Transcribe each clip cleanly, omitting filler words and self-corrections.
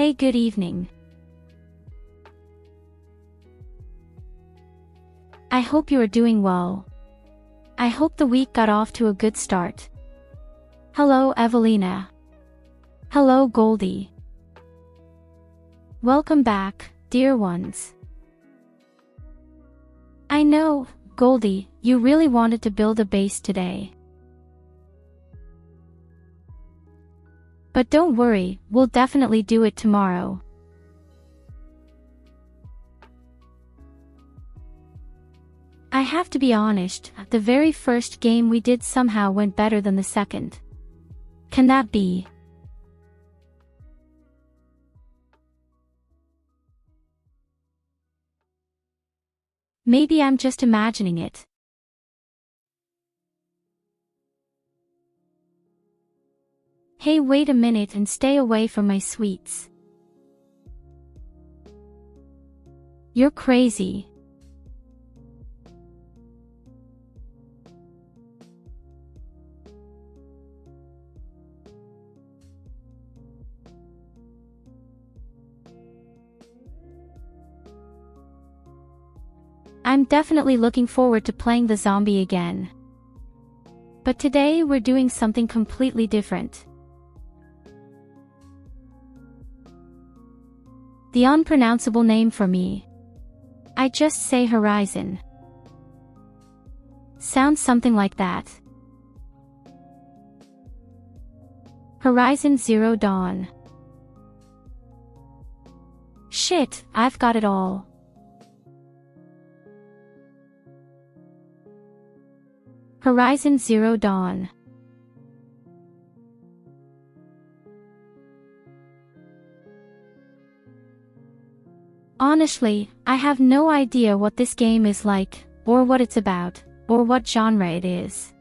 Hey, good evening. I hope you are doing well. I hope the week got off to a good start. Hello, Evelina. Hello, Goldie. Welcome back, dear ones. I know, Goldie, you really wanted to build a base today. But don't worry, we'll definitely do it tomorrow. I have to be honest, the very first game we did somehow went better than the second. Can that be? Maybe I'm just imagining it. Hey, wait a minute and stay away from my sweets. You're crazy. I'm definitely looking forward to playing the zombie again. But today we're doing something completely different. The unpronounceable name for me. I just say Horizon. Sounds something like that. Horizon Zero Dawn. Shit, I've got it all. Horizon Zero Dawn. Honestly, I have no idea what this game is like, or what it's about, or what genre it is.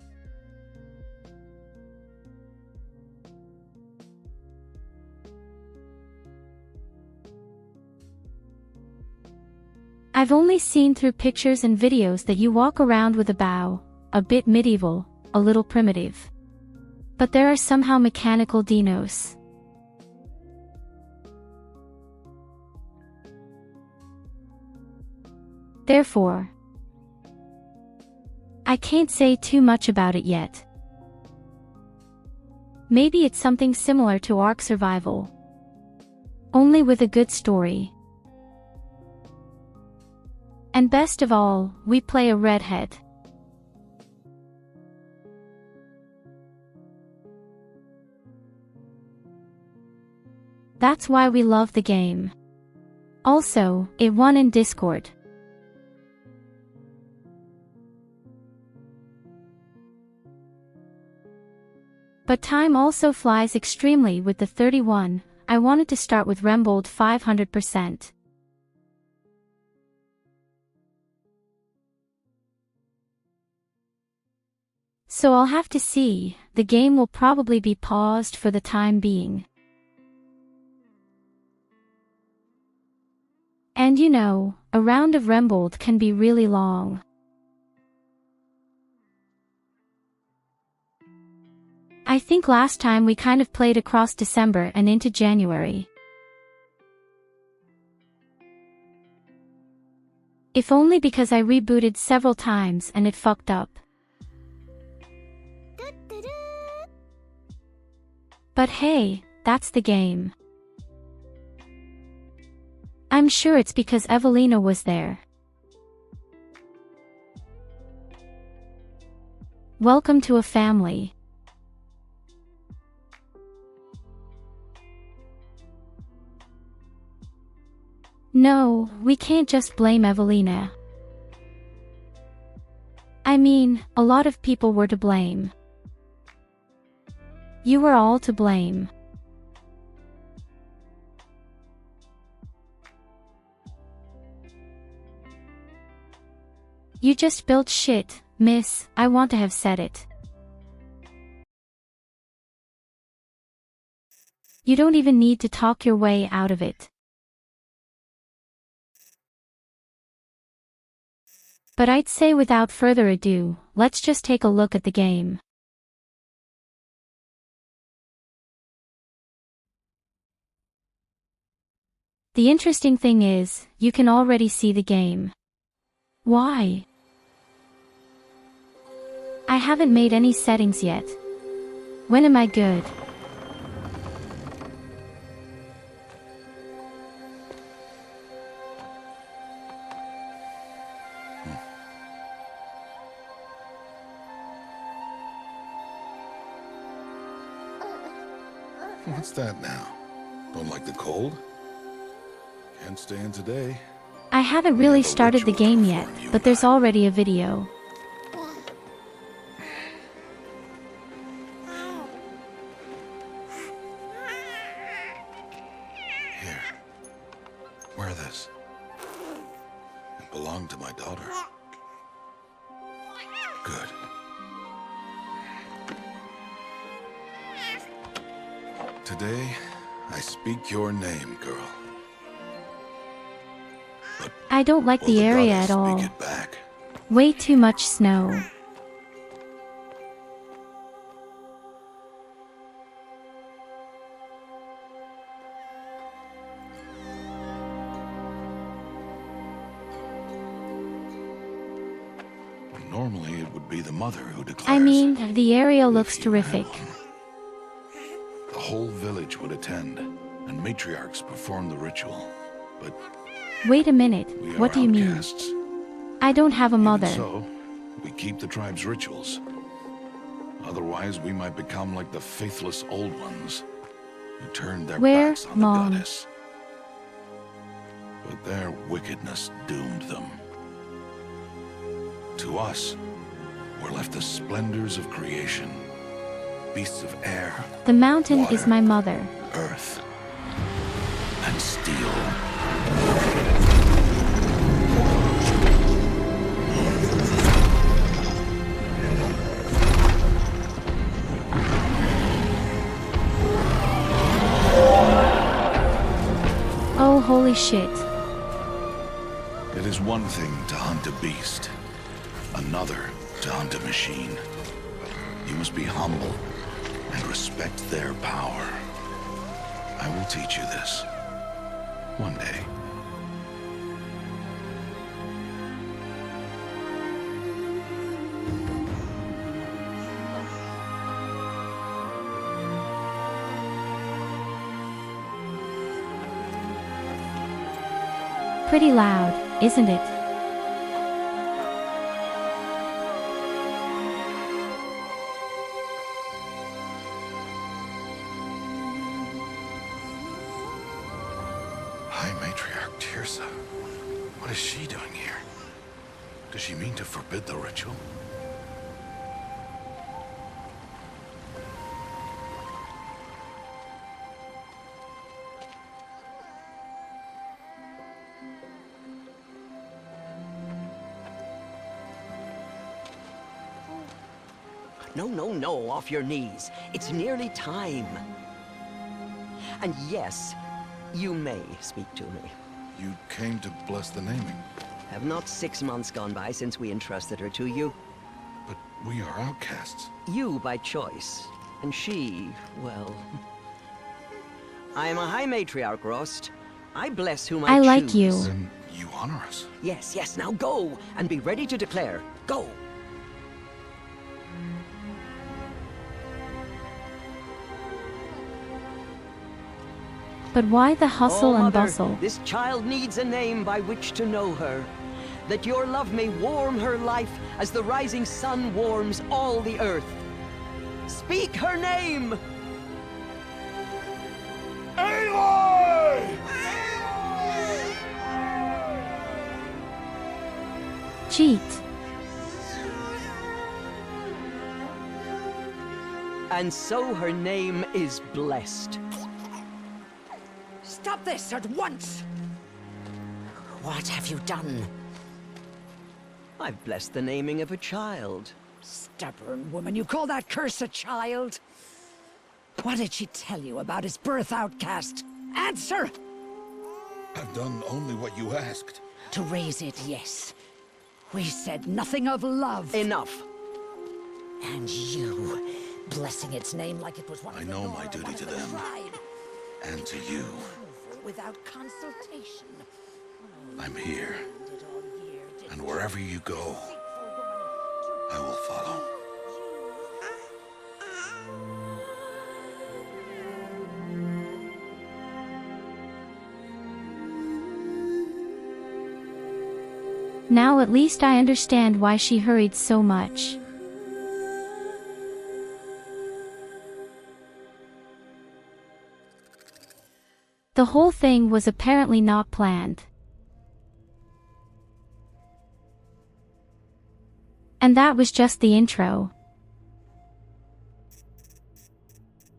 I've only seen through pictures and videos that you walk around with a bow, a bit medieval, a little primitive. But there are somehow mechanical dinos. Therefore, I can't say too much about it yet. Maybe it's something similar to Ark Survival. Only with a good story. And best of all, we play a redhead. That's why we love the game. Also, it won in Discord. But time also flies extremely with the 31, I wanted to start with Rembold 500%. So I'll have to see, the game will probably be paused for the time being. And you know, a round of Rembold can be really long. I think last time we kind of played across December and into January. If only because I rebooted several times and it fucked up. But hey, that's the game. I'm sure it's because Evelina was there. Welcome to a family. No, we can't just blame Evelina. I mean, a lot of people were to blame. You were all to blame. You just built shit, miss, I want to have said it. You don't even need to talk your way out of it. But I'd say without further ado, let's just take a look at the game. The interesting thing is, you can already see the game. Why? I haven't made any settings yet. When am I good? What's that now? Don't like the cold? Can't stay in today. I haven't really started the game yet, but there's already a video. Here. Wear this. It belonged to my daughter. Good. Today, I speak your name, girl. But I don't like the area at all. speak it back? Way too much snow. Normally, it would be the mother who declares. I mean, the area looks terrific. The whole village would attend, and matriarchs perform the ritual. But Wait a minute, we are what do you mean? outcasts. I don't have a mother. Even so, we keep the tribe's rituals. Otherwise, we might become like the faithless old ones, who turned their Where, backs on Mom? the goddess. But their wickedness doomed them. To us, were left the splendors of creation. Beasts of air, The mountain is water, my mother. earth, and steel. Oh, holy shit. It is one thing to hunt a beast, another to hunt a machine. You must be humble and respect their power. I will teach you this. One day. Pretty loud, isn't it? High Matriarch Tyurru. What is she doing here? Does she mean to forbid the ritual? No, no, no, off your knees. It's nearly time. And yes, you may speak to me. You came to bless the naming, Have not 6 months gone by since we entrusted her to you? but we are outcasts. You by choice, and she, well... I am a High Matriarch, Rost. I bless whom I choose. like you. Then you honor us. Yes, yes, now go, and be ready to declare. Go! But why the hustle Oh, and Mother, bustle? this child needs a name by which to know her. That your love may warm her life as the rising sun warms all the earth. Speak her name! Cheat. And so her name is blessed. Stop this at once! What have you done? I've blessed the naming of a child. Stubborn woman, you call that curse a child? What did she tell you about his birth, outcast? Answer! I've done only what you asked. To raise it, yes. We said nothing of love. Enough. And you, blessing its name like it was one I of know the my Nora, duty one of to the them. tribe. And to you. without consultation. I'm here, Did all year, did and wherever you go, I will follow. Now at least I understand why she hurried so much. The whole thing was apparently not planned. And that was just the intro.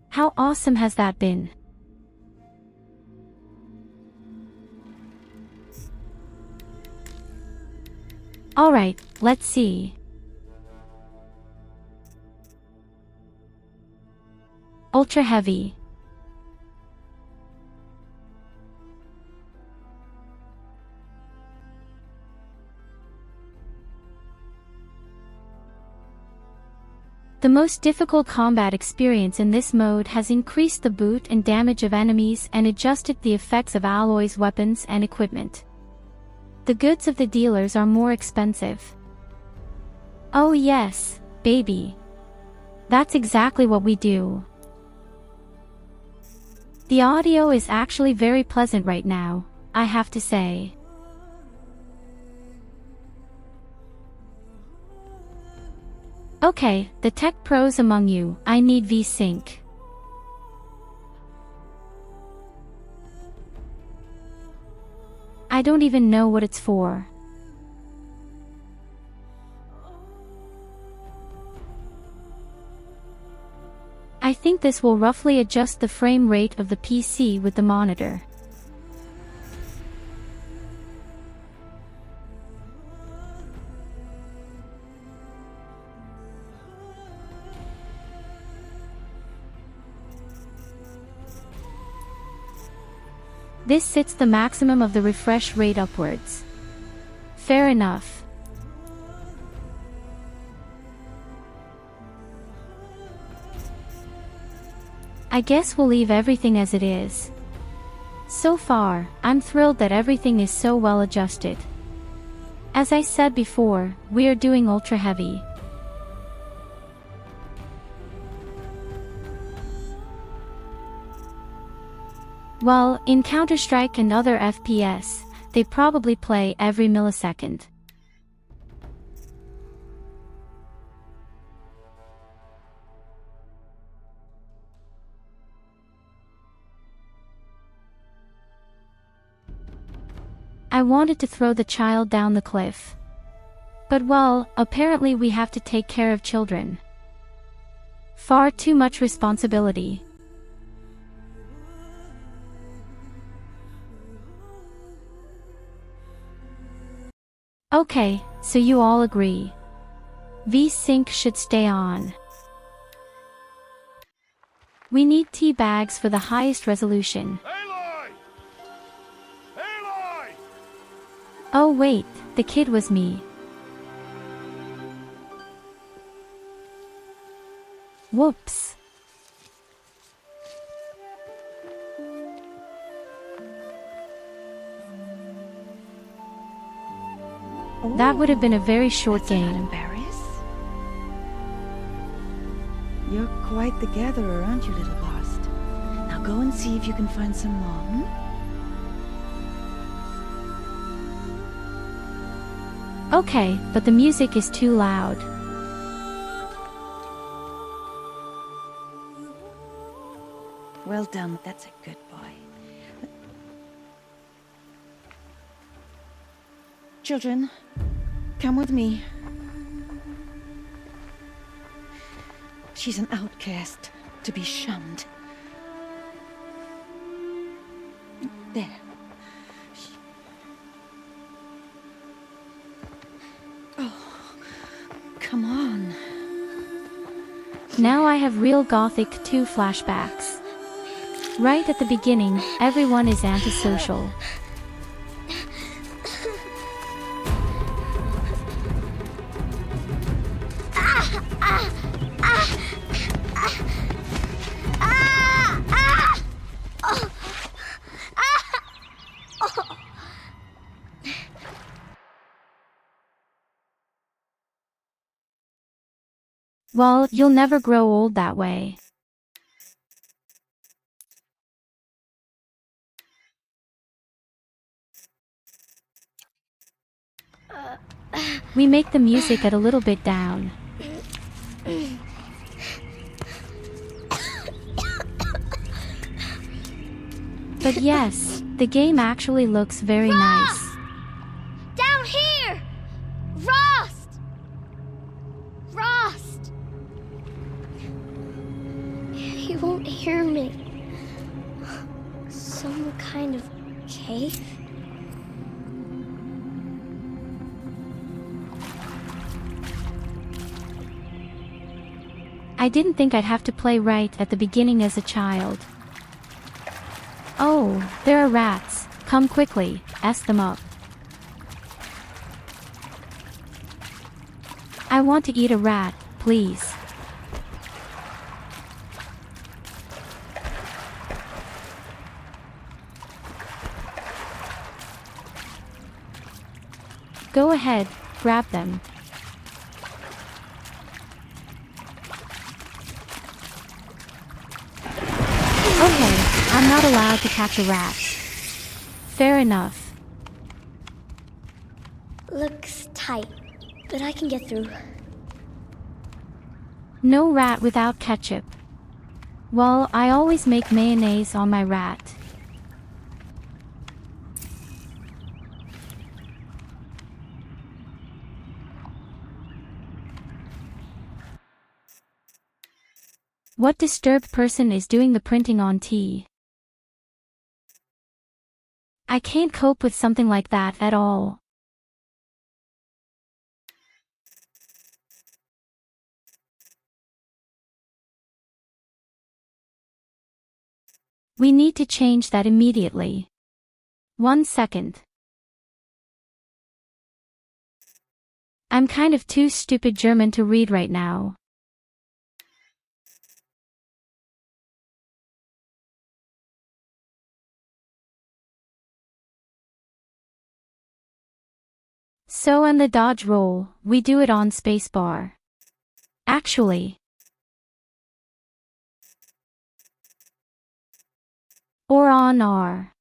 How awesome has that been? Alright, let's see. Ultra heavy. The most difficult combat experience in this mode has increased the boot and damage of enemies and adjusted the effects of alloys, weapons, and equipment. The goods of the dealers are more expensive. Oh yes, baby. That's exactly what we do. The audio is actually very pleasant right now, I have to say. Okay, the tech pros among you, I need V-Sync. I don't even know what it's for. I think this will roughly adjust the frame rate of the PC with the monitor. This sets the maximum of the refresh rate upwards. Fair enough. I guess we'll leave everything as it is. So far, I'm thrilled that everything is so well adjusted. As I said before, we are doing ultra heavy. Well, in Counter-Strike and other FPS, they probably play every millisecond. I wanted to throw the child down the cliff. But well, apparently we have to take care of children. Far too much responsibility. Okay, so you all agree. V-Sync should stay on. We need tea bags for the highest resolution. Aloy! Aloy! Oh wait, the kid was me. Whoops. That would have been a very short game. Berries? You're quite the gatherer, aren't you, little Bast? Now go and see if you can find some more, Okay, but the music is too loud. Well done, that's a good boy. Children, come with me. She's an outcast, to be shunned. There. Oh, come on. Now I have real Gothic 2 flashbacks. Right at the beginning, everyone is antisocial. Well, you'll never grow old that way. We make the music at a little bit down. But yes, the game actually looks very nice. Down here! Rost! Rost! He won't hear me. Some kind of cave? I didn't think I'd have to play right at the beginning as a child. Oh, there are rats. Come quickly, S them up. I want to eat a rat, please. Go ahead, grab them. Okay, I'm not allowed to catch a rat. Fair enough. Looks tight, but I can get through. No rat without ketchup. Well, I always make mayonnaise on my rat. What disturbed person is doing the printing on tea? I can't cope with something like that at all. We need to change that immediately. 1 second. I'm kind of too stupid German to read right now. So on the dodge roll, we do it on spacebar. Actually. Or on R.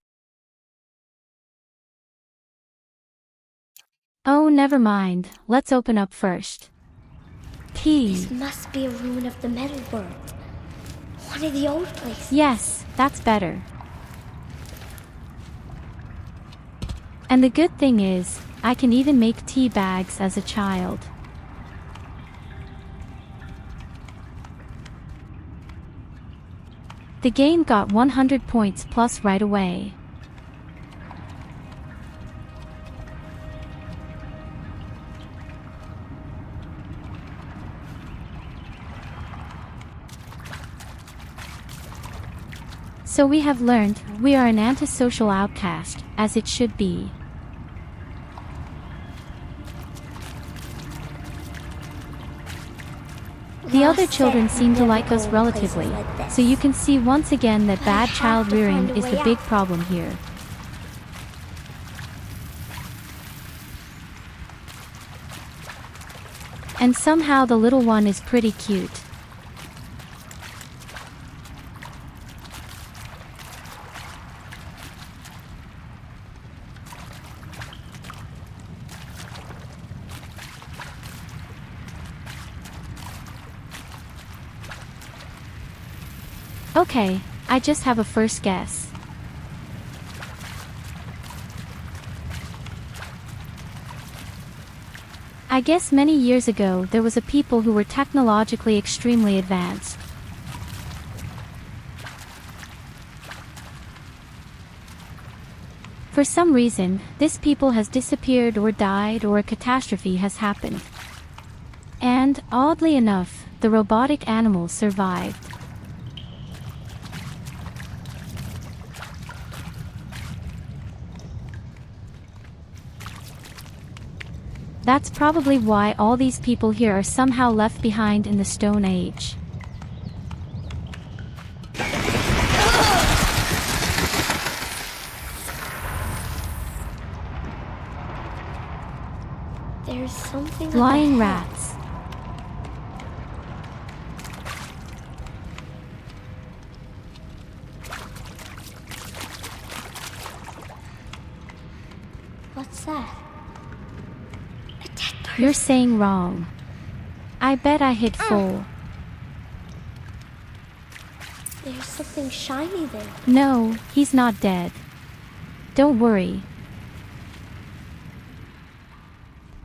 Oh, never mind. Let's open up first. P. This must be a ruin of the metal world. One of the old places. Yes, that's better. And the good thing is, I can even make tea bags as a child. The game got 100 points plus right away. So we have learned, we are an antisocial outcast, as it should be. The other children seem to like us relatively, so you can see once again that bad child rearing is the big problem here. And somehow the little one is pretty cute. Okay, I just have a first guess. I guess many years ago there was a people who were technologically extremely advanced. For some reason, this people has disappeared or died or a catastrophe has happened. And, oddly enough, the robotic animals survived. That's probably why all these people here are somehow left behind in the Stone Age. There's something Flying up ahead. rats. You're saying wrong. I bet I hit full. There's something shiny there. No, he's not dead. Don't worry.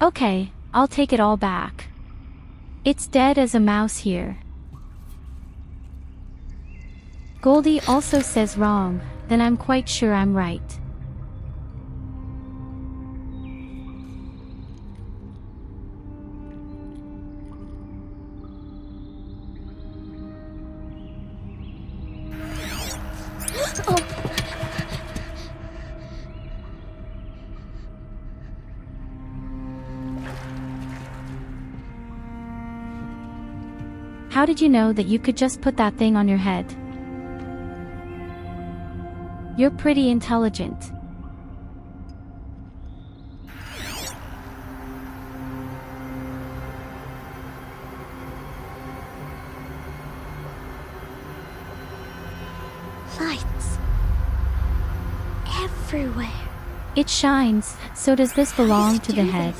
Okay, I'll take it all back. It's dead as a mouse here. Goldie also says wrong, then I'm quite sure I'm right. How did you know that you could just put that thing on your head? You're pretty intelligent. Lights. Everywhere. It shines, so does this belong to the head?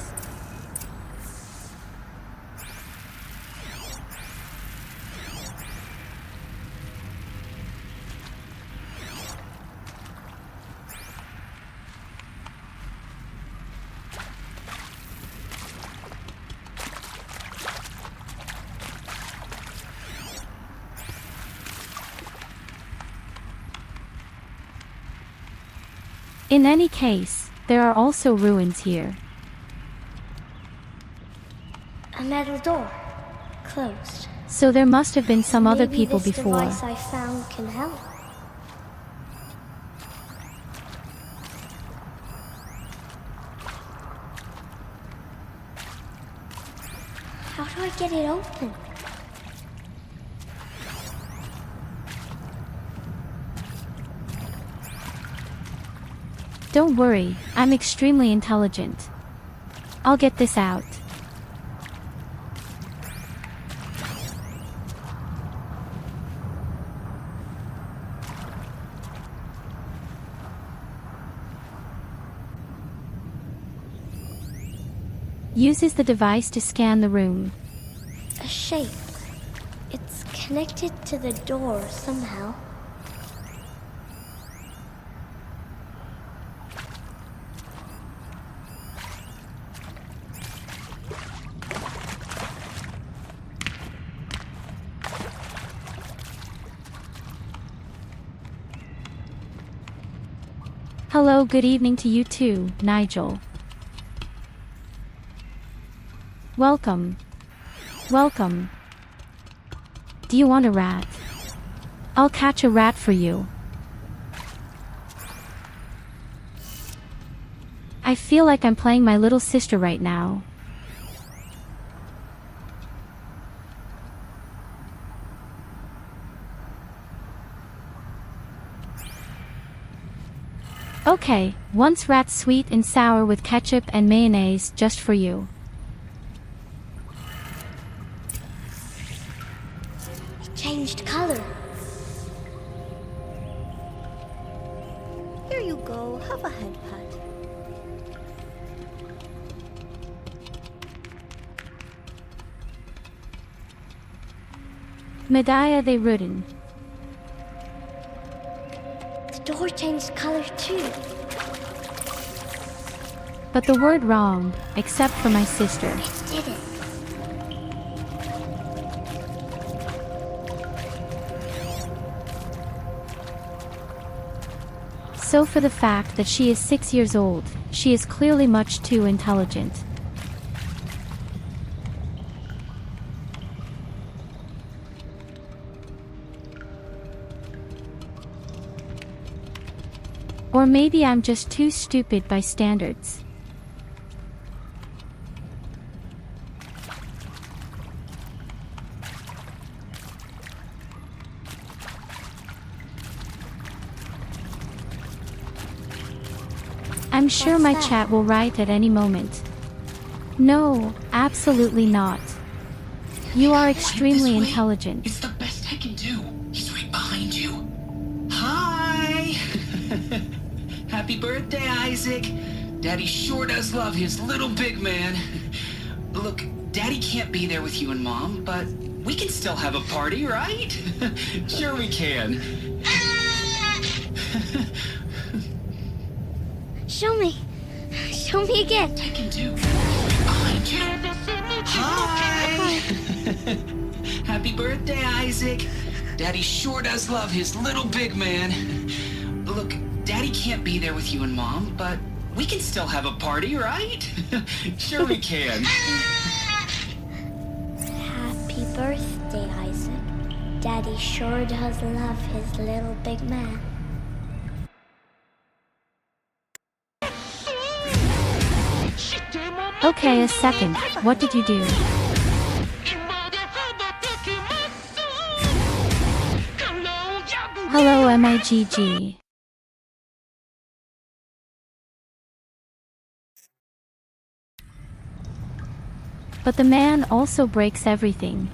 In any case, there are also ruins here. A metal door. Closed. So there must have been some other people Maybe this before. device I found can help. How do I get it open? Don't worry, I'm extremely intelligent. I'll get this out. Uses the device to scan the room. A shape. It's connected to the door somehow. Hello, good evening to you too, Nigel. Welcome. Welcome. Do you want a rat? I'll catch a rat for you. I feel like I'm playing my little sister right now. Okay, once rat sweet and sour with ketchup and mayonnaise just for you. It changed color. Here you go, have a head pat. Medaya de Rudin. The door changed color too. But the word wrong, except for my sister. It did it. So for the fact that she is 6 years old, she is clearly much too intelligent. Or maybe I'm just too stupid by standards. I'm sure What's my that? chat will write at any moment. No, absolutely not. You are extremely This way. intelligent. It's the best I can do. He's right behind you. Hi! Happy birthday, Isaac. Daddy sure does love his little big man. Look, Daddy can't be there with you and Mom, but we can still have a party, right? Sure we can. Show me. Show me again. I can do. Behind you. Hi! Happy birthday, Isaac. Daddy sure does love his little big man. Look, Daddy can't be there with you and Mom, but we can still have a party, right? Sure we can. Happy birthday, Isaac. Daddy sure does love his little big man. Okay, a second. What did you do? Hello, MIGG. But the man also breaks everything.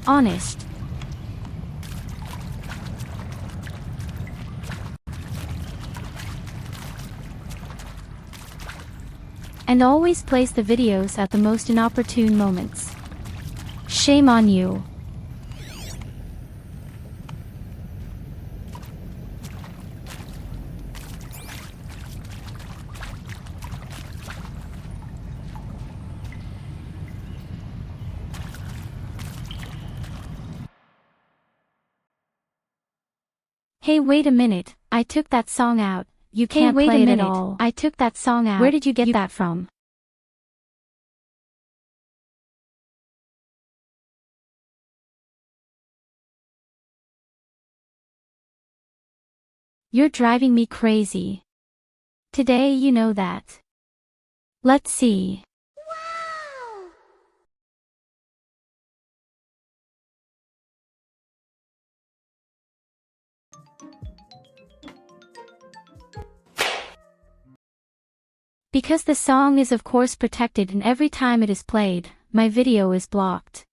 Honest. And always plays the videos at the most inopportune moments. Shame on you. Hey, wait a minute. I took that song out. You can't play it at all. I took that song out. Where did you get that from? You're driving me crazy. Today you know that. Let's see. Because the song is of course protected and every time it is played, my video is blocked.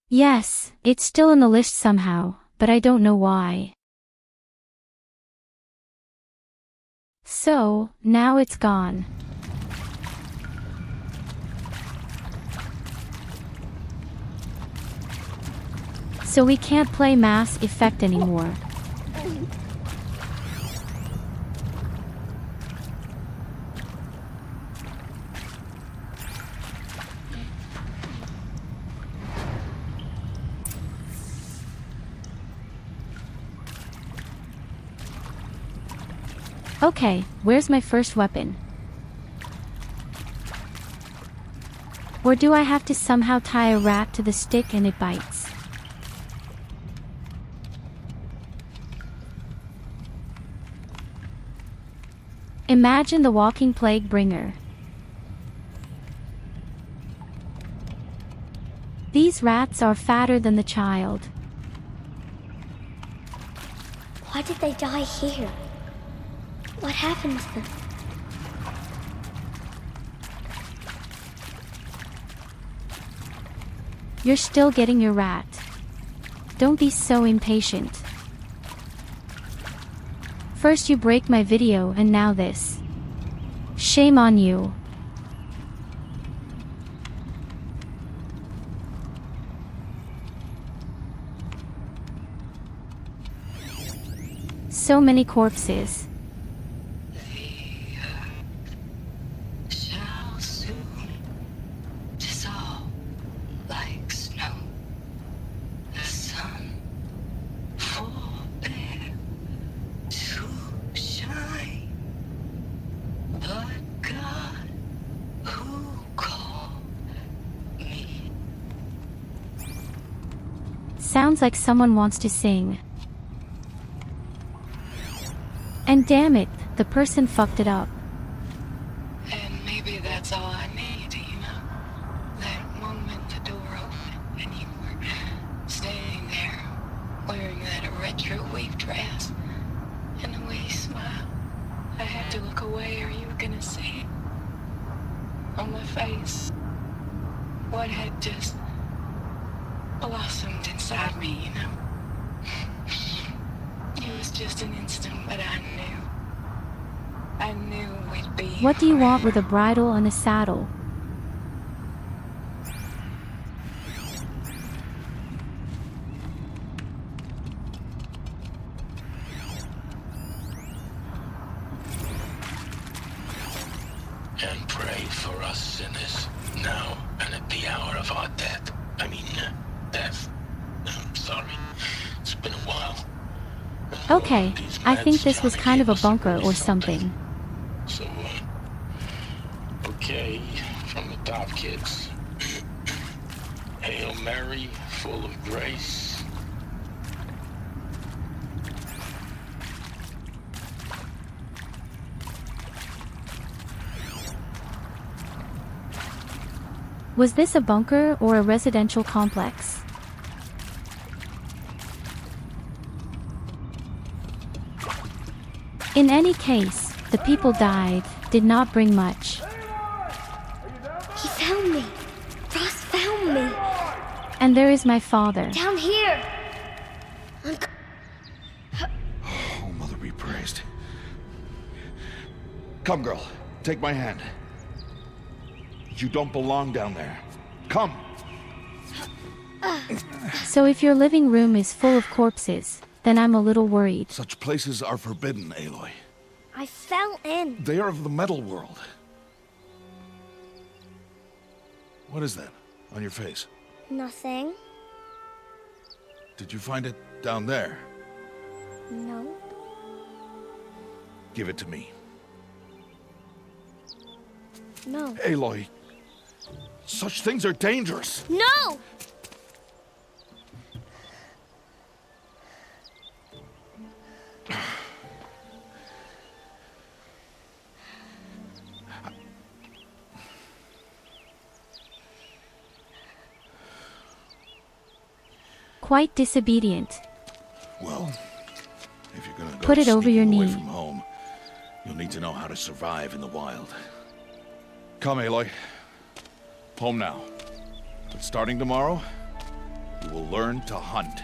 Yes, it's still in the list somehow, but I don't know why. So, now it's gone. So we can't play Mass Effect anymore. Okay, where's my first weapon? Or do I have to somehow tie a rat to the stick and it bites? Imagine the walking plague bringer. These rats are fatter than the child. Why did they die here? What happened to them? You're still getting your rat. Don't be so impatient. First you break my video and now this. Shame on you. So many corpses. Shall soon dissolve like snow. The sun forbear to shine, but God who called me. Sounds like someone wants to sing. And damn it, the person fucked it up. And maybe that's all I need, you know? That moment the door opened and you were standing there wearing that retro wave dress and the way you smiled. I had to look away or you were gonna see it on my face what had just blossomed inside me, you know? You was just an instant, but I knew we'd be. What do you want with a bridle and a saddle? And pray for us sinners, now and at the hour of our death. Death. I'm sorry. It's been a while. Okay, I think this was kind of a bunker or something. So, okay, from the top, kids. Hail Mary, full of grace. Was this a bunker or a residential complex? In any case, the people died, did not bring much. He found me. Ross found me. And there is my father. Down here. Oh, Mother be praised. Come, girl. Take my hand. You don't belong down there. Come! So if your living room is full of corpses, then I'm a little worried. Such places are forbidden, Aloy. I fell in. They are of the metal world. What is that on your face? Nothing. Did you find it down there? No. Give it to me. No. Aloy, such things are dangerous. No! Quite disobedient. Well, if you're gonna go Put it over your sneaking away knee. from home, you'll need to know how to survive in the wild. Come, Aloy. Home now. But starting tomorrow, you will learn to hunt.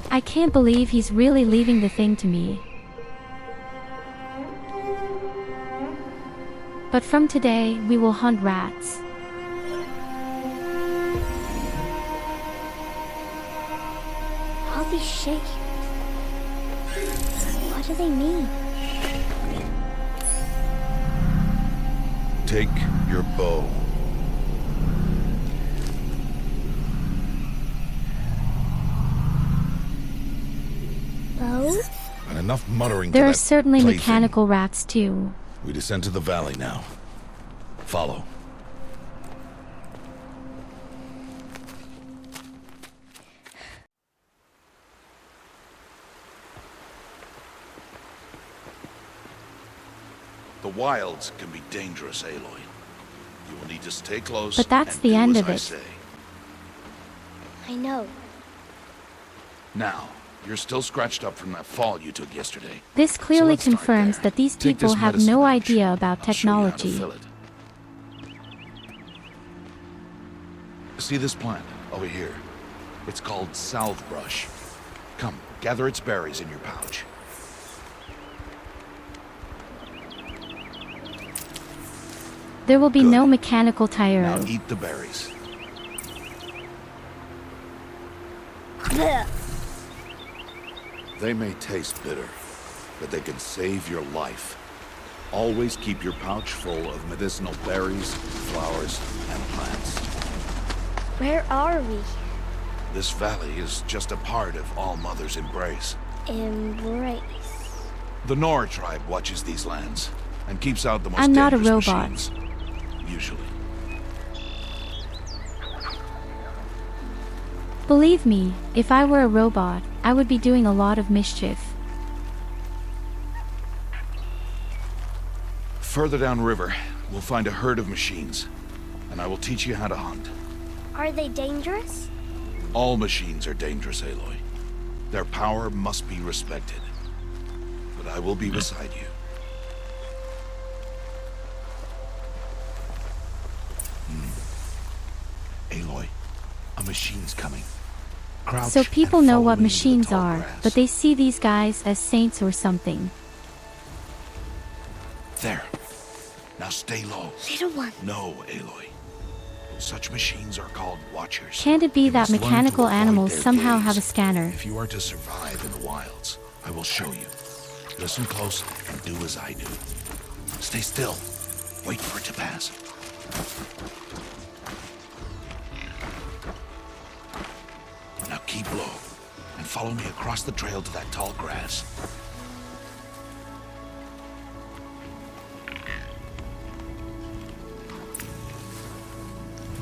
I can't believe he's really leaving the thing to me. But from today, we will hunt rats. All these shapes. What do they mean? Take your bow. Bow? And enough muttering There to are that certainly plaything. mechanical rats too. We descend to the valley now. Follow. The wilds can be dangerous, Aloy. You will need to stay close. But that's and the do end as of I it. say. I know. Now, you're still scratched up from that fall you took yesterday. This So clearly let's start confirms there. that these Take people this have medicine no pouch. idea about I'll show you how to technology. fill it. See this plant over here? It's called salve brush. Come, gather its berries in your pouch. There will be Good. no mechanical Now Tyurru. eat the berries. They may taste bitter, but they can save your life. Always keep your pouch full of medicinal berries, flowers, and plants. Where are we? This valley is just a part of All Mother's embrace. Embrace. The Nora tribe watches these lands and keeps out the most I'm not a dangerous robot. machines. Usually. Believe me, if I were a robot, I would be doing a lot of mischief. Further downriver, we'll find a herd of machines, and I will teach you how to hunt. Are they dangerous? All machines are dangerous, Aloy. Their power must be respected. But I will be beside you. A machine's coming. Crouch So people and know follow what me into the machines tall are, grass. but they see these guys as saints or something. There. Now stay low. Little one. No, Aloy. Such machines are called Watchers. Can't it be You that must learn to mechanical avoid animals their somehow gaze. have a scanner? If you are to survive in the wilds, I will show you. Listen close and do as I do. Stay still. Wait for it to pass. Now keep low and follow me across the trail to that tall grass.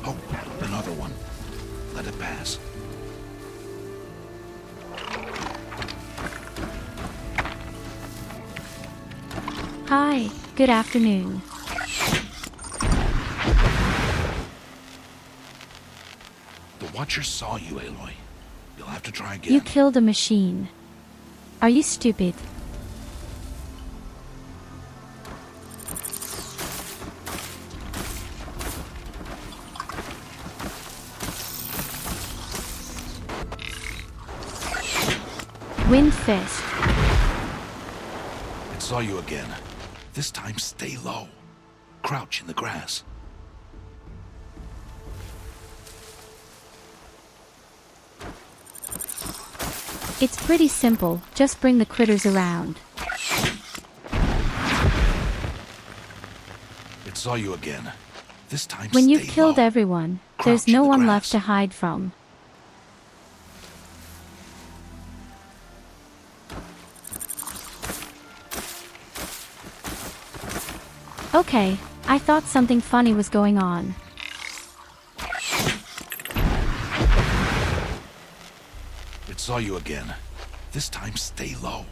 Oh, another one. Let it pass. Hi, good afternoon. The Watchers saw you, Aloy. You'll have to try again. You killed a machine. Are you stupid? Wind fist. It saw you again. This time stay low. Crouch in the grass. It's pretty simple, just bring the critters around. It saw you again. This time When stay you've killed low. everyone, Crouch there's in no the one grass. left to hide from. Okay, I thought something funny was going on. It saw you again. This time stay low.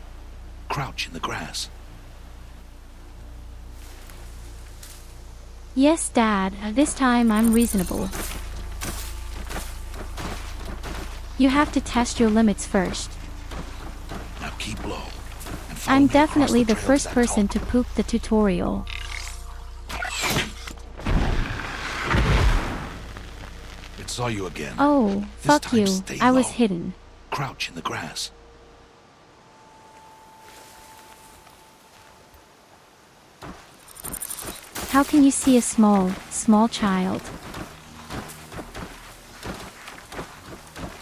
Crouch in the grass. Yes, Dad, this time I'm reasonable. You have to test your limits first. Now keep low. And follow I'm me across definitely the trail to first that person tall- to poop the tutorial. It saw you again. Oh, This fuck time you, stay I was low. hidden. Crouch in the grass. How can you see a small child?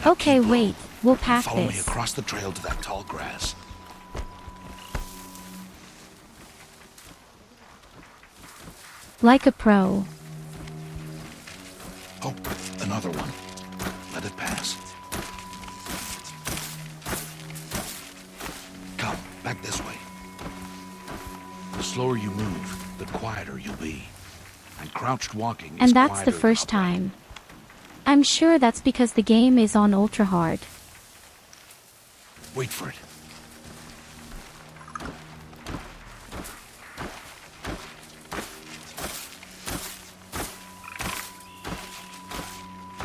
Okay, keep low. wait, we'll And pack follow me this. across the trail to that tall grass. Like a pro. Oh, another one. Let it pass. Come, back this way. The slower you move, the quieter you'll be. And crouched walking is And that's the quieter first than upright. time. I'm sure that's because the game is on Ultrahard. Wait for it.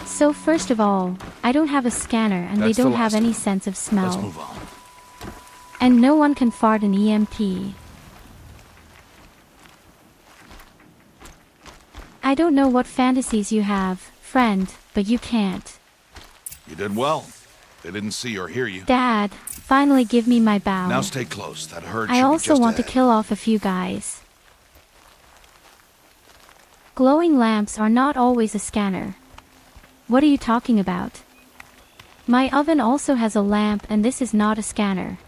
So first of all, I don't have a scanner and That's they the don't have last any one. sense of smell. Let's move on. And no one can fart an EMP. I don't know what fantasies you have, friend, but you can't. You did well. They didn't see or hear you. Dad, finally give me my bow. Now stay close. That herd I should be also just want to ahead. kill off a few guys. Glowing lamps are not always a scanner. What are you talking about? My oven also has a lamp and this is not a scanner.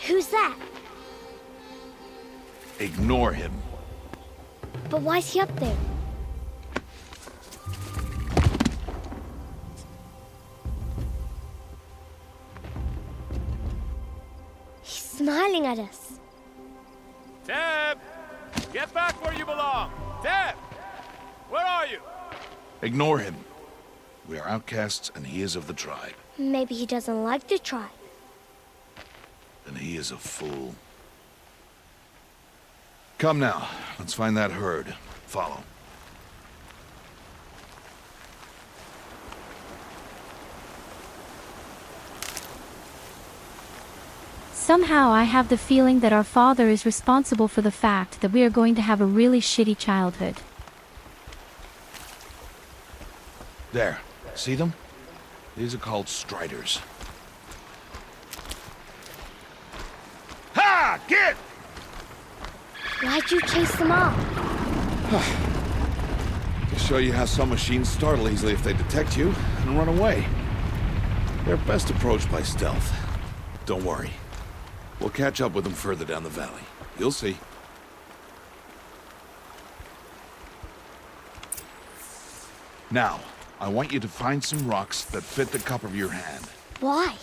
Who's that? Ignore him. But why's he up there? He's smiling at us. Deb! Get back where you belong! Deb! Where are you? Ignore him. We are outcasts and he is of the tribe. Maybe he doesn't like to try. And he is a fool. Come now, let's find that herd. Follow. Somehow I have the feeling that our father is responsible for the fact that we are going to have a really shitty childhood. There. See them? These are called striders. Ha! Get! Why'd you chase them off? To show you how some machines startle easily if they detect you and run away. They're best approached by stealth. Don't worry. We'll catch up with them further down the valley. You'll see. Now, I want you to find some rocks that fit the cup of your hand. Why?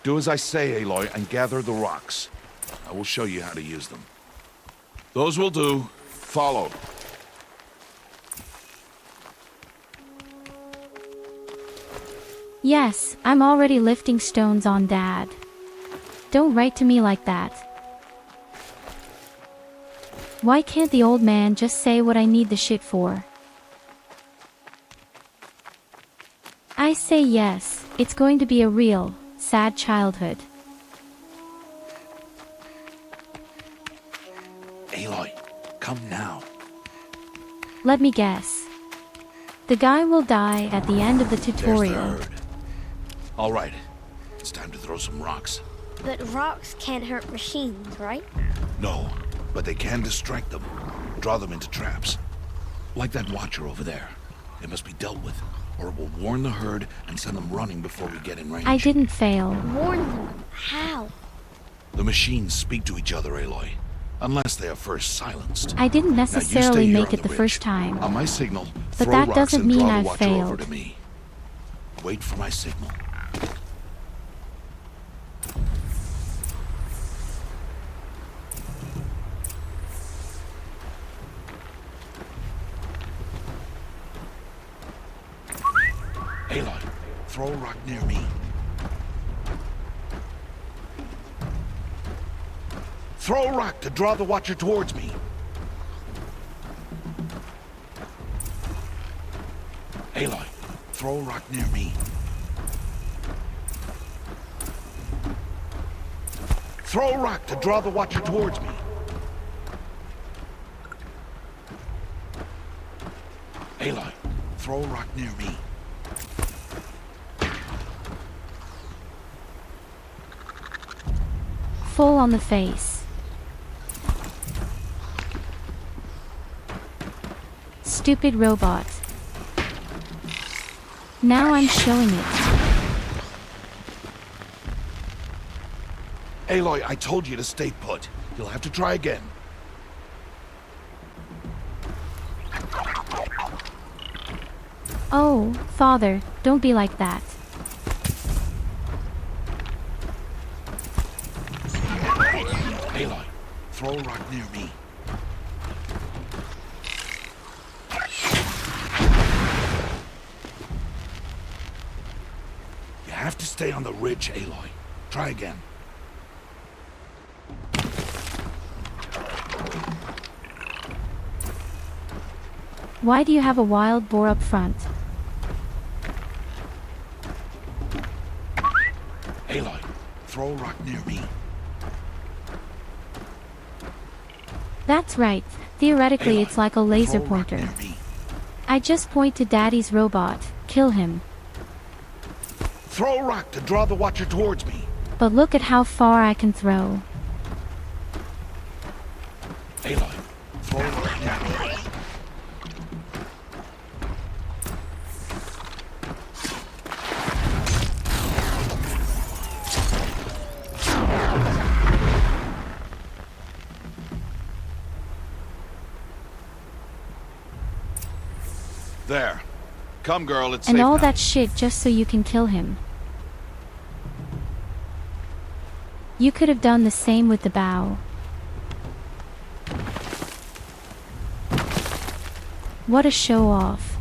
Do as I say, Aloy, and gather the rocks. I will show you how to use them. Those will do. Follow. Yes, I'm already lifting stones on Dad. Don't write to me like that. Why can't the old man just say what I need the shit for? I say yes, it's going to be a real, sad childhood. Aloy, come now. Let me guess. The guy will die at the end of the tutorial. There's the herd. All right, it's time to throw some rocks. But rocks can't hurt machines, right? No, but they can distract them. Draw them into traps. Like that watcher over there. It must be dealt with, or it will warn the herd and send them running before we get in range. I didn't fail. Warn them? How? The machines speak to each other, Aloy. Unless they are first silenced. I didn't necessarily make it the ridge. first time. On my signal, But throw that rocks doesn't and mean draw the I've watcher over failed. to me. Wait for my signal. Aloy, throw a rock near me. Throw a rock to draw the watcher towards me. Aloy, throw a rock near me. Throw a rock to draw the watcher towards me. Aloy, throw a rock near me. Full on the face. Stupid robot. Now I'm showing it. Aloy, I told you to stay put. You'll have to try again. Oh, Father, don't be like that. Aloy, throw a rock near me. You have to stay on the ridge, Aloy. Try again. Why do you have a wild boar up front? Aloy, throw a rock near me. That's right. Theoretically, Aloy, it's like a laser throw a rock pointer. near me. I just point to Daddy's robot. Kill him. Throw a rock to draw the watcher towards me. But look at how far I can throw. Aloy, throw a rock near me. There. Come, girl, it's And safe all now. that shit just so you can kill him. You could have done the same with the bow. What a show off.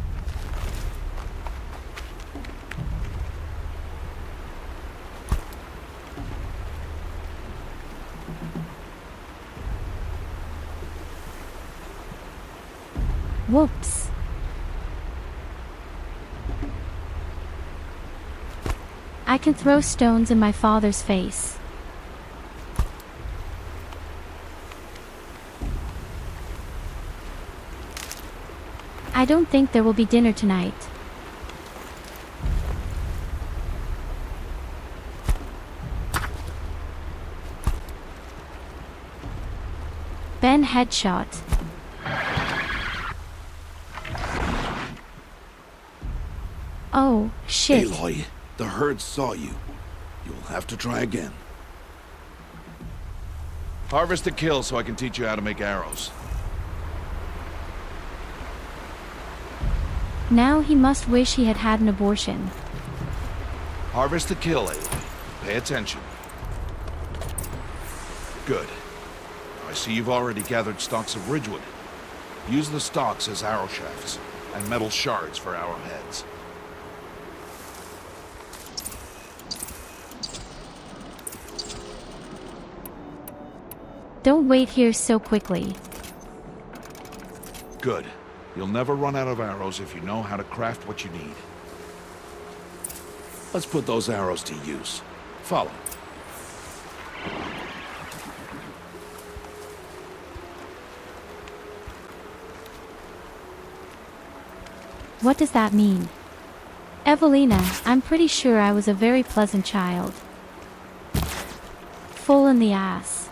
Whoops. I can throw stones in my father's face. I don't think there will be dinner tonight. Ben headshot. Oh, shit. Aloy, the herd saw you. You'll have to try again. Harvest a kill so I can teach you how to make arrows. Now he must wish he had had an abortion. Harvest the kill, Aloy. Pay attention. Good. I see you've already gathered stalks of ridgewood. Use the stalks as arrow shafts, and metal shards for arrowheads. Don't wait here so quickly. Good. You'll never run out of arrows if you know how to craft what you need. Let's put those arrows to use. Follow. What does that mean? Evelina, I'm pretty sure I was a very pleasant child. Full in the ass.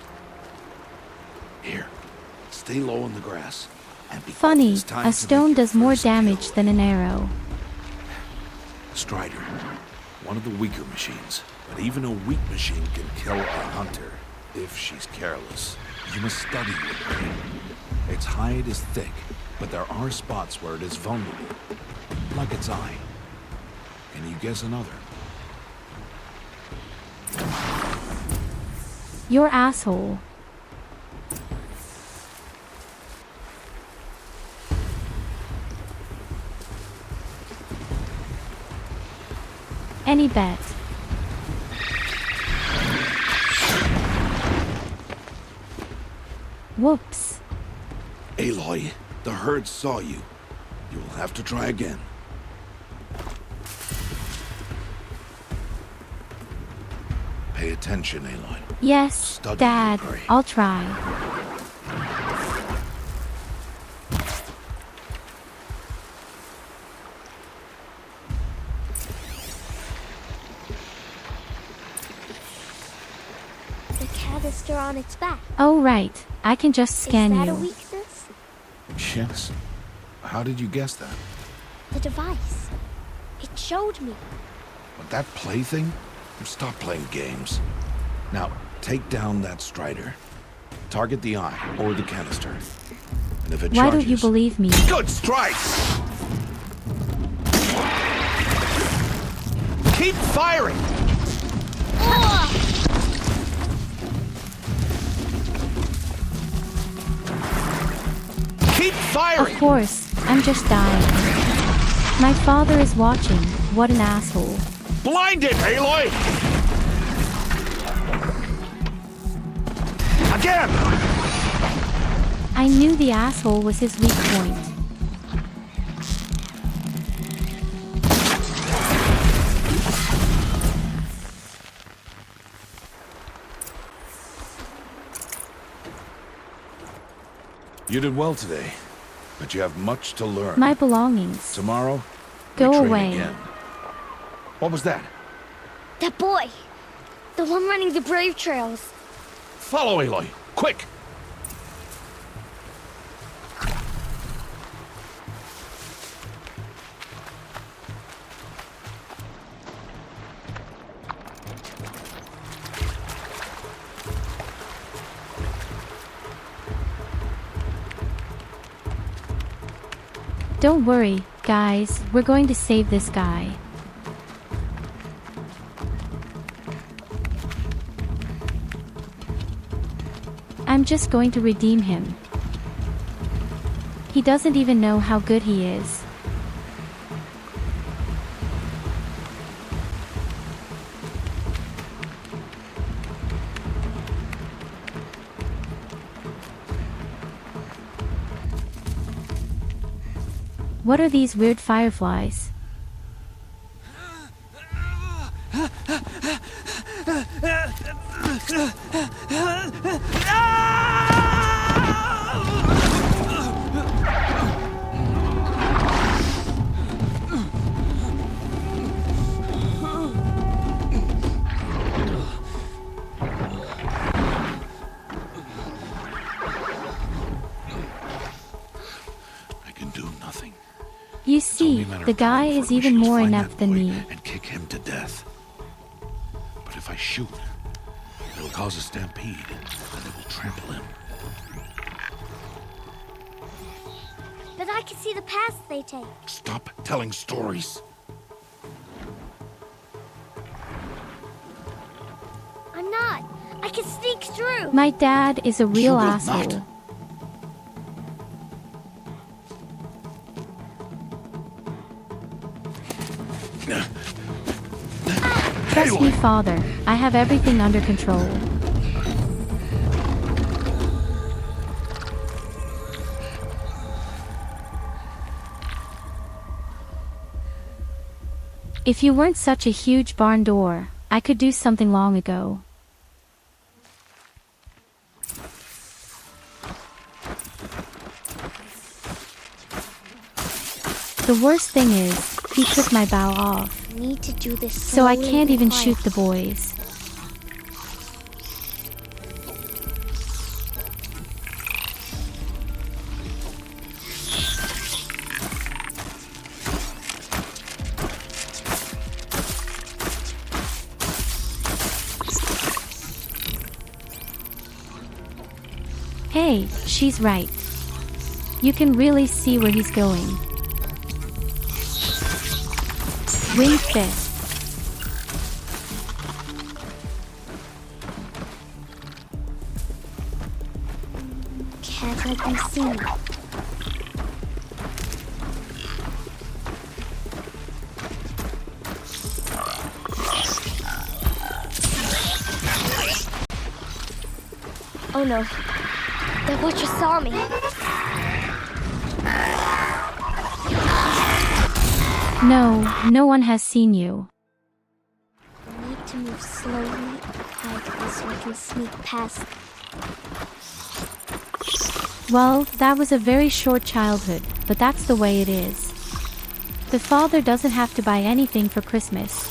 Here. Stay low in the grass. And be Funny, it's time a to stone make your does more first damage kill. than an arrow. Strider. One of the weaker machines. But even a weak machine can kill a hunter, if she's careless. You must study it. Its hide is thick, but there are spots where it is vulnerable. Like its eye. Can you guess another? You're asshole. Any bet. Whoops. Aloy, the herd saw you. You'll have to try again. Pay attention, Aloy. Yes, Study Dad, your prey. I'll try. The canister on its back. Oh right, I can just scan Is that you. a weakness? Yes. How did you guess that? The device. It showed me. But that plaything? Stop playing games. Now, take down that Strider. Target the eye, or the canister. And if it Why charges... don't you believe me? Good strike! Keep firing! Keep firing! Of course, I'm just dying. My father is watching. What an asshole. Blind it, Aloy! Again! I knew the asshole was his weak point. You did well today, but you have much to learn. My belongings. Tomorrow, Go we train away. again. What was that? That boy! The one running the brave trails. Follow Aloy, quick! Don't worry, guys, we're going to save this guy. I'm just going to redeem him. He doesn't even know how good he is. What are these weird fireflies? The guy time is for it, we even should more find inept that than boy me. and kick him to death. But if I shoot, it'll cause a stampede, and it will trample him. But I can see the paths they take. Stop telling stories. I'm not. I can sneak through. My dad is a real You will asshole. not. Trust me, father. I have everything under control. If you weren't such a huge barn door, I could do something long ago. The worst thing is, he took my bow off. I need to do this So I slowly can't and even quiet. shoot the boys. Hey, she's right. You can really see where he's going. Wing fist. Can't let them see me. Oh no. That watcher saw me. No, no one has seen you. I need to move slowly and quietly so I can sneak past. Well, that was a very short childhood, but that's the way it is. The father doesn't have to buy anything for Christmas.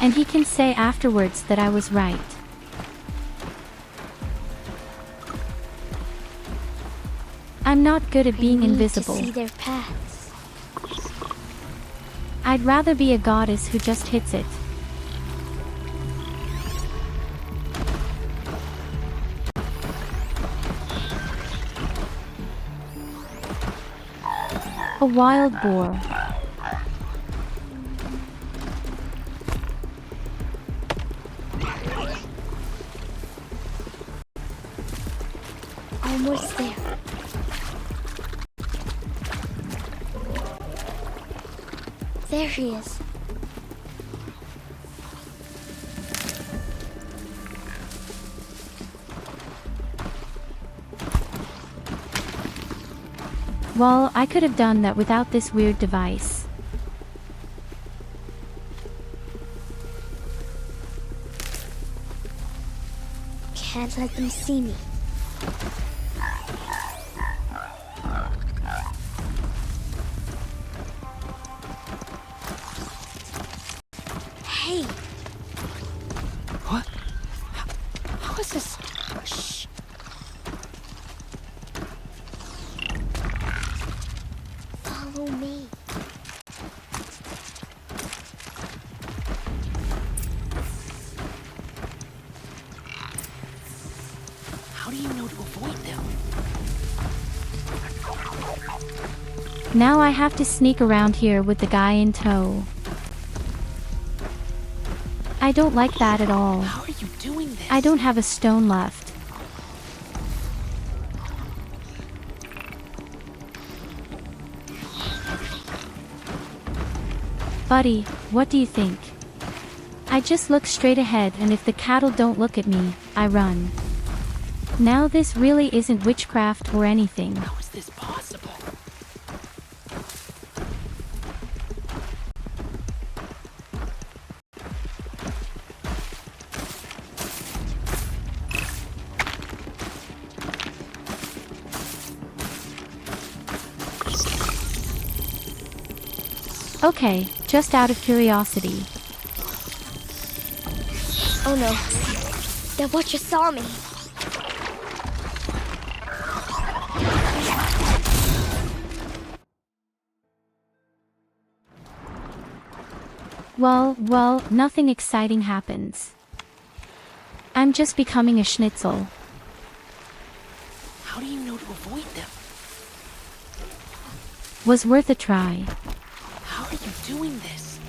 And he can say afterwards that I was right. I'm not good at being invisible. I need to see their paths. I'd rather be a goddess who just hits it. A wild boar. Almost there. There he is. Well, I could have done that without this weird device. Can't let them see me. Hey! What? How is this? Shh. Follow me. How do you know to avoid them? Now I have to sneak around here with the guy in tow. I don't like that at all. How are you doing this? I don't have a stone left. Buddy, what do you think? I just look straight ahead, and if the cattle don't look at me, I run. Now this really isn't witchcraft or anything. How is this possible? Okay, just out of curiosity. Oh no. That watcher saw me. Well, nothing exciting happens. I'm just becoming a schnitzel. How do you know to avoid them? Was worth a try. How are you doing this?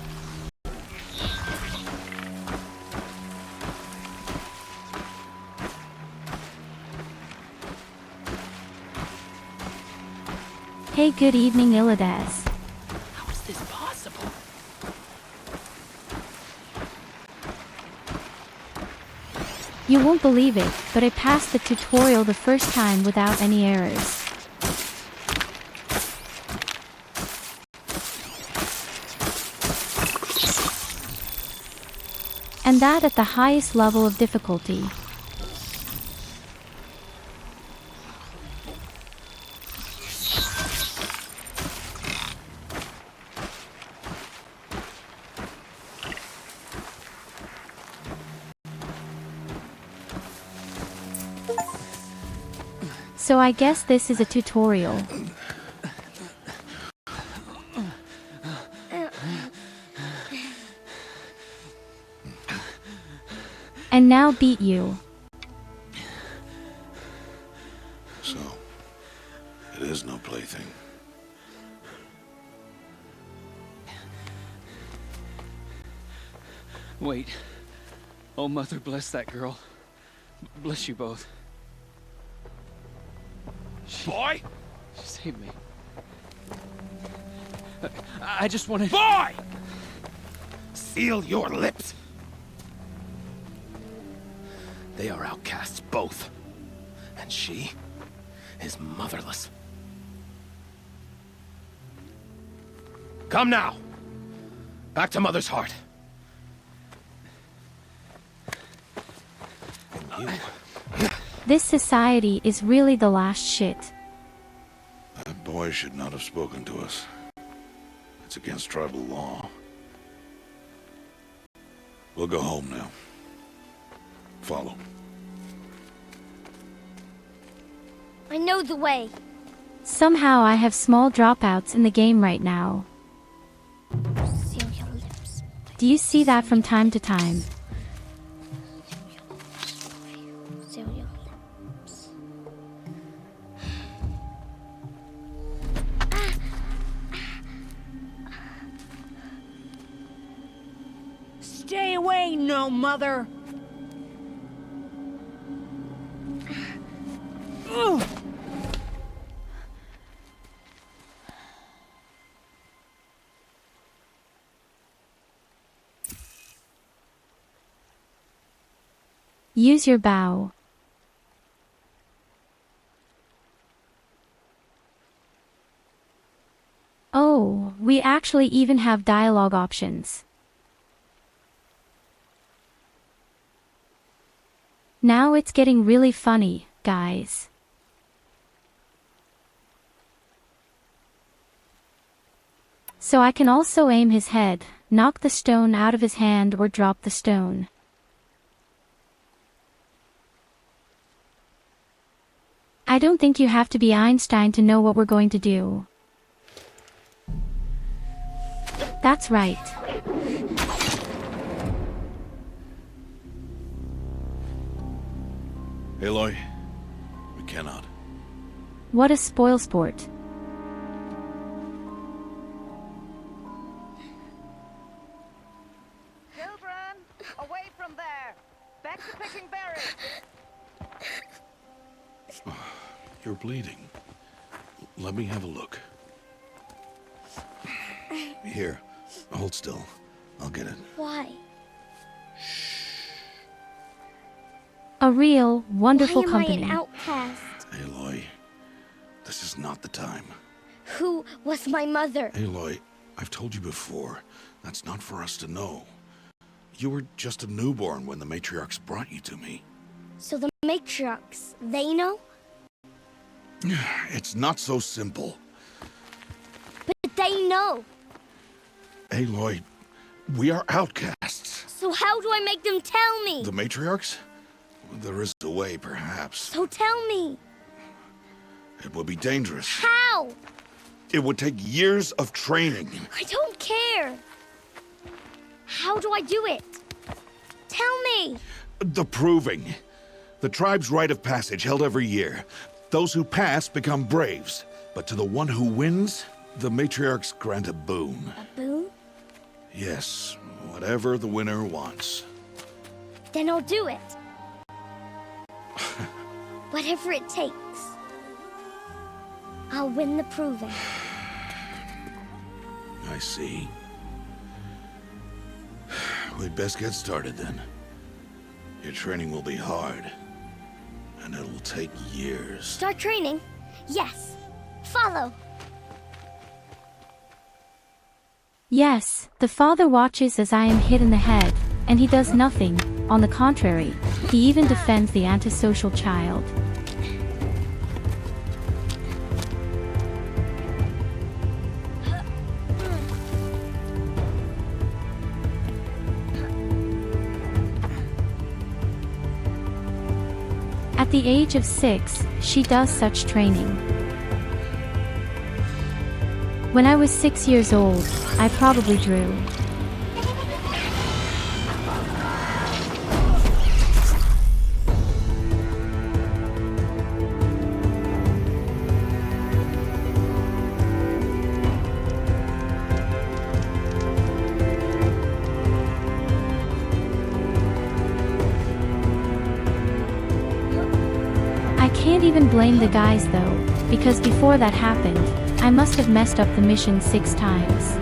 Hey, good evening, Illidas. How is this possible? You won't believe it, but I passed the tutorial the first time without any errors. And that at the highest level of difficulty. So I guess this is a tutorial. And now beat you. So, it is no plaything. Wait. Oh, Mother, bless that girl. Bless you both. Boy! She saved me. I just wanted... Boy! Seal your lips! They are outcasts, both. And she is motherless. Come now! Back to Mother's heart. And you... This society is really the last shit. That boy should not have spoken to us. It's against tribal law. We'll go home now. Follow. I know the way. Somehow I have small dropouts in the game right now. Seal your lips. Do you see that from time to time? Seal your lips. Stay away, no mother! Use your bow. Oh, we actually even have dialogue options. Now it's getting really funny, guys. So I can also aim his head, knock the stone out of his hand or drop the stone. I don't think you have to be Einstein to know what we're going to do. That's right. Aloy, we cannot. What a spoil sport. Children, away from there. Back to picking berries. You're bleeding. Let me have a look. Here, hold still. I'll get it. Why? A real, wonderful Why am company. I an outcast? Aloy, this is not the time. Who was my mother? Aloy, I've told you before, that's not for us to know. You were just a newborn when the matriarchs brought you to me. So the matriarchs, they know? It's not so simple. But they know. Aloy, we are outcasts. So how do I make them tell me? The matriarchs? There is a way, perhaps. So tell me. It would be dangerous. How? It would take years of training. I don't care. How do I do it? Tell me! The proving. The tribe's rite of passage held every year. Those who pass become braves. But to the one who wins, the matriarchs grant a boon. A boon? Yes, whatever the winner wants. Then I'll do it. Whatever it takes. I'll win the proving. I see. We'd best get started then. Your training will be hard, and it will take years. Start training? Yes. Follow. Yes, the father watches as I am hit in the head, and he does nothing. On the contrary, he even defends the antisocial child. At the age of 6, she does such training. When I was 6 years old, I probably drew. I can't even blame the guys though, because before that happened, I must have messed up the mission 6 times.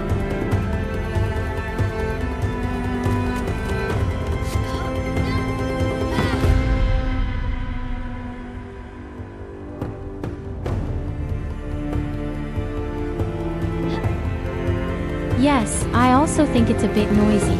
Yes, I also think it's a bit noisy.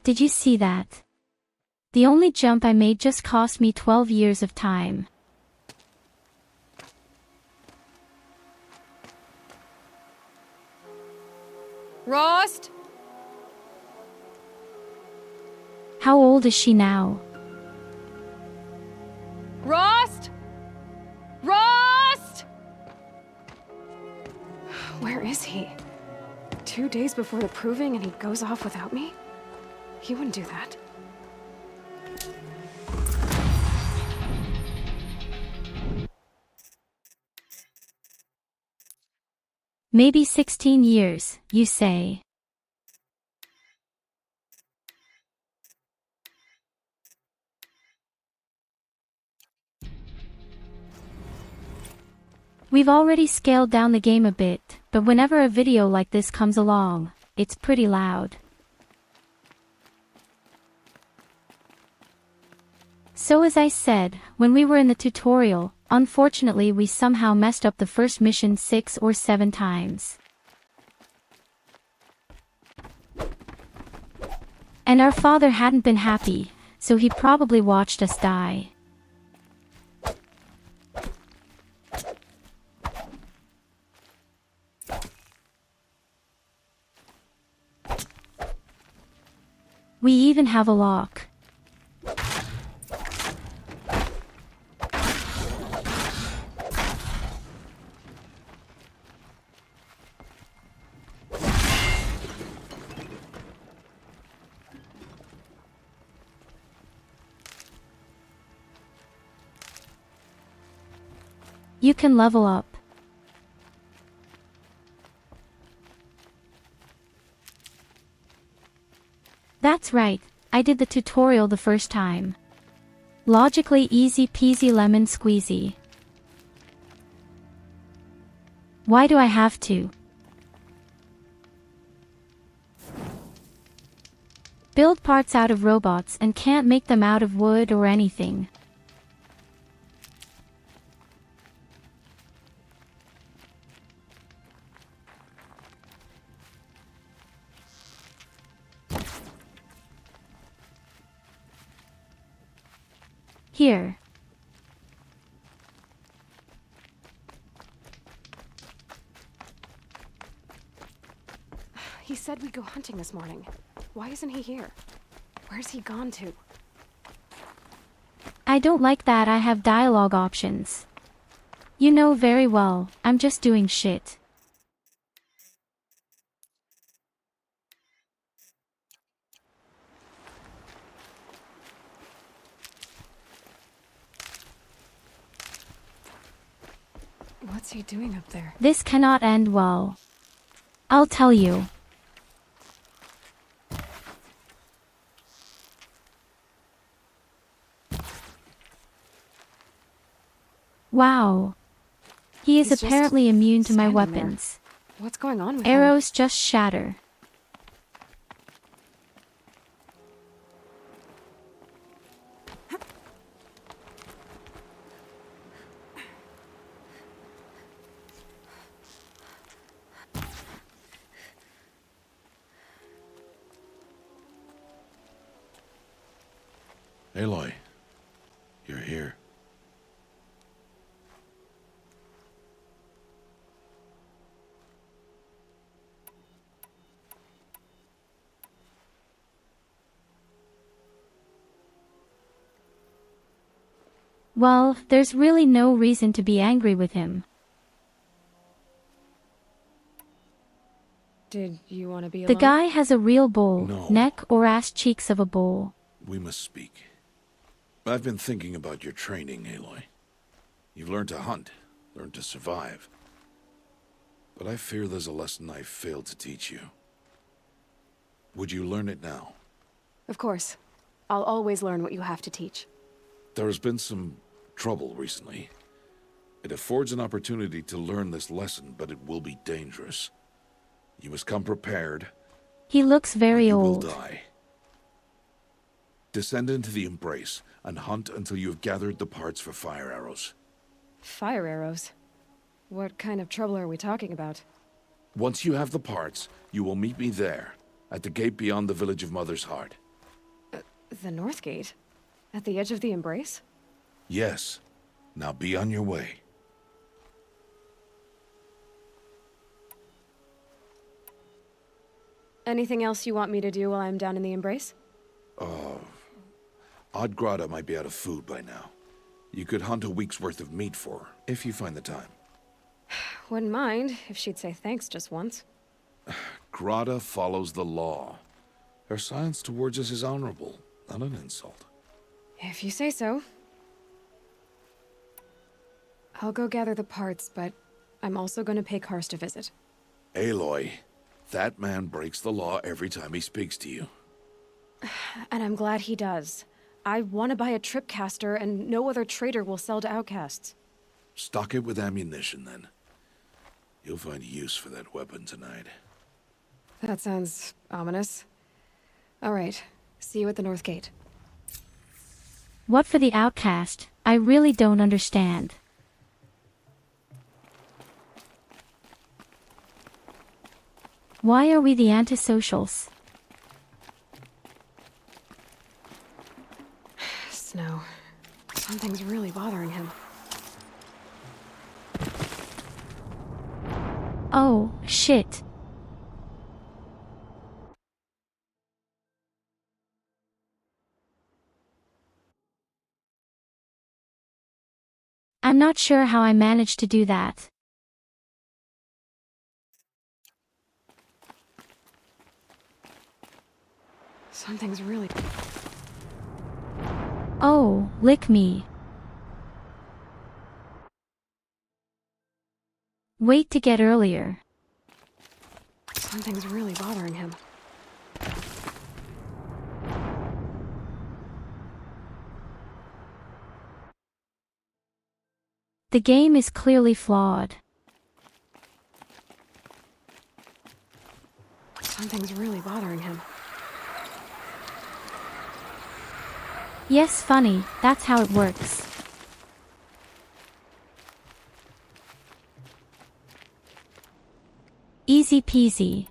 Did you see that? The only jump I made just cost me 12 years of time. Rost? How old is she now? Rost? Rost? Where is he? 2 days before the proving and he goes off without me? He wouldn't do that. Maybe 16 years, you say. We've already scaled down the game a bit, but whenever a video like this comes along, it's pretty loud. So as I said, when we were in the tutorial, unfortunately we somehow messed up the first mission 6 or 7 times. And our father hadn't been happy, so he probably watched us die. We even have a lock. You can level up. That's right, I did the tutorial the first time. Logically easy peasy lemon squeezy. Why do I have to build parts out of robots and can't make them out of wood or anything? Here. He said we'd go hunting this morning. Why isn't he here? Where's he gone to? I don't like that I have dialogue options. You know very well, I'm just doing shit. What's he doing up there? This cannot end well. I'll tell you. Wow. He is He's apparently just immune to my standing weapons. there. What's going on with him? Arrows just shatter. Aloy, you're here. Well, there's really no reason to be angry with him. Did you want to be The alone? guy has a real bull, No. neck or ass cheeks of a bull. We must speak. I've been thinking about your training, Aloy. You've learned to hunt, learned to survive. But I fear there's a lesson I failed to teach you. Would you learn it now? Of course. I'll always learn what you have to teach. There has been some trouble recently. It affords an opportunity to learn this lesson, but it will be dangerous. You must come prepared. He looks very You will old. die. Descend into the Embrace and hunt until you have gathered the parts for fire arrows. Fire arrows? What kind of trouble are we talking about? Once you have the parts, you will meet me there, at the gate beyond the village of Mother's Heart. The North Gate? At the edge of the Embrace? Yes. Now be on your way. Anything else you want me to do while I'm down in the Embrace? Oddgrada might be out of food by now. You could hunt a week's worth of meat for her, if you find the time. Wouldn't mind if she'd say thanks just once. Grada follows the law. Her silence towards us is honorable, not an insult. If you say so. I'll go gather the parts, but I'm also going to pay Karst a visit. Aloy, that man breaks the law every time he speaks to you. And I'm glad he does. I want to buy a tripcaster, and no other trader will sell to outcasts. Stock it with ammunition, then. You'll find use for that weapon tonight. That sounds ominous. All right. See you at the North Gate. What for the outcast? I really don't understand. Why are we the antisocials? Snow. Something's really bothering him. Oh, shit. I'm not sure how I managed to do that. Something's really... Oh, lick me. Wait to get earlier. Something's really bothering him. The game is clearly flawed. Something's really bothering him. Yes, funny, that's how it works. Easy peasy.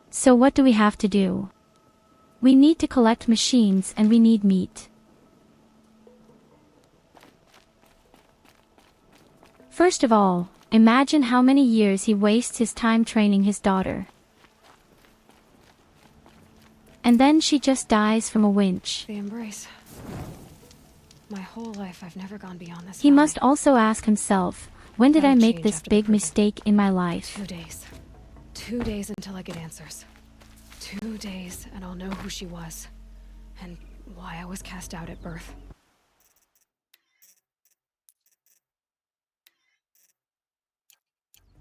So what do we have to do? We need to collect machines and we need meat. First of all, imagine how many years he wastes his time training his daughter. And then she just dies from a winch. The embrace. My whole life I've never gone beyond this. He must also ask himself, when did I make this big mistake in my life? 2 days. 2 days until I get answers. 2 days and I'll know who she was. And why I was cast out at birth.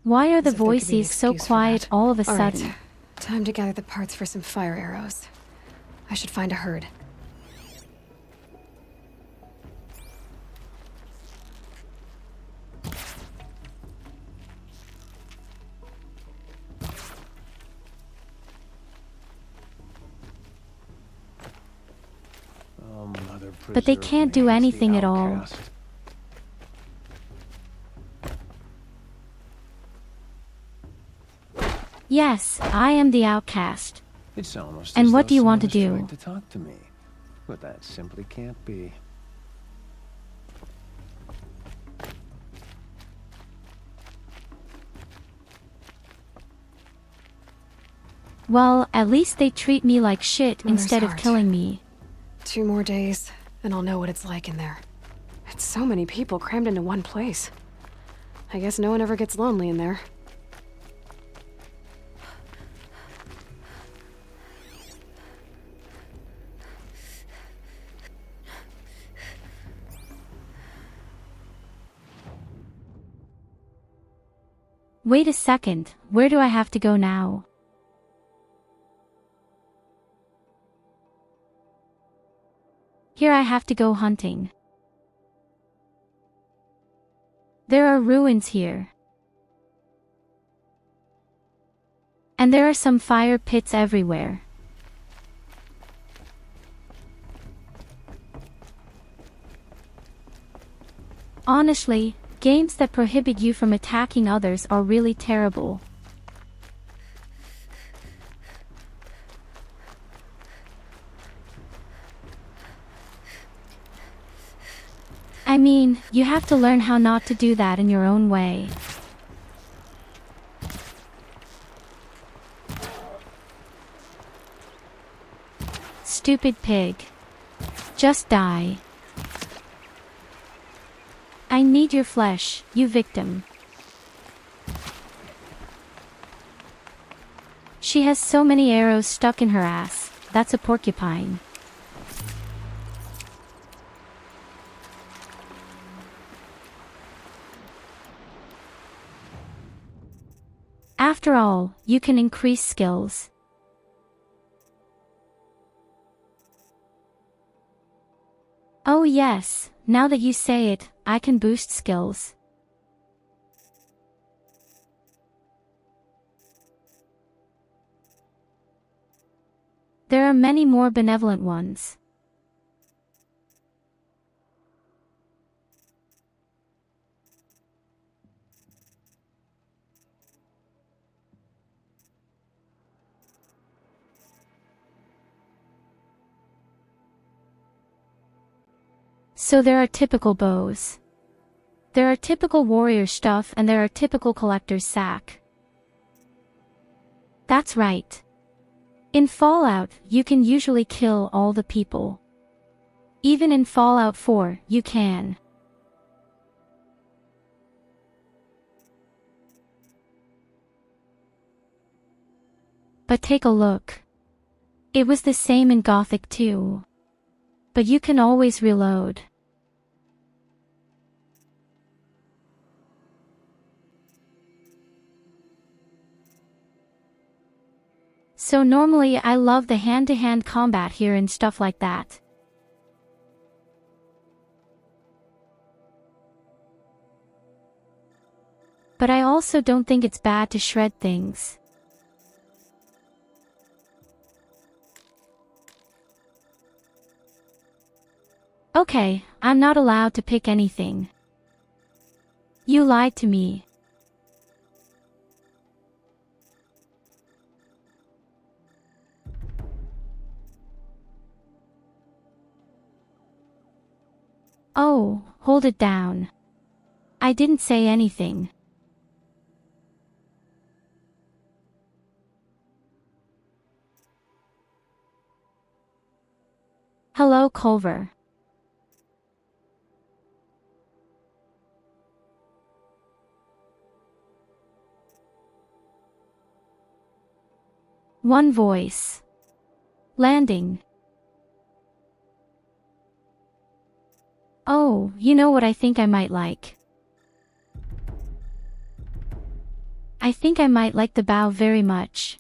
Why are the As if there could be an voices so excuse for quiet that. all of a All right, sudden? time to gather the parts for some fire arrows. I should find a herd. But they can't do anything at all. Yes, I am the outcast. It's almost And as what though do you want to someone is do? trying to talk to me, but that simply can't be. Well, at least they treat me like shit Mother's instead of heart. killing me. 2 more days, and I'll know what it's like in there. It's so many people crammed into one place. I guess no one ever gets lonely in there. Wait a second, where do I have to go now? Here I have to go hunting. There are ruins here. And there are some fire pits everywhere. Honestly, games that prohibit you from attacking others are really terrible. I mean, you have to learn how not to do that in your own way. Stupid pig. Just die. I need your flesh, you victim. She has so many arrows stuck in her ass. That's a porcupine. After all, you can increase skills. Oh yes, now that you say it, I can boost skills. There are many more benevolent ones. So there are typical bows. There are typical warrior stuff and there are typical collector's sack. That's right. In Fallout, you can usually kill all the people. Even in Fallout 4, you can. But take a look. It was the same in Gothic too. But you can always reload. So normally I love the hand-to-hand combat here and stuff like that. But I also don't think it's bad to shred things. Okay, I'm not allowed to pick anything. You lied to me. Oh, hold it down. I didn't say anything. Hello, Culver. One voice. Landing. Oh, you know what I think I might like? I think I might like the bow very much.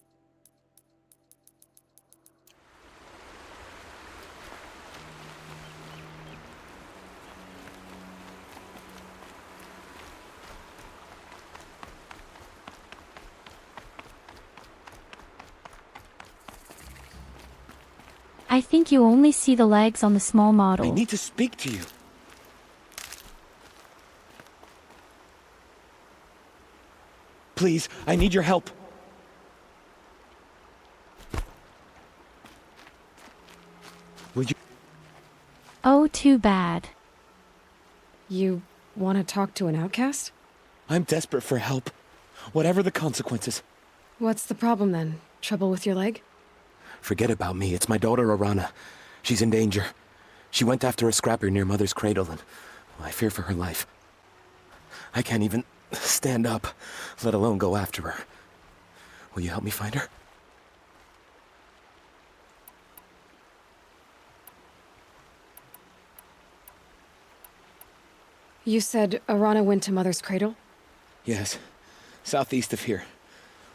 I think you only see the legs on the small model. I need to speak to you. Please, I need your help. Will you? Oh, too bad. You want to talk to an outcast? I'm desperate for help. Whatever the consequences. What's the problem then? Trouble with your leg? Forget about me. It's my daughter, Arana. She's in danger. She went after a scrapper near Mother's cradle, and I fear for her life. I can't even stand up, let alone go after her. Will you help me find her? You said Arana went to Mother's cradle? Yes, southeast of here.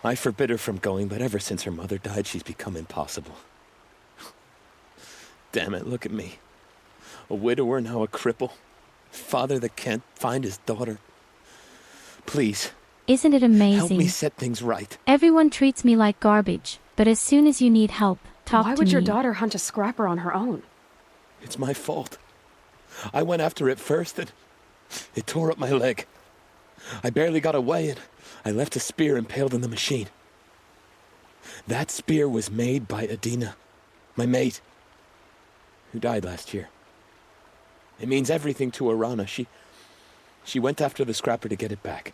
I forbid her from going, but ever since her mother died, she's become impossible. Damn it, look at me. A widower, now a cripple. Father that can't find his daughter. Please. Isn't it amazing? Help me set things right. Everyone treats me like garbage, but as soon as you need help, talk to me. Why would your daughter hunt a scrapper on her own? It's my fault. I went after it first, and it tore up my leg. I barely got away, and I left a spear impaled in the machine. That spear was made by Adina, my mate, who died last year. It means everything to Arana. She went after the scrapper to get it back.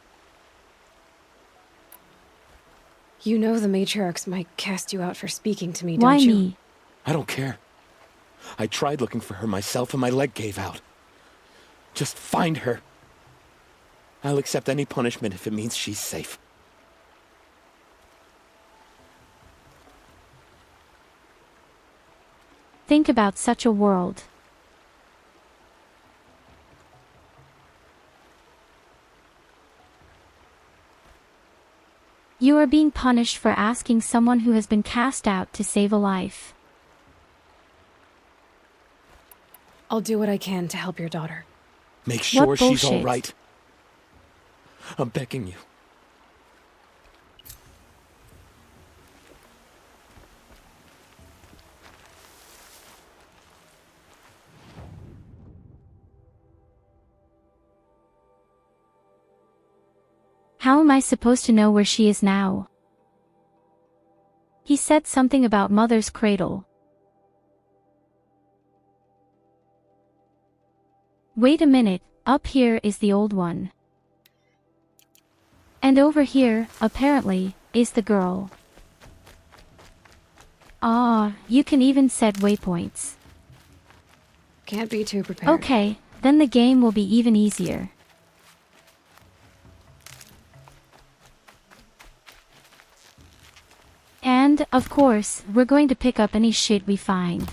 You know the matriarchs might cast you out for speaking to me, Why don't you? me? I don't care. I tried looking for her myself, and my leg gave out. Just find her. I'll accept any punishment if it means she's safe. Think about such a world. You are being punished for asking someone who has been cast out to save a life. I'll do what I can to help your daughter. Make sure she's all bullshit. right. I'm begging you. How am I supposed to know where she is now? He said something about Mother's cradle. Wait a minute, up here is the old one. And over here, apparently, is the girl. Ah, you can even set waypoints. Can't be too prepared. Okay, then the game will be even easier. And, of course, we're going to pick up any shit we find.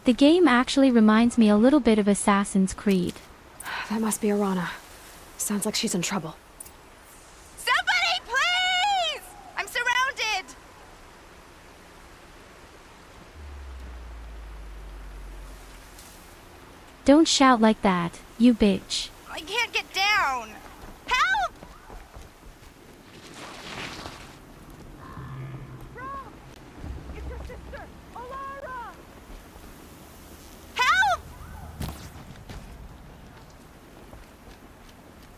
The game actually reminds me a little bit of Assassin's Creed. That must be Arana. Sounds like she's in trouble. Somebody, please! I'm surrounded! Don't shout like that, you bitch. I can't get down! Help! It's your sister, Alara! Help!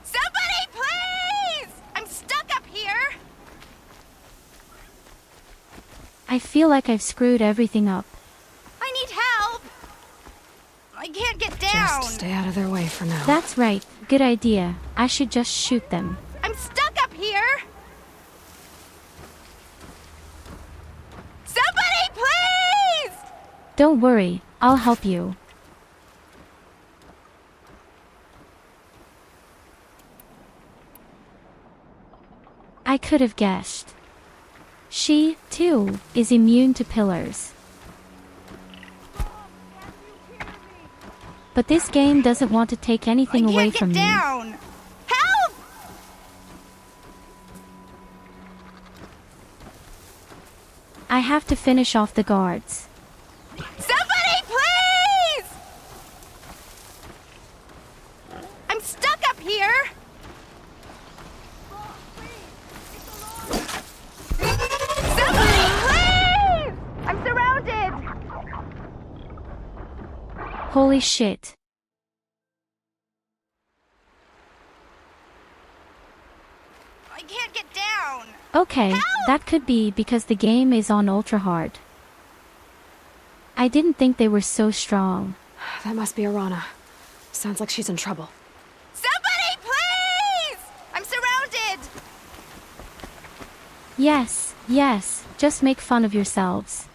Somebody, please! I'm stuck up here! I feel like I've screwed everything up. I need help! I can't get down! Just stay out of their way for now. That's right, good idea. I should just shoot them. I'm stuck up here! Somebody, please! Don't worry, I'll help you. I could have guessed. She, too, is immune to pillars. But this game doesn't want to take anything away from me. Down. Help! I have to finish off the guards. Somebody, please! I'm stuck up here! Somebody, please! I'm surrounded! Holy shit. I can't get down! Okay, that could be because the game is on Ultrahard. I didn't think they were so strong. That must be Arana. Sounds like she's in trouble. Somebody, please! I'm surrounded! Yes, yes, just make fun of yourselves.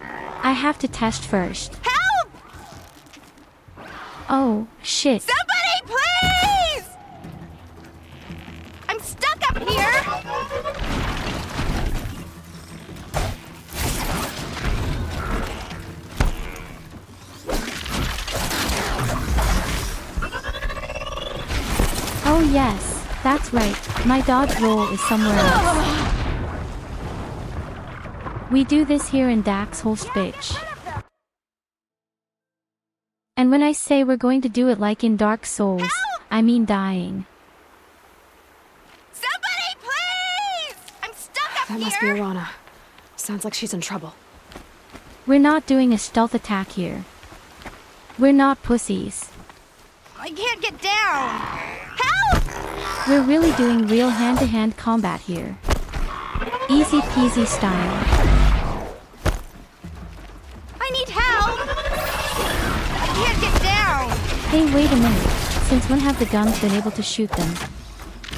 I have to test first. Help! Oh, shit. Somebody, please! I'm stuck up here! Oh yes, that's right, my dodge roll is somewhere else. We do this here in Dax Holst bitch. And when I say we're going to do it like in Dark Souls, I mean dying. Somebody, please! I'm stuck up That must be Arana. Sounds like she's in trouble. We're not doing a stealth attack here. We're not pussies. I can't get down! Help! We're really doing real hand-to-hand combat here. Easy peasy style. I need help! I can't get down! Hey, wait a minute. Since when have the guns been able to shoot them?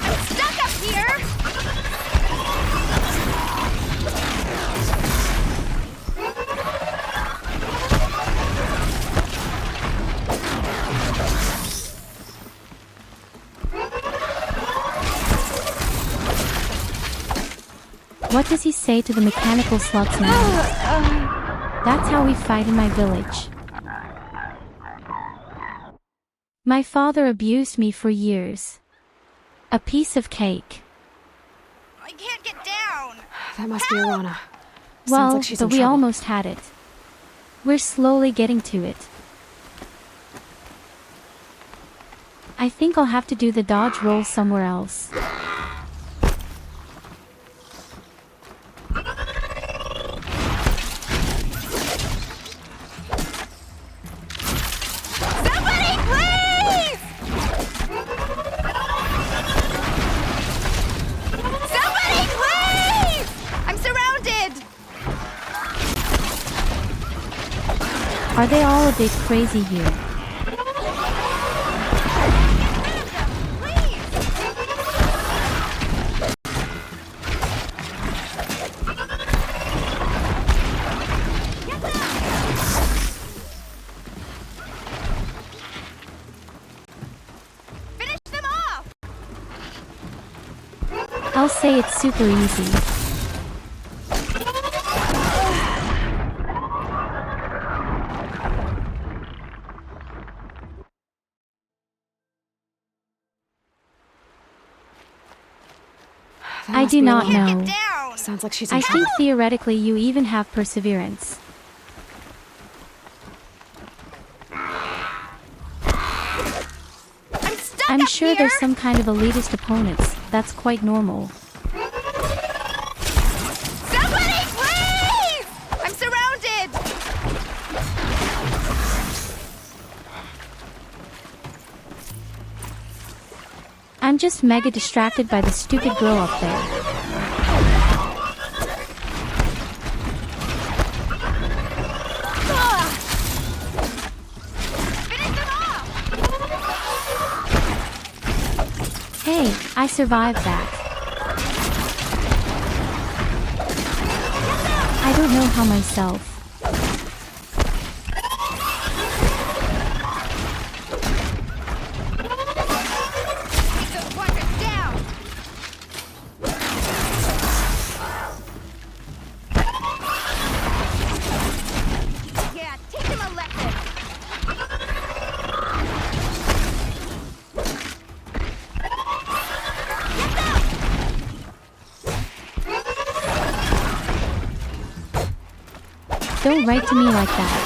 I'm stuck up here! What does he say to the mechanical slugs now? That's how we fight in my village. My father abused me for years. A piece of cake. I can't get down! That must be Arana. Well, like she's but in we trouble. almost had it. We're slowly getting to it. I think I'll have to do the dodge roll somewhere else. Somebody, please! Somebody, please! I'm surrounded! Are they all a bit crazy here? I'll say it's super easy. I do not know. Sounds like she's in I trouble. think theoretically you even have perseverance. I'm sure there's some kind of elitist opponents. That's quite normal. Somebody, please! I'm surrounded! I'm just mega distracted by the stupid girl up there. Hey, I survived that. I don't know how myself. Yeah, teach him a lesson. Don't write to me like that.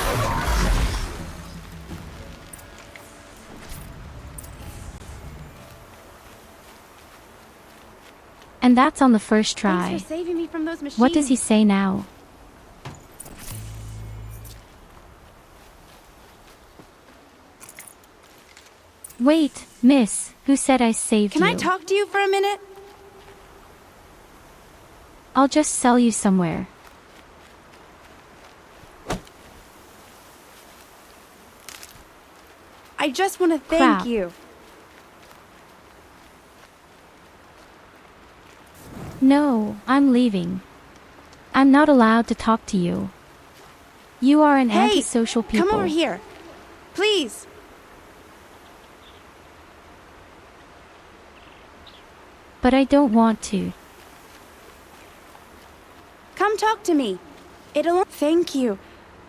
And that's on the first try. Thanks for saving me from those machines. What does he say now? Wait, miss, who said I saved you? Can I talk to you for a minute? I'll just sell you somewhere. I just want to thank Crap. you. No, I'm leaving. I'm not allowed to talk to you. You are an Hey, antisocial people. come over here. Please. But I don't want to. Come talk to me. It'll... Thank you.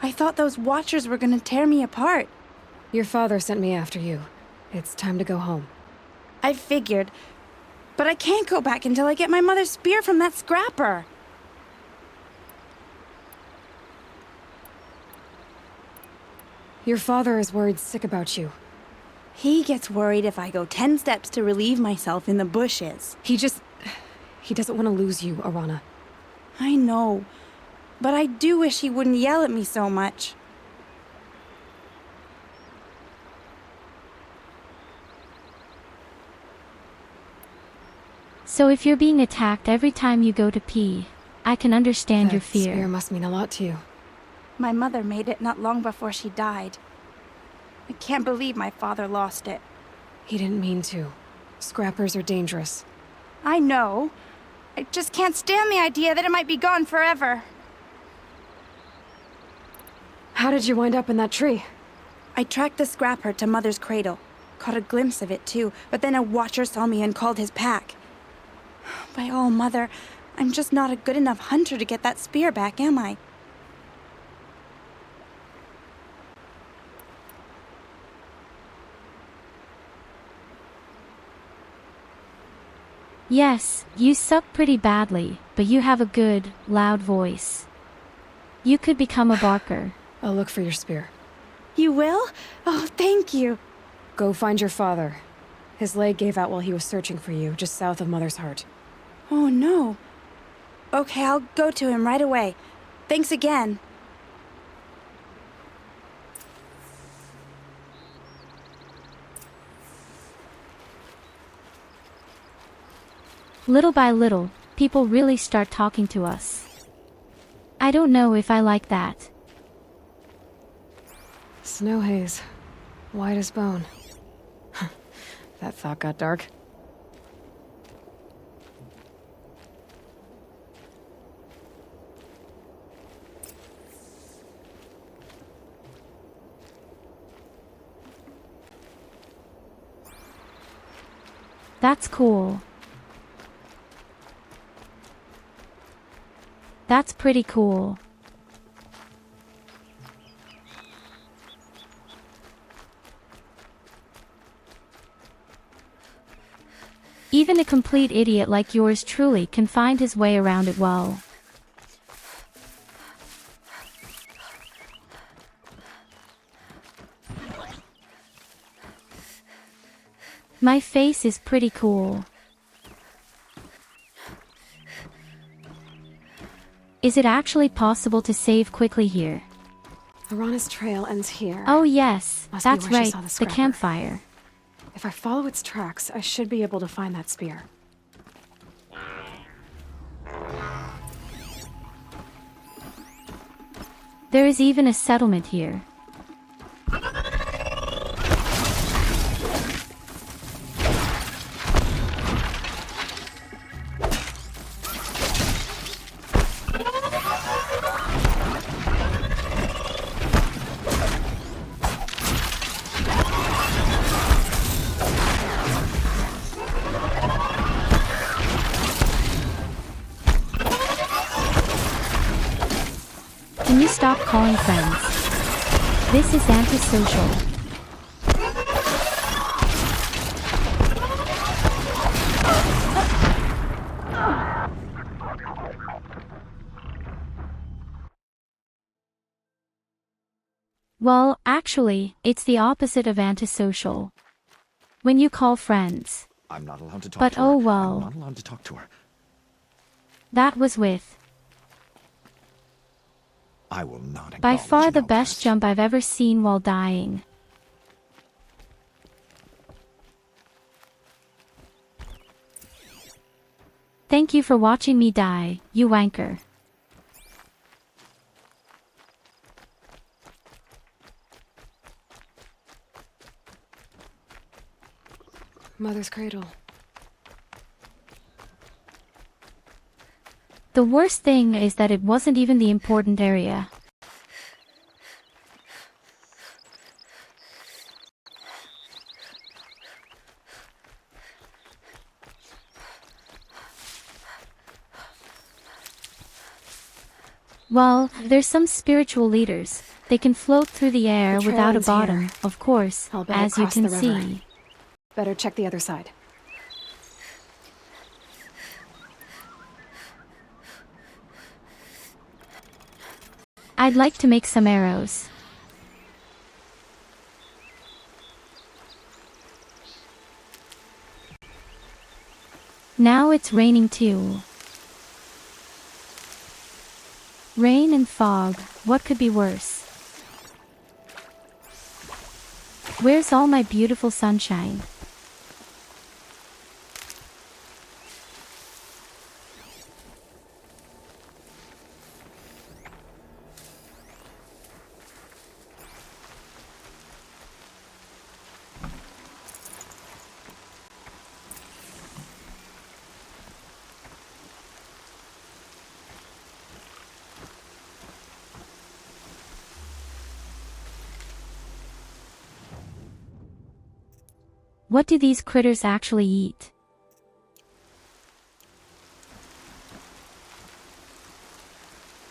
I thought those Watchers were gonna tear me apart. Your father sent me after you. It's time to go home. I figured. But I can't go back until I get my mother's spear from that scrapper. Your father is worried sick about you. He gets worried if I go 10 steps to relieve myself in the bushes. He doesn't want to lose you, Arana. I know. But I do wish he wouldn't yell at me so much. So if you're being attacked every time you go to pee, I can understand your That fear. spear must mean a lot to you. My mother made it not long before she died. I can't believe my father lost it. He didn't mean to. Scrappers are dangerous. I know. I just can't stand the idea that it might be gone forever. How did you wind up in that tree? I tracked the scrapper to Mother's cradle. Caught a glimpse of it too, but then a Watcher saw me and called his pack. By all, Mother, I'm just not a good enough hunter to get that spear back, am I? Yes, you suck pretty badly, but you have a good, loud voice. You could become a barker. I'll look for your spear. You will? Oh, thank you. Go find your father. His leg gave out while he was searching for you, just south of Mother's Heart. Oh, no. Okay, I'll go to him right away. Thanks again. Little by little, people really start talking to us. I don't know if I like that. Snow haze. White as bone. That thought got dark. That's cool. That's pretty cool. Even a complete idiot like yours truly can find his way around it well. My face is pretty cool. Is it actually possible to save quickly here? Arana's trail ends here. Oh yes, Must be that's where she right, saw the the scrapper. campfire. If I follow its tracks, I should be able to find that spear. There is even a settlement here. Can you stop calling friends? This is antisocial. Well, actually, it's the opposite of antisocial. When you call friends. I'm not allowed to talk But to her. oh well. I'm not allowed to talk to her. That was with. I will not By acknowledge far an the best jump I've ever seen while dying. Thank you for watching me die, you wanker. Mother's cradle. The worst thing is that it wasn't even the important area. Well, there's some spiritual leaders. They can float through the air The trail without a ends here. bottom, of course, I'll bet as you across can the river. see. Better check the other side. I'd like to make some arrows. Now it's raining too. Rain and fog, what could be worse? Where's all my beautiful sunshine? What do these critters actually eat?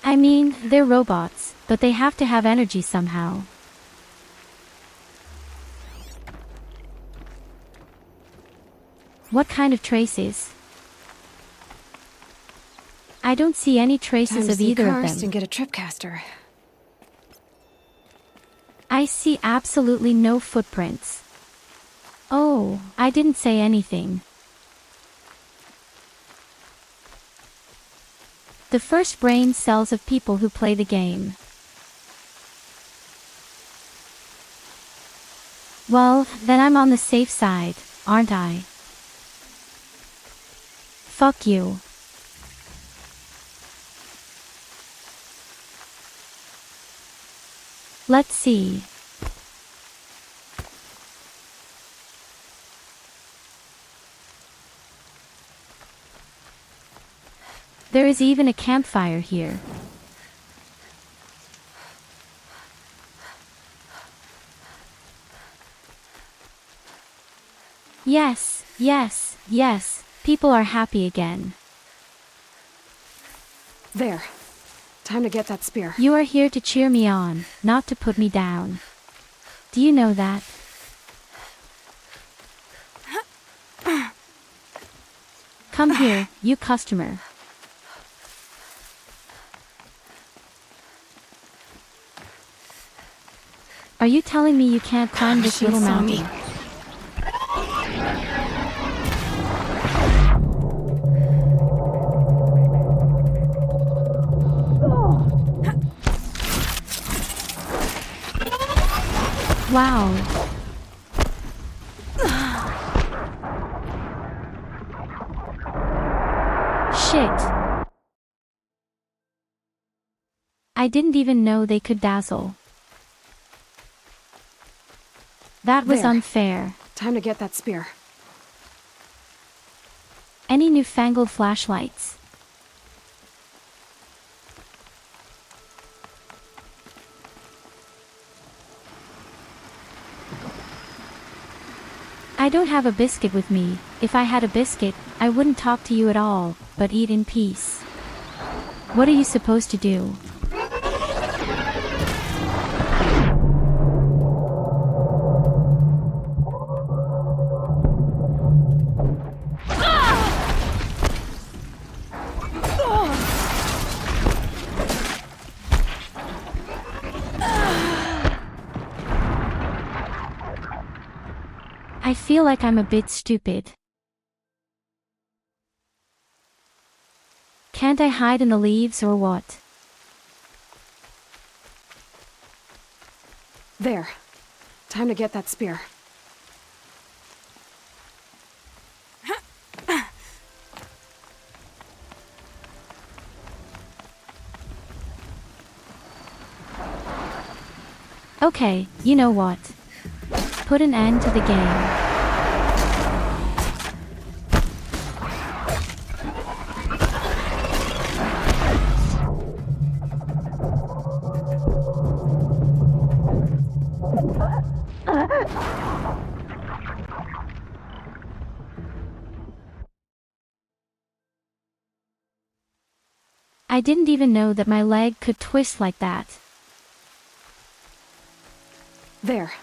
I mean, they're robots, but they have to have energy somehow. What kind of traces? I don't see any traces Time to of see either of Karst them. and get a tripcaster. I see absolutely no footprints. Oh, I didn't say anything. The first brain cells of people who play the game. Well, then I'm on the safe side, aren't I? Fuck you. Let's see. There is even a campfire here. Yes, yes, yes, people are happy again. There. Time to get that spear. You are here to cheer me on, not to put me down. Do you know that? Come here, you customer. Are you telling me you can't climb this little mountain? Wow. Shit. I didn't even know they could dazzle. That was unfair. Time to get that spear. Any newfangled flashlights? I don't have a biscuit with me. If I had a biscuit, I wouldn't talk to you at all, but eat in peace. What are you supposed to do? I feel like I'm a bit stupid. Can't I hide in the leaves or what? There. Time to get that spear. Okay, you know what? Put an end to the game. I didn't even know that my leg could twist like that. There.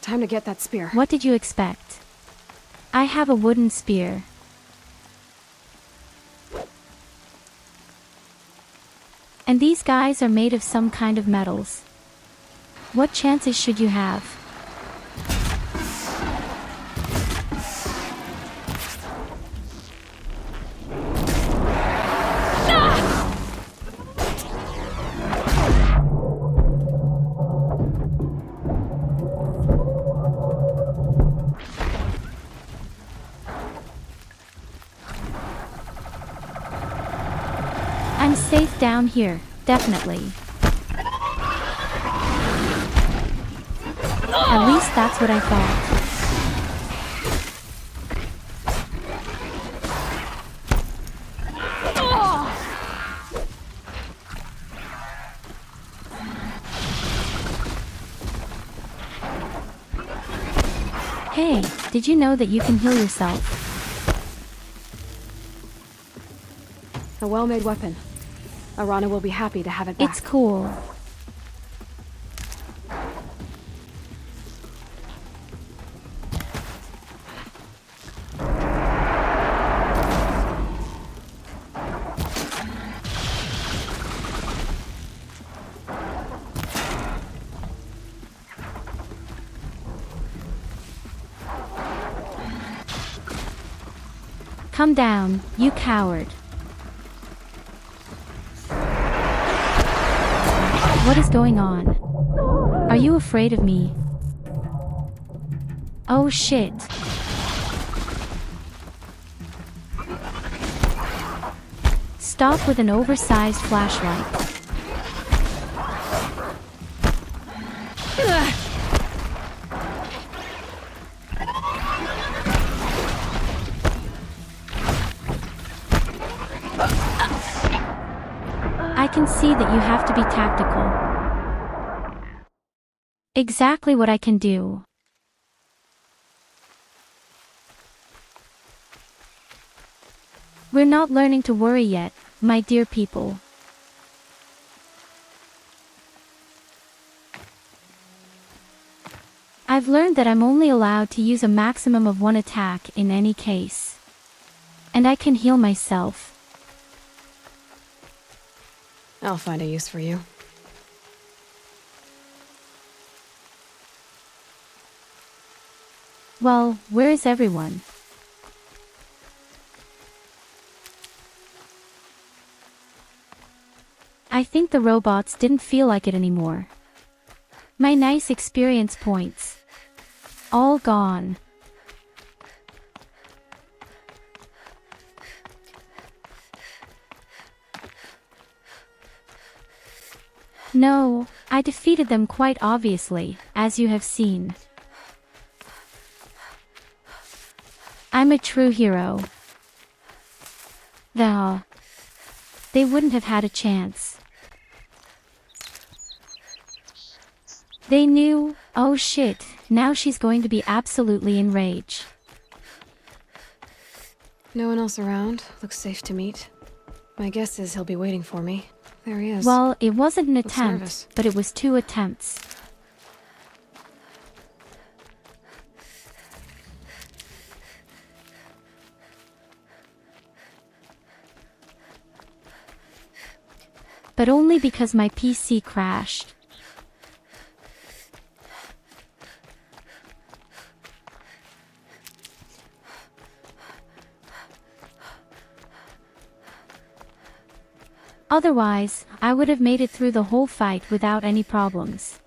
Time to get that spear. What did you expect? I have a wooden spear. And these guys are made of some kind of metals. What chances should you have? I'm safe down here, definitely. At least that's what I thought. Hey, did you know that you can heal yourself? A well-made weapon. Arana will be happy to have it back. It's cool. Come down, you coward. What is going on? Are you afraid of me? Oh shit. Stop with an oversized flashlight. I can see that you have to be tactical. Exactly what I can do. We're not learning to worry yet, my dear people. I've learned that I'm only allowed to use a maximum of one attack in any case. And I can heal myself. I'll find a use for you. Well, where is everyone? I think the robots didn't feel like it anymore. My nice experience points. All gone. No, I defeated them quite obviously, as you have seen. I'm a true hero. They wouldn't have had a chance. They knew, oh shit, now she's going to be absolutely enraged. No one else around. Looks safe to meet. My guess is he'll be waiting for me. There he is. Well, it wasn't an Looks attempt, nervous. but it was 2 attempts. But only because my PC crashed. Otherwise, I would have made it through the whole fight without any problems.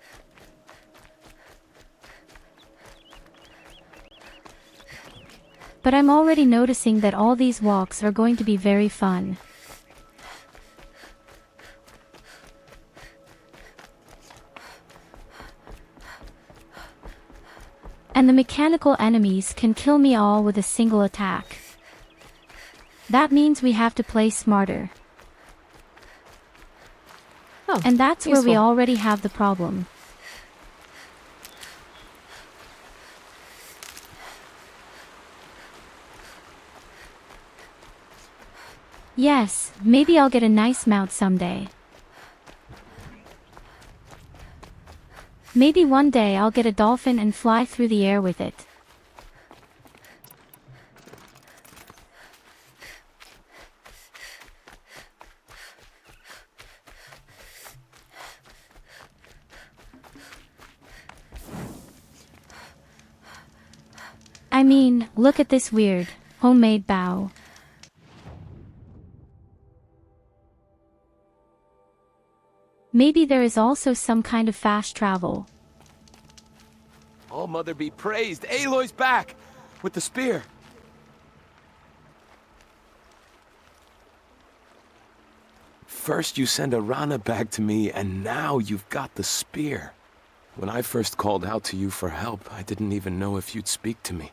But I'm already noticing that all these walks are going to be very fun. And the mechanical enemies can kill me all with a single attack. That means we have to play smarter. Oh, and that's where we useful. already have the problem. Yes, maybe I'll get a nice mount someday. Maybe one day I'll get a dolphin and fly through the air with it. I mean, look at this weird, homemade bow. Maybe there is also some kind of fast travel. All Mother be praised. Aloy's back! With the spear. First you send Arana back to me, and now you've got the spear. When I first called out to you for help, I didn't even know if you'd speak to me.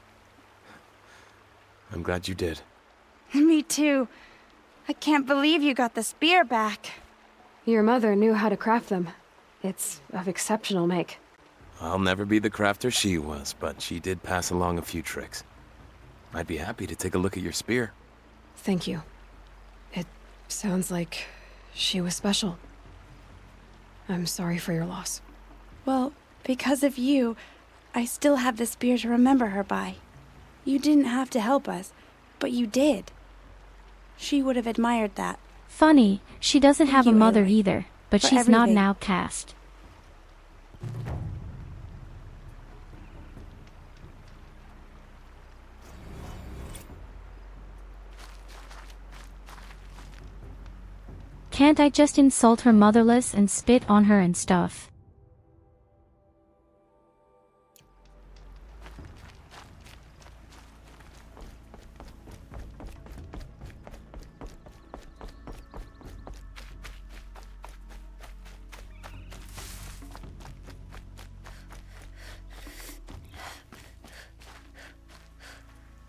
I'm glad you did. Me too. I can't believe you got the spear back. Your mother knew how to craft them. It's of exceptional make. I'll never be the crafter she was, but she did pass along a few tricks. I'd be happy to take a look at your spear. Thank you. It sounds like she was special. I'm sorry for your loss. Well, because of you, I still have the spear to remember her by. You didn't have to help us, but you did. She would have admired that. Funny, she doesn't have a you, mother Aloy, either, but for she's not everything. an outcast. Can't I just insult her motherless and spit on her and stuff?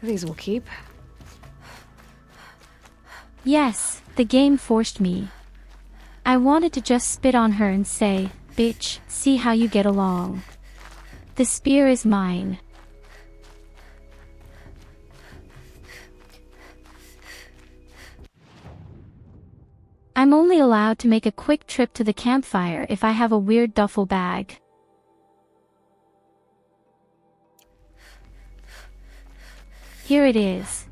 These will keep. Yes, the game forced me. I wanted to just spit on her and say, "Bitch, see how you get along. The spear is mine." I'm only allowed to make a quick trip to the campfire if I have a weird duffel bag. Here it is.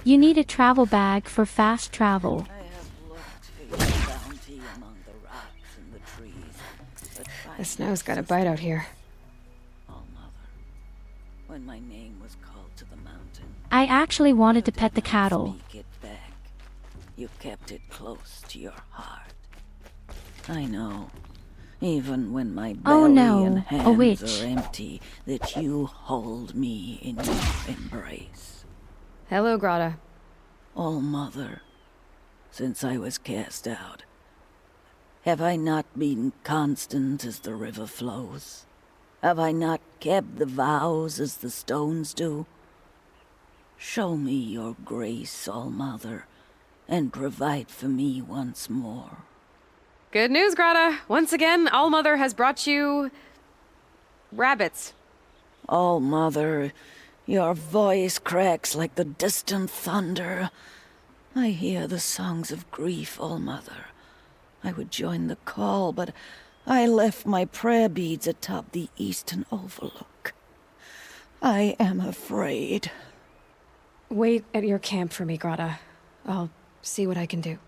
You need a travel bag for fast travel. The snow's got a bite out here. When my name was called to the mountain, I actually wanted to pet the cattle. speak it back. You kept it close to your heart. I know, even when my belly Oh no, and a hands witch. are empty, that you hold me in your embrace. Hello, Grata. All Mother, since I was cast out, have I not been constant as the river flows? Have I not kept the vows as the stones do? Show me your grace, All Mother, and provide for me once more. Good news, Grata. Once again, All Mother has brought you... rabbits. All Mother, your voice cracks like the distant thunder. I hear the songs of grief, All Mother. I would join the call, but I left my prayer beads atop the eastern overlook. I am afraid. Wait at your camp for me, Grata. I'll see what I can do.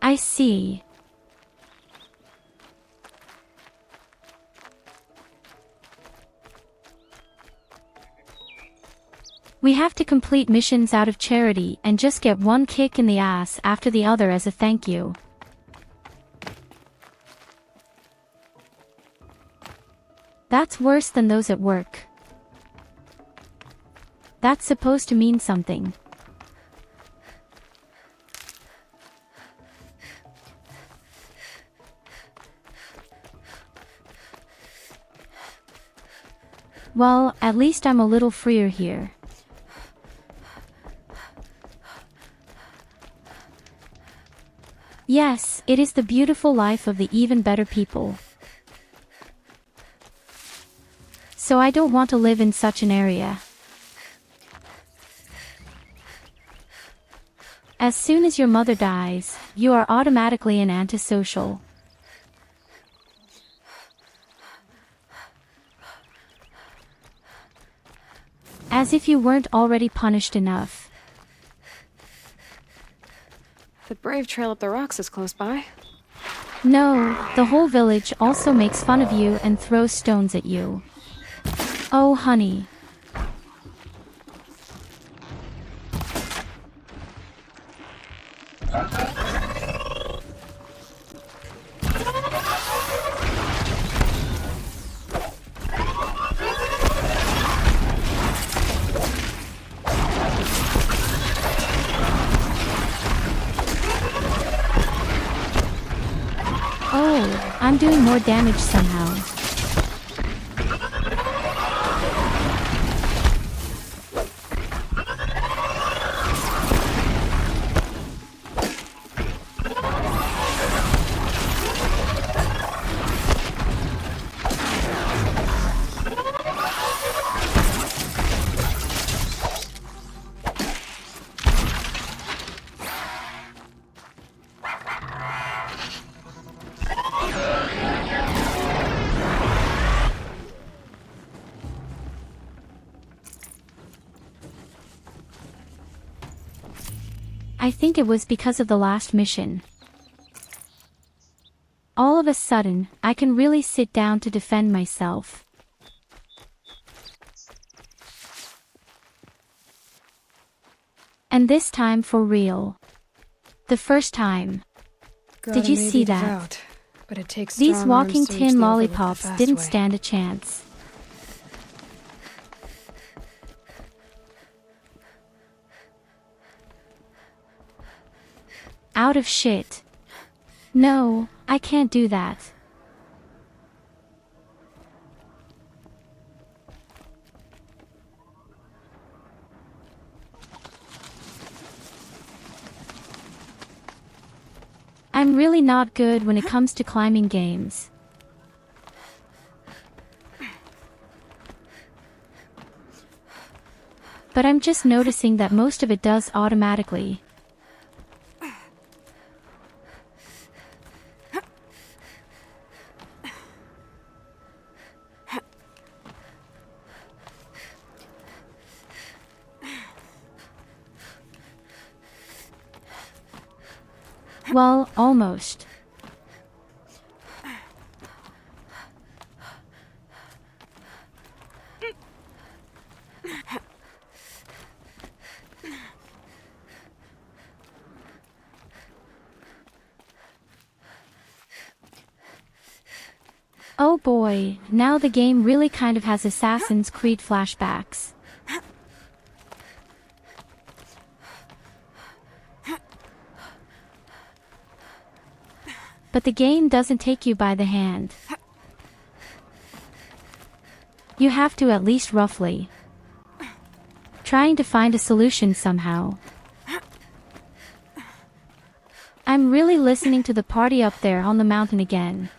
I see. We have to complete missions out of charity and just get one kick in the ass after the other as a thank you. That's worse than those at work. That's supposed to mean something. Well, at least I'm a little freer here. Yes, it is the beautiful life of the even better people. So I don't want to live in such an area. As soon as your mother dies, you are automatically an antisocial. As if you weren't already punished enough. The Brave Trail up the rocks is close by. No, the whole village also makes fun of you and throws stones at you. Oh, honey. Oh, I'm doing more damage somehow. I think it was because of the last mission. All of a sudden, I can really sit down to defend myself. And this time for real. The first time. Did you see that? Devout, but it takes These strong walking arms to reach tin the overlook the lollipops fast didn't way. stand a chance. Out of shit. No, I can't do that. I'm really not good when it comes to climbing games. But I'm just noticing that most of it does automatically. Well, almost. Oh boy, now the game really kind of has Assassin's Creed flashbacks. But the game doesn't take you by the hand. You have to, at least roughly. Trying to find a solution somehow. I'm really listening to the party up there on the mountain again.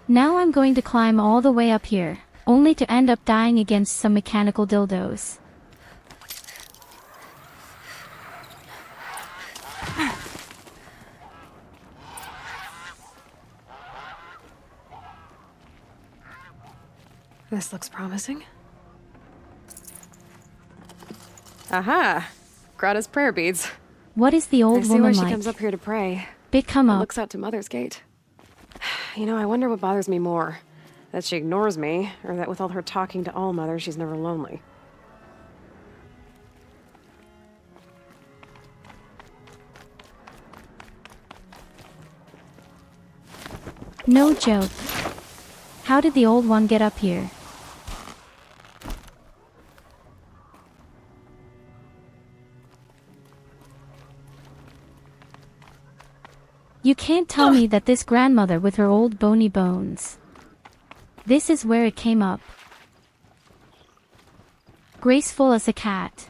Now I'm going to climb all the way up here, only to end up dying against some mechanical dildos. This looks promising. Aha! Grata's prayer beads. What is the old I see woman why she like? comes up here to pray. Big come up. Looks out to Mother's Gate. You know, I wonder what bothers me more. That she ignores me, or that with all her talking to All Mother, she's never lonely. No joke. How did the old one get up here? You can't tell me that this grandmother with her old bony bones. This is where it came up. Graceful as a cat.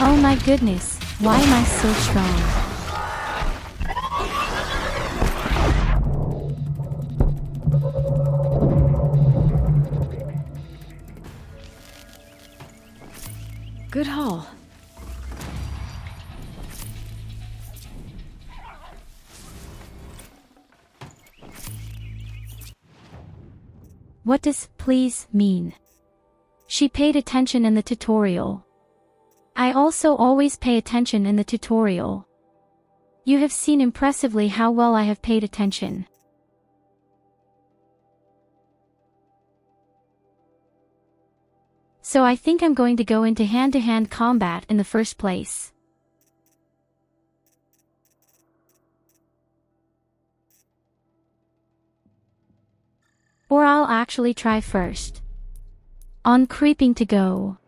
Oh my goodness, why am I so strong? Good haul. What does please mean? She paid attention in the tutorial. I also always pay attention in the tutorial. You have seen impressively how well I have paid attention. So I think I'm going to go into hand-to-hand combat in the first place. Or I'll actually try first. On creeping to go.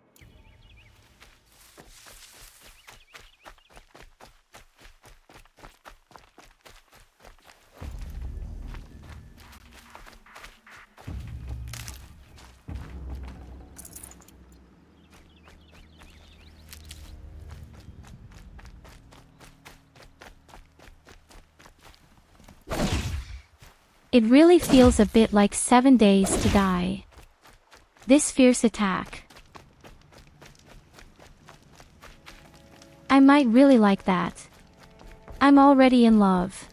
It really feels a bit like 7 Days to Die. This fierce attack. I might really like that. I'm already in love.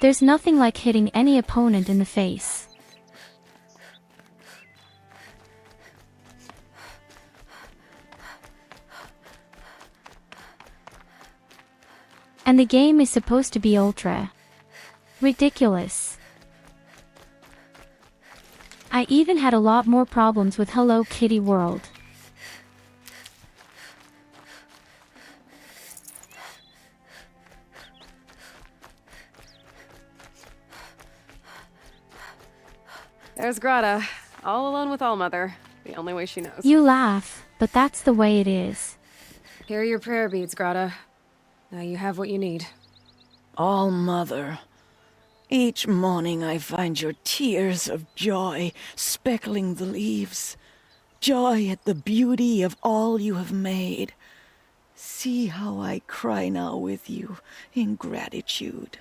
There's nothing like hitting any opponent in the face. And the game is supposed to be ultra ridiculous. I even had a lot more problems with Hello Kitty World. There's Grata, all alone with All Mother, the only way she knows. You laugh, but that's the way it is. Here are your prayer beads, Grata. Now you have what you need. All Mother, each morning I find your tears of joy speckling the leaves. joy at the beauty of all you have made. See how I cry now with you in gratitude.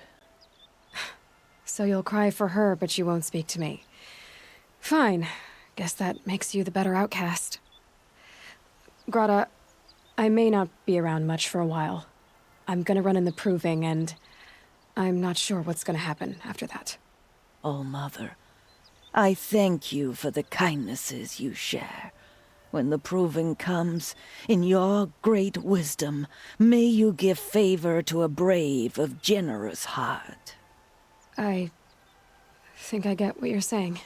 So you'll cry for her, but you won't speak to me. Fine. Guess that makes you the better outcast. Grata, I may not be around much for a while. I'm gonna run in the proving, and I'm not sure what's gonna happen after that. Oh, Mother, I thank you for the kindnesses you share. When the proving comes, in your great wisdom, may you give favor to a brave of generous heart. I think I get what you're saying.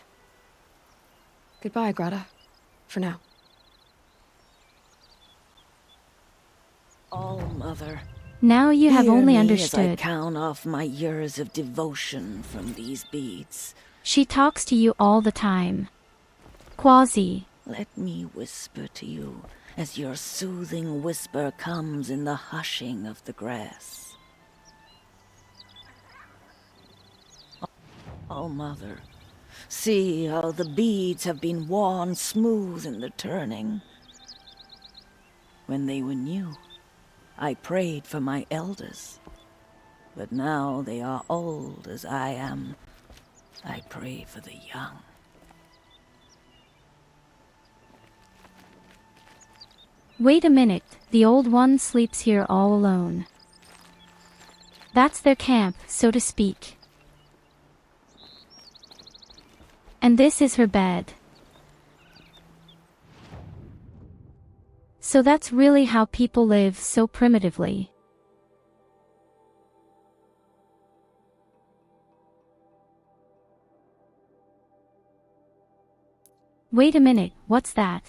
Goodbye, Grata. For now. Oh, Mother. Now you have hear only me understood. As I count off my years of devotion from these beads. She talks to you all the time. Quasi. Let me whisper to you as your soothing whisper comes in the hushing of the grass. Oh, Mother, see how the beads have been worn smooth in the turning. When they were new, I prayed for my elders, but now they are old as I am. I pray for the young. Wait a minute, the old one sleeps here all alone. That's their camp, so to speak. And this is her bed. So that's really how people live so primitively. Wait a minute, what's that?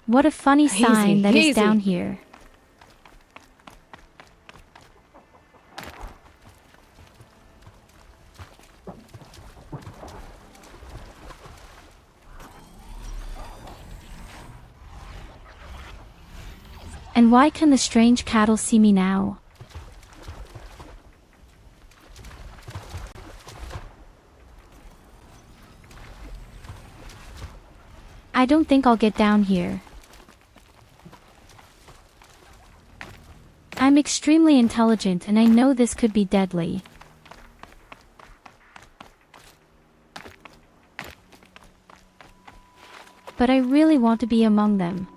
What a funny sign that is down here. And why can the strange cattle see me now? I don't think I'll get down here. I'm extremely intelligent and I know this could be deadly. But I really want to be among them.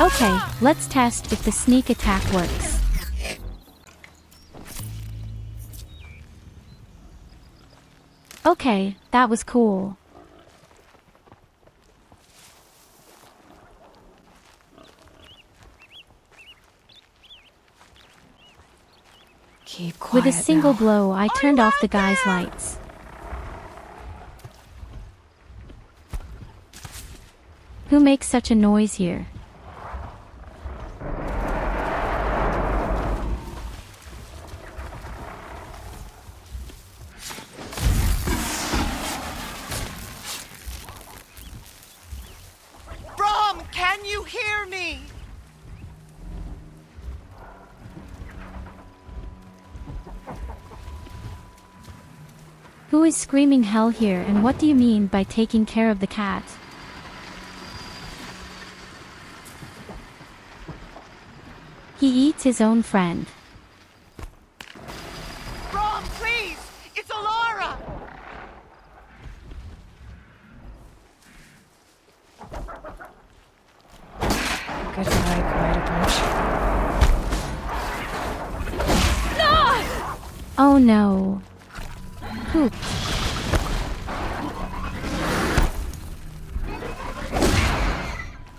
Okay, let's test if the sneak attack works. Okay, that was cool. Keep quiet With a single now. blow, I turned off the guy's lights. Who makes such a noise here? Brom, can you hear me? Who is screaming hell here, and what do you mean by taking care of the cat? He eats his own friend. Brom, please! It's Alara! Goodbye, quiet approach. Oh no. Poop.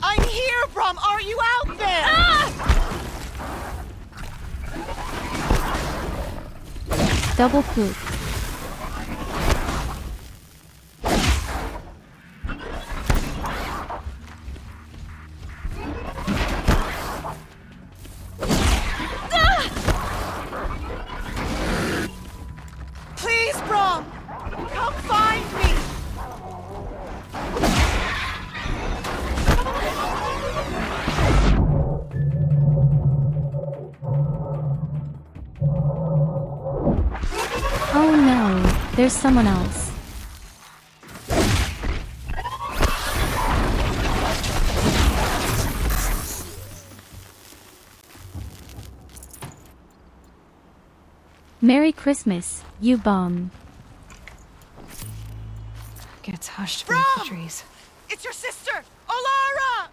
I'm here, Brom! Are you out there? Double poop. Please, Brom! there's someone else. Merry Christmas, you bum. Gets hushed beneath the trees. It's your sister, Alara!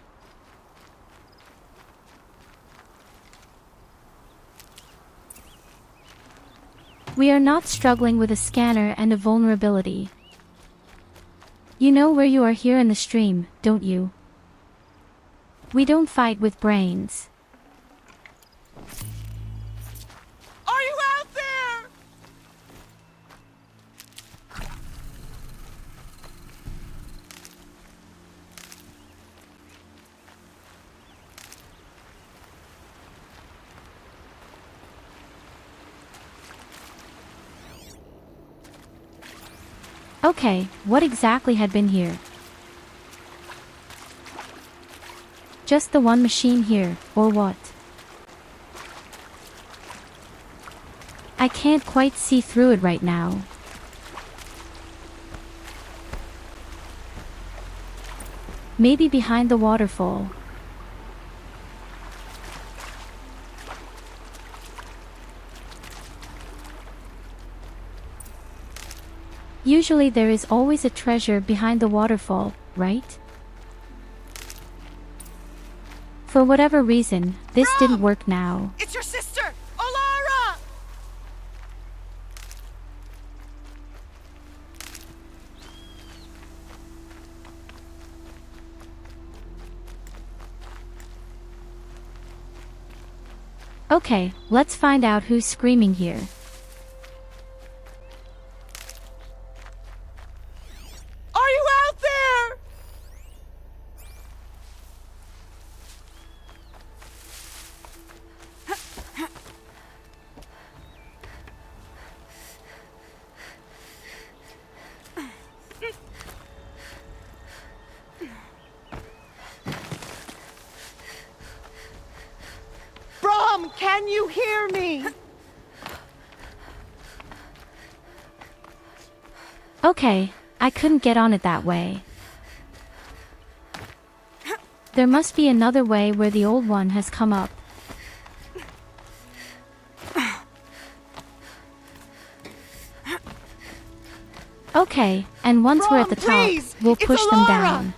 We are not struggling with a scanner and a vulnerability. You know where you are here in the stream, don't you? We don't fight with brains. Are you out there? Okay, what exactly had been here? Just the one machine here, or what? I can't quite see through it right now. Maybe behind the waterfall. Usually there is always a treasure behind the waterfall, right? For whatever reason, this didn't work now. It's your sister, Alara! Okay, let's find out who's screaming here. Are you out there? Brom, can you hear me? Okay, I couldn't get on it that way. There must be another way where the old one has come up. Okay, and once we're at the top, we'll push them down.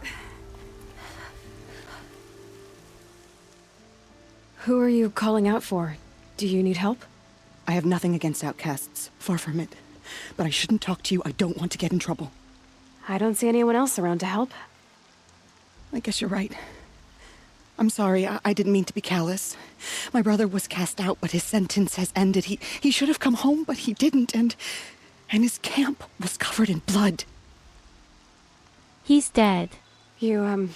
Who are you calling out for? Do you need help? I have nothing against outcasts. Far from it. But I shouldn't talk to you. I don't want to get in trouble. I don't see anyone else around to help. I guess you're right. I'm sorry. I didn't mean to be callous. My brother was cast out, but his sentence has ended. He should have come home, but he didn't, and his camp was covered in blood. He's dead. You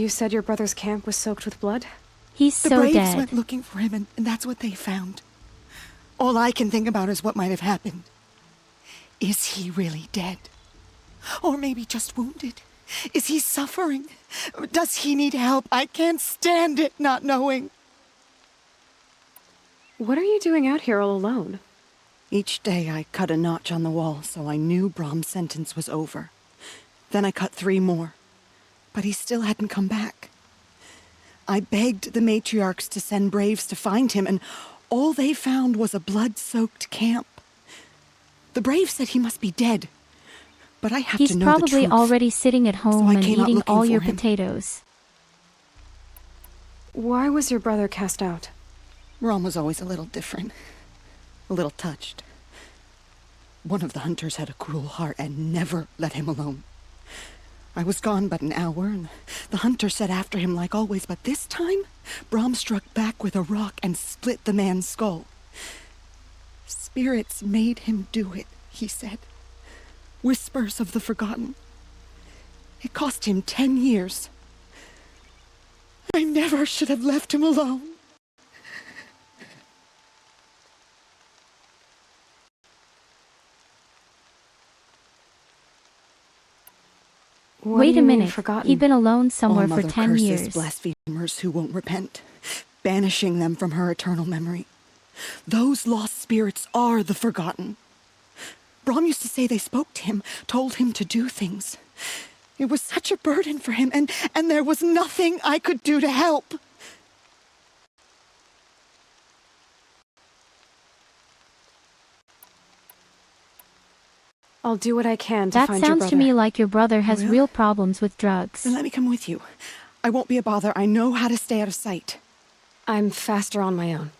said your brother's camp was soaked with blood? He's so dead. The Braves dead. went looking for him, and that's what they found. All I can think about is what might have happened. Is he really dead? Or maybe just wounded? Is he suffering? Does he need help? I can't stand it not knowing. What are you doing out here all alone? Each day I cut a notch on the wall so I knew Brom's sentence was over. Then I cut 3 more. But he still hadn't come back. I begged the matriarchs to send Braves to find him, and all they found was a blood-soaked camp. The Braves said he must be dead. But I have to know the truth. He's probably already sitting at home and eating all your him. potatoes. Why was your brother cast out? Rom was always a little different. A little touched. One of the hunters had a cruel heart and never let him alone. I was gone but an hour, and the hunter set after him like always, but this time, Brom struck back with a rock and split the man's skull. Spirits made him do it, he said. Whispers of the forgotten. It cost him 10 years. I never should have left him alone. Wait a minute, he'd been alone somewhere for 10 curses years. Blasphemers who won't repent, banishing them from her eternal memory. Those lost spirits are the forgotten. Brom used to say they spoke to him, told him to do things. It was such a burden for him, and there was nothing I could do to help. I'll do what I can to That find your brother. sounds to me like your brother has real problems with drugs. Then let me come with you. I won't be a bother. I know how to stay out of sight. I'm faster on my own.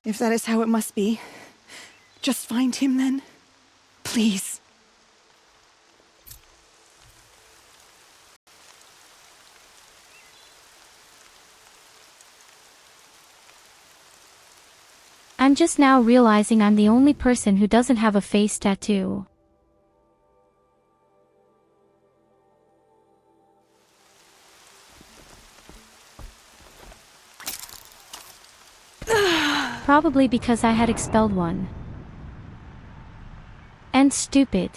If that is how it must be, just find him then. Please. I'm just now realizing I'm the only person who doesn't have a face tattoo. Probably because I had expelled one. And stupid.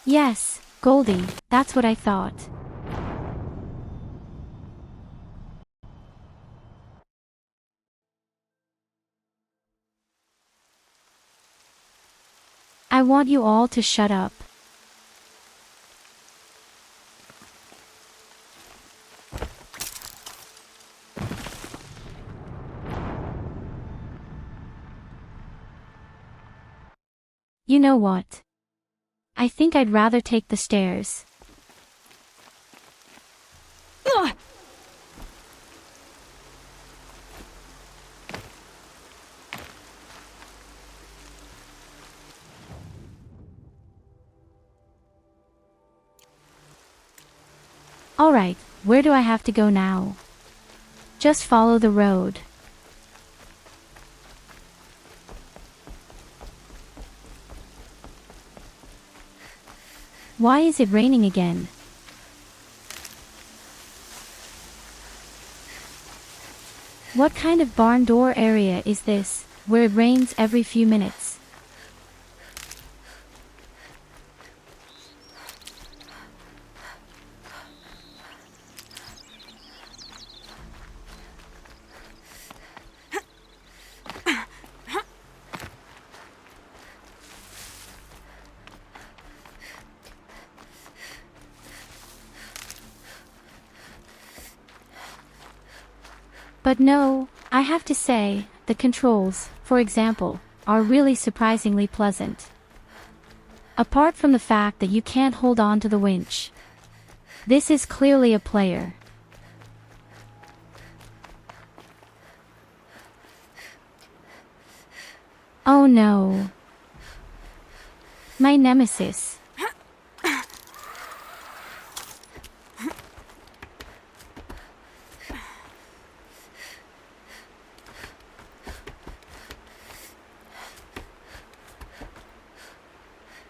Yes, Goldie, that's what I thought. I want you all to shut up. You know what? I think I'd rather take the stairs. Alright, where do I have to go now? Just follow the road. Why is it raining again? What kind of barn door area is this, where it rains every few minutes? But no, I have to say, the controls, for example, are really surprisingly pleasant. Apart from the fact that you can't hold on to the winch. This is clearly a player. Oh no. My nemesis.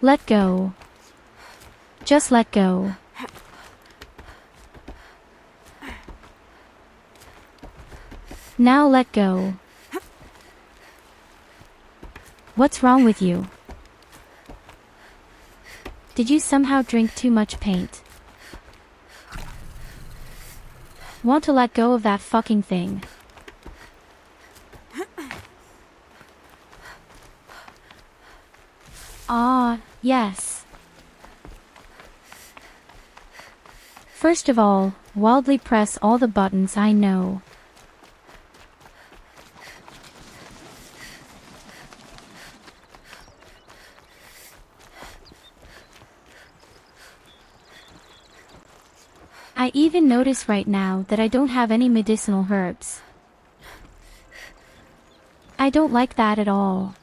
Let go. Just let go. Now let go. What's wrong with you? Did you somehow drink too much paint? Want to let go of that fucking thing? Ah, yes. First of all, wildly press all the buttons I know. I even notice right now that I don't have any medicinal herbs. I don't like that at all.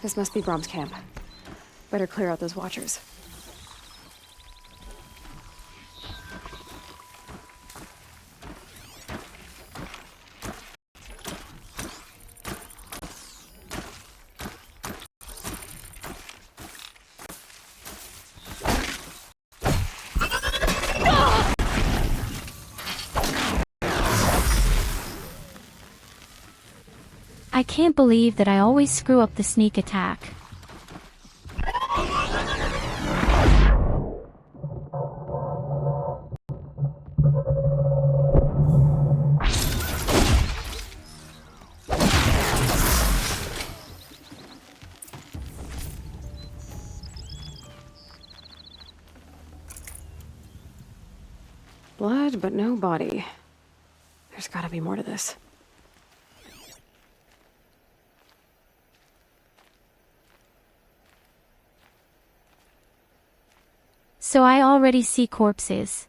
This must be Brom's camp. Better clear out those watchers. I can't believe that I always screw up the sneak attack. Blood, but no body. There's gotta be more to this. So I already see corpses.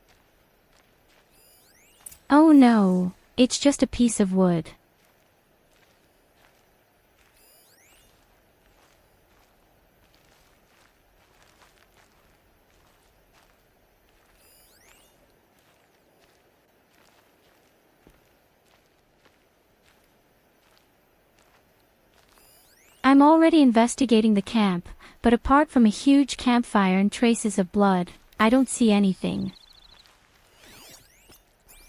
Oh no, it's just a piece of wood. I'm already investigating the camp, but apart from a huge campfire and traces of blood, I don't see anything.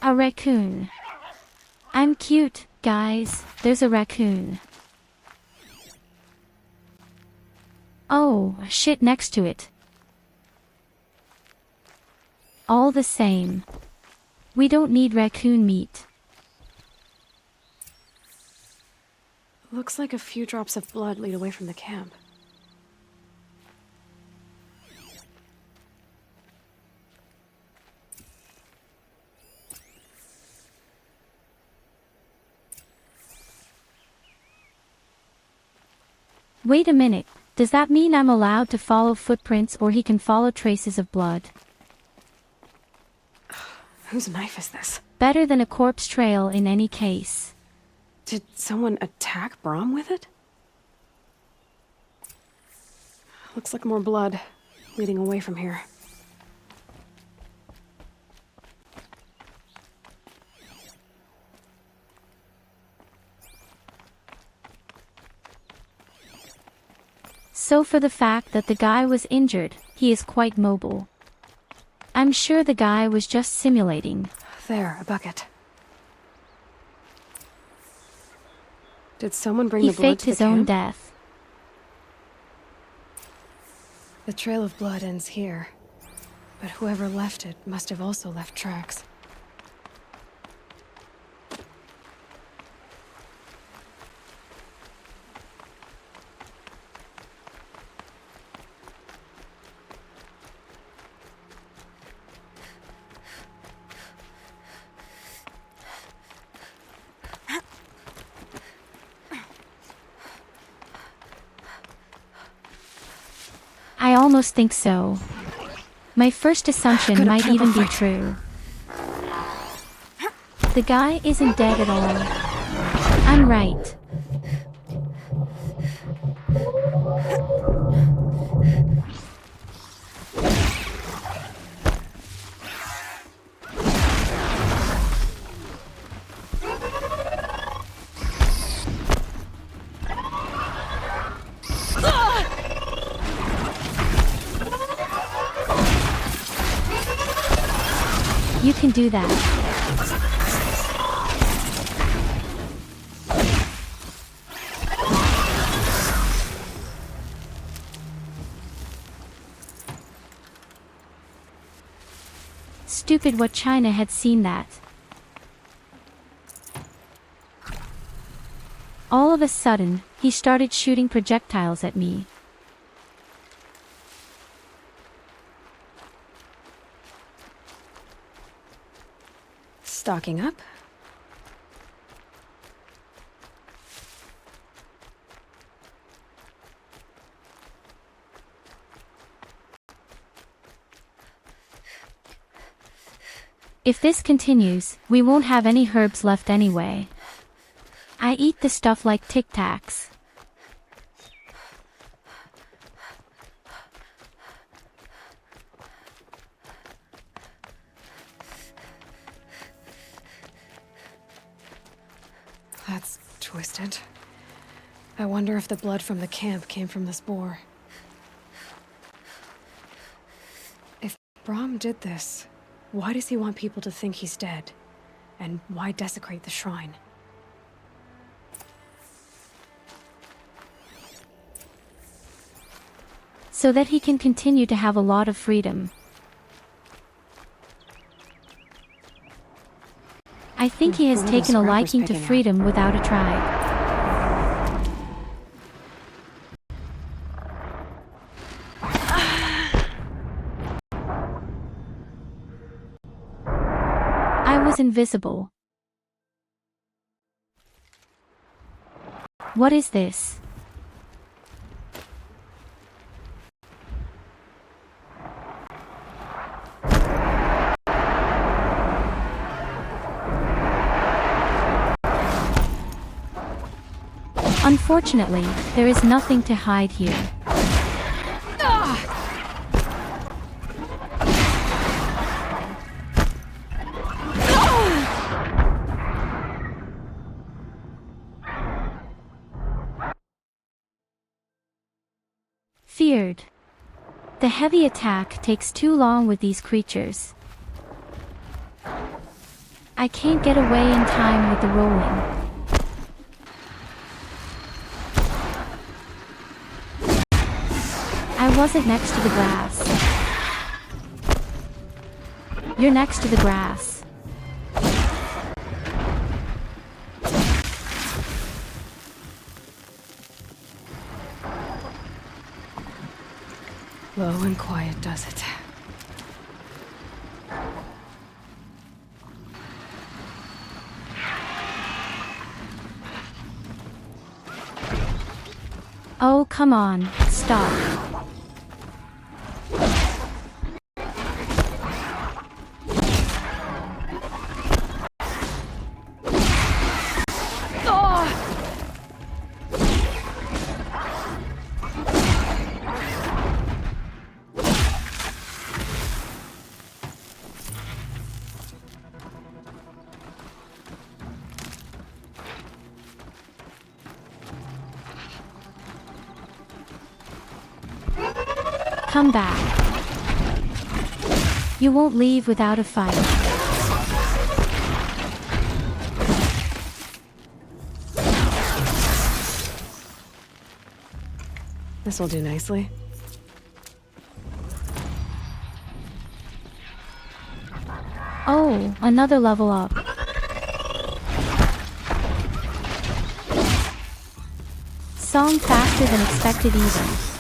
A raccoon. I'm cute, guys, there's a raccoon. Oh, shit next to it. All the same. We don't need raccoon meat. Looks like a few drops of blood lead away from the camp. Wait a minute, does that mean I'm allowed to follow footprints or he can follow traces of blood? Whose knife is this? Better than a corpse trail in any case. Did someone attack Brom with it? Looks like more blood leading away from here. So for the fact that the guy was injured, he is quite mobile. I'm sure the guy was just simulating. There, a bucket. Did someone bring the blood to the camp? He faked his own death. The trail of blood ends here, but whoever left it must have also left tracks. I almost think so. My first assumption might even be true. The guy isn't dead at all. I'm right. You can do that. Stupid what China had seen that. All of a sudden, he started shooting projectiles at me. Stocking up. If this continues, we won't have any herbs left anyway. I eat the stuff like Tic Tacs. That's twisted. I wonder if the blood from the camp came from the spore. If Brom did this, why does he want people to think he's dead? And why desecrate the shrine? So that he can continue to have a lot of freedom. I think he has taken a liking to freedom without a tribe. invisible. What is this? Unfortunately, there is nothing to hide here. Feared. The heavy attack takes too long with these creatures. I can't get away in time with the rolling. I wasn't next to the grass. You're next to the grass. Low and quiet does it. Oh, come on, stop. Come back. You won't leave without a fight. This'll do nicely. Oh, another level up. Song faster than expected even.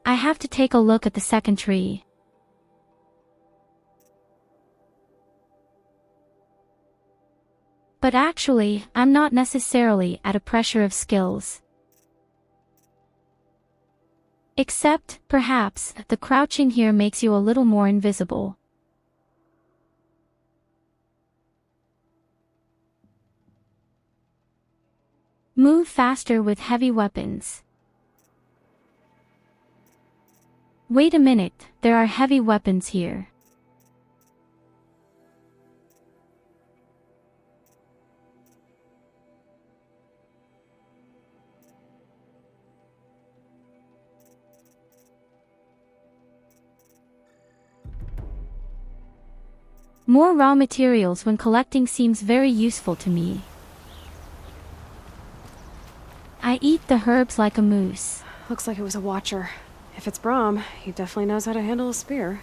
I have to take a look at the second tree. But actually, I'm not necessarily at a pressure of skills. Except, perhaps, the crouching here makes you a little more invisible. Move faster with heavy weapons. Wait a minute, there are heavy weapons here. More raw materials when collecting seems very useful to me. I eat the herbs like a moose. Looks like it was a watcher. If it's Brahm, he definitely knows how to handle a spear.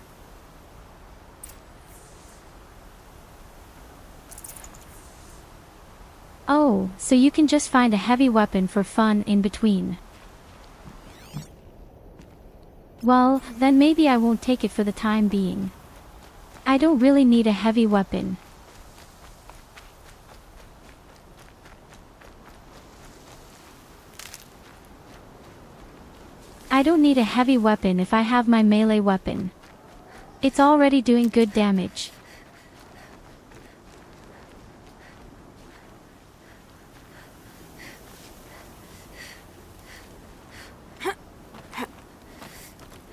Oh, so you can just find a heavy weapon for fun in between. Well, then maybe I won't take it for the time being. I don't really need a heavy weapon. I don't need a heavy weapon if I have my melee weapon. It's already doing good damage.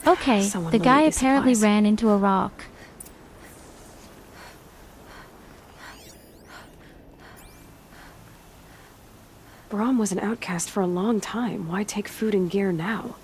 Okay, the guy apparently ran into a rock. Brahm was an outcast for a long time. Why take food and gear now?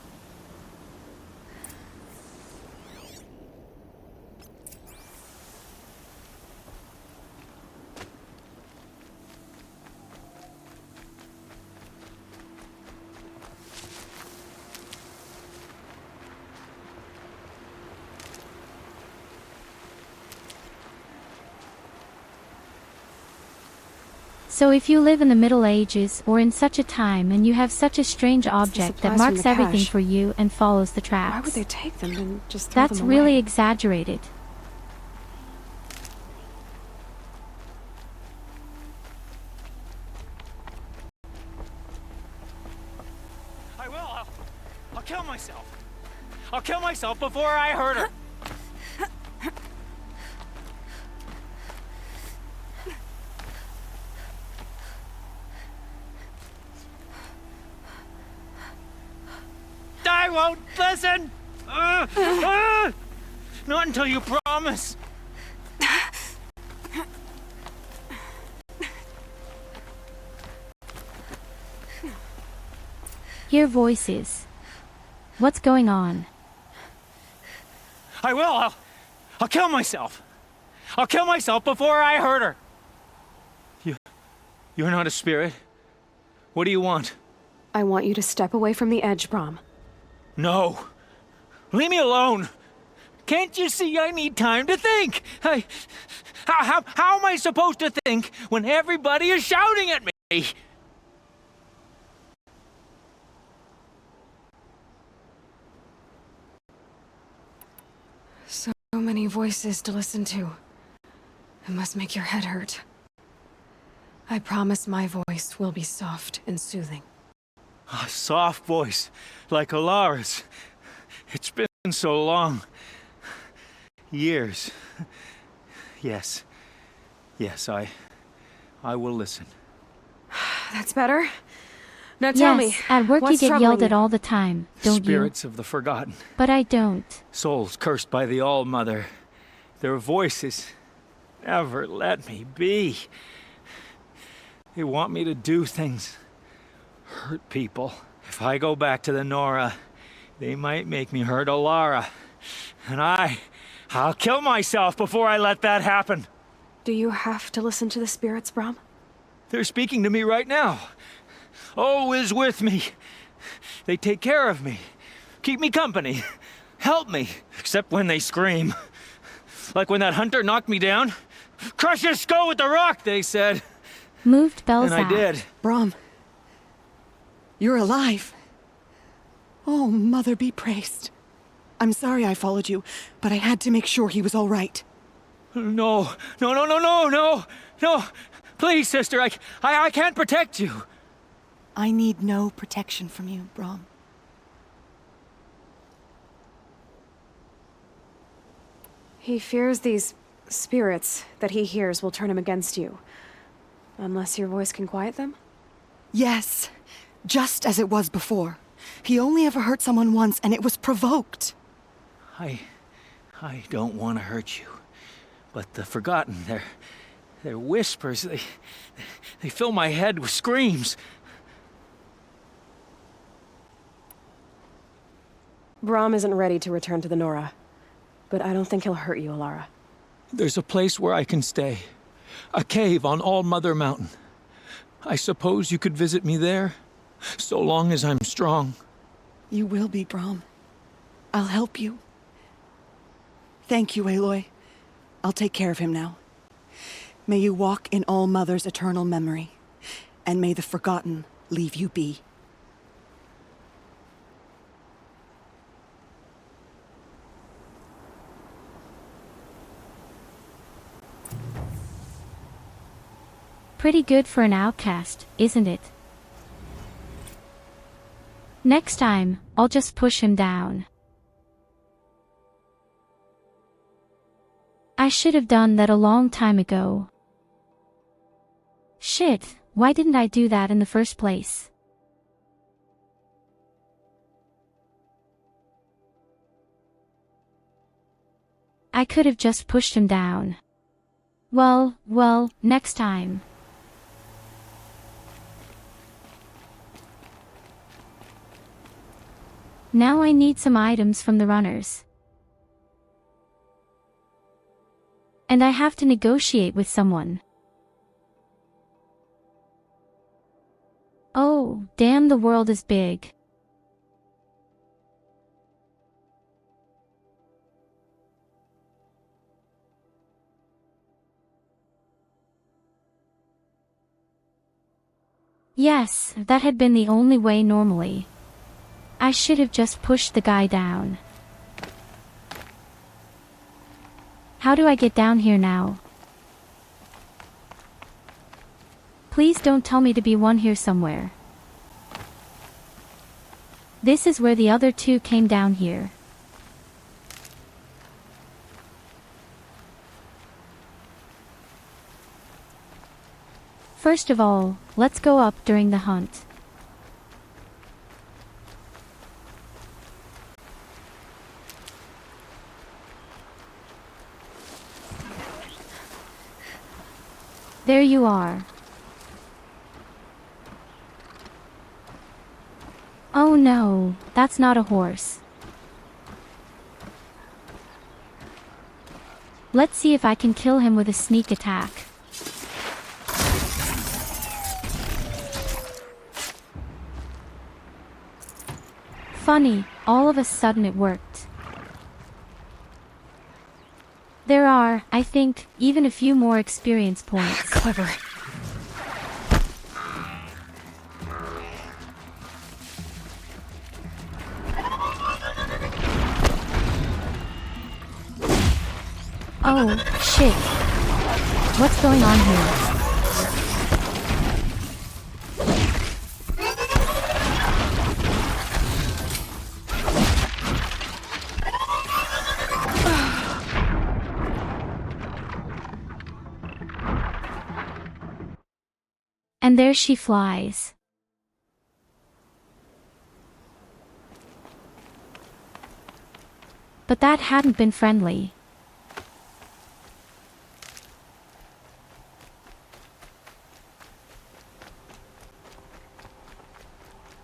So if you live in the Middle Ages or in such a time and you have such a strange object that supplies from marks the everything cache. for you and follows the tracks. Why would they take them and just throw That's them really away? exaggerated. I will. I'll kill myself. I'll kill myself before I hurt her. I won't listen! Not until you promise. Hear voices. What's going on? I will. I'll kill myself. I'll kill myself before I hurt her. You're not a spirit. What do you want? I want you to step away from the edge, Brom. No. Leave me alone. Can't you see I need time to think? How am I supposed to think when everybody is shouting at me? So many voices to listen to. It must make your head hurt. I promise my voice will be soft and soothing. A soft voice, like Alara's. It's been so long. Years. Yes. Yes, I will listen. That's better. Now tell me, at work you what's get troubling yelled at you? all the time, don't you? Spirits of the forgotten. But I don't. Souls cursed by the All-Mother. Their voices never let me be. They want me to do things. Hurt people. If I go back to the Nora, they might make me hurt Alara. And I'll kill myself before I let that happen. Do you have to listen to the spirits, Brom? They're speaking to me right now. O is with me. They take care of me. Keep me company. Help me. Except when they scream. Like when that hunter knocked me down. Crush his skull with the rock, they said. Moved Belzak. And I did. Brom, you're alive. Oh, Mother be praised. I'm sorry I followed you, but I had to make sure he was all right. No. Please, sister, I can't protect you. I need no protection from you, Brom. He fears these spirits that he hears will turn him against you. Unless your voice can quiet them? Yes, just as it was before. He only ever hurt someone once, and it was provoked. I don't want to hurt you. But the Forgotten, their whispers, they fill my head with screams. Brom isn't ready to return to the Nora, but I don't think he'll hurt you, Alara. There's a place where I can stay. A cave on All-Mother Mountain. I suppose you could visit me there, so long as I'm strong. You will be, Brom. I'll help you. Thank you, Aloy. I'll take care of him now. May you walk in All-Mother's eternal memory, and may the Forgotten leave you be. Pretty good for an outcast, isn't it? Next time, I'll just push him down. I should have done that a long time ago. Shit, why didn't I do that in the first place? I could have just pushed him down. Well, next time. Now I need some items from the runners. And I have to negotiate with someone. Oh, damn, the world is big. Yes, that had been the only way normally. I should have just pushed the guy down. How do I get down here now? Please don't tell me to be one here somewhere. This is where the other two came down here. First of all, let's go up during the hunt. There you are. Oh no, that's not a horse. Let's see if I can kill him with a sneak attack. Funny, all of a sudden it worked. There are, I think, even a few more experience points. Clever. Oh, shit. What's going on here? And there she flies. But that hadn't been friendly.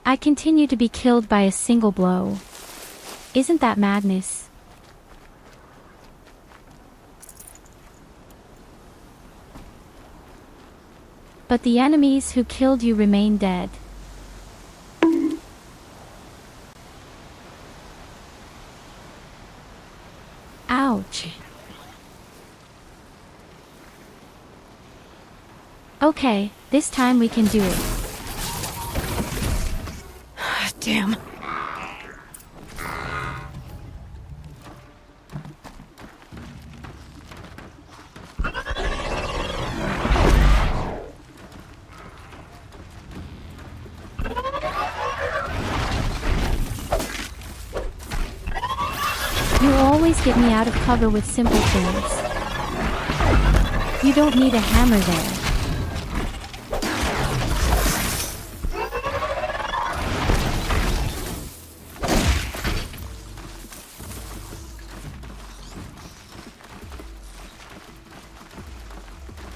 I continue to be killed by a single blow. Isn't that madness? But the enemies who killed you remain dead. Ouch. Okay, this time we can do it. Damn. You always get me out of cover with simple things. You don't need a hammer there.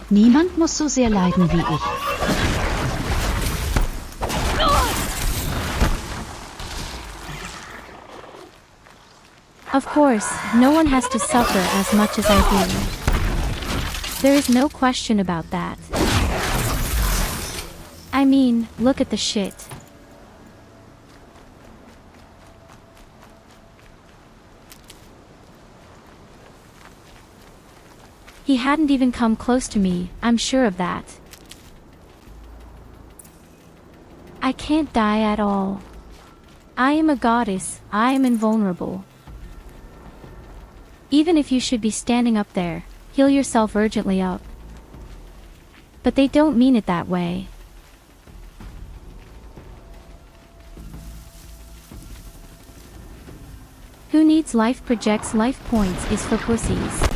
Niemand muss so sehr leiden wie ich. Of course, no one has to suffer as much as I do. There is no question about that. I mean, look at the shit. He hadn't even come close to me, I'm sure of that. I can't die at all. I am a goddess, I am invulnerable. Even if you should be standing up there, heal yourself urgently up. But they don't mean it that way. Who needs life projects life points is for pussies.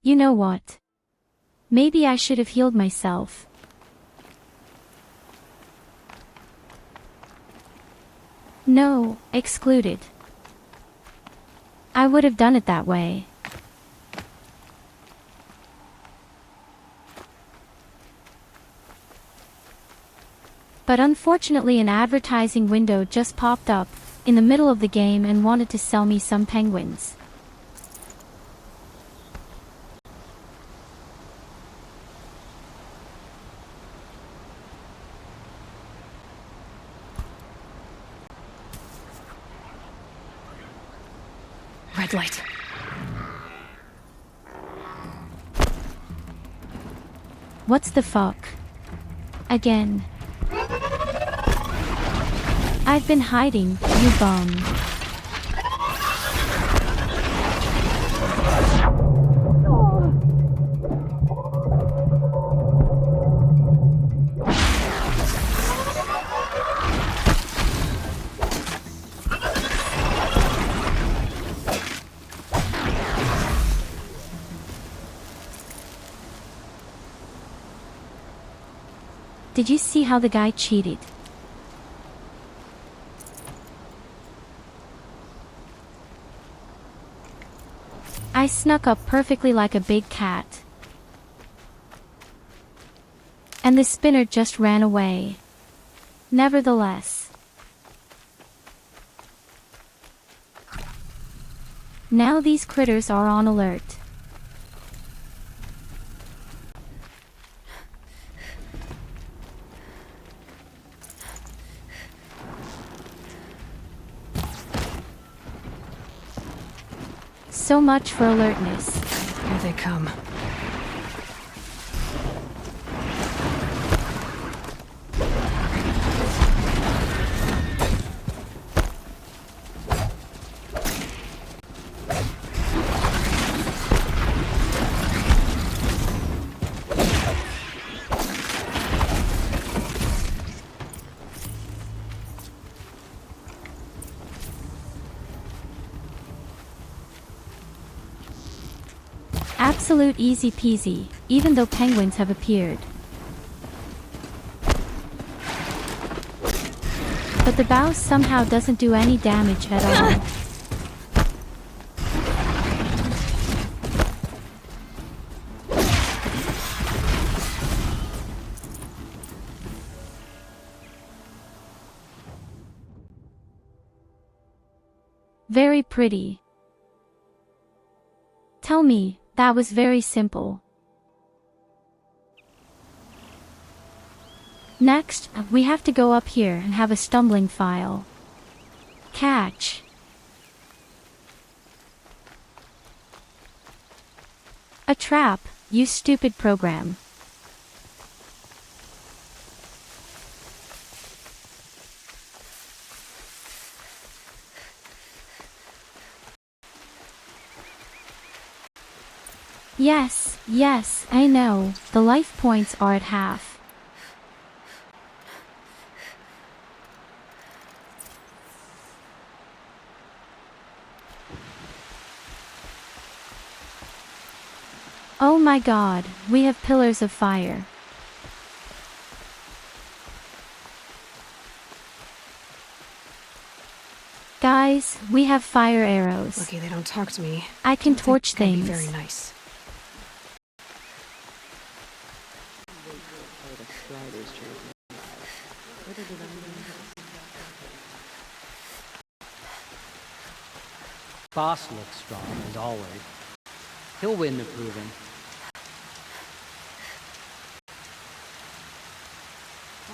You know what? Maybe I should have healed myself. No, excluded. I would have done it that way. But unfortunately an advertising window just popped up in the middle of the game and wanted to sell me some penguins. Red light. What's the fuck? Again. I've been hiding, you bum. Did you see how the guy cheated? I snuck up perfectly like a big cat. And the spinner just ran away. Nevertheless. Now these critters are on alert. So much for alertness. Here they come. Absolute easy peasy, even though penguins have appeared. But the bow somehow doesn't do any damage at all. Very pretty. Tell me, that was very simple. Next, we have to go up here and have a stumbling file. Catch. A trap, you stupid program. Yes, yes, I know, the life points are at half. Oh my god, we have pillars of fire. Guys, we have fire arrows. Lucky they don't talk to me. I can torch things. Very nice. Boss looks strong, as always. He'll win the proving.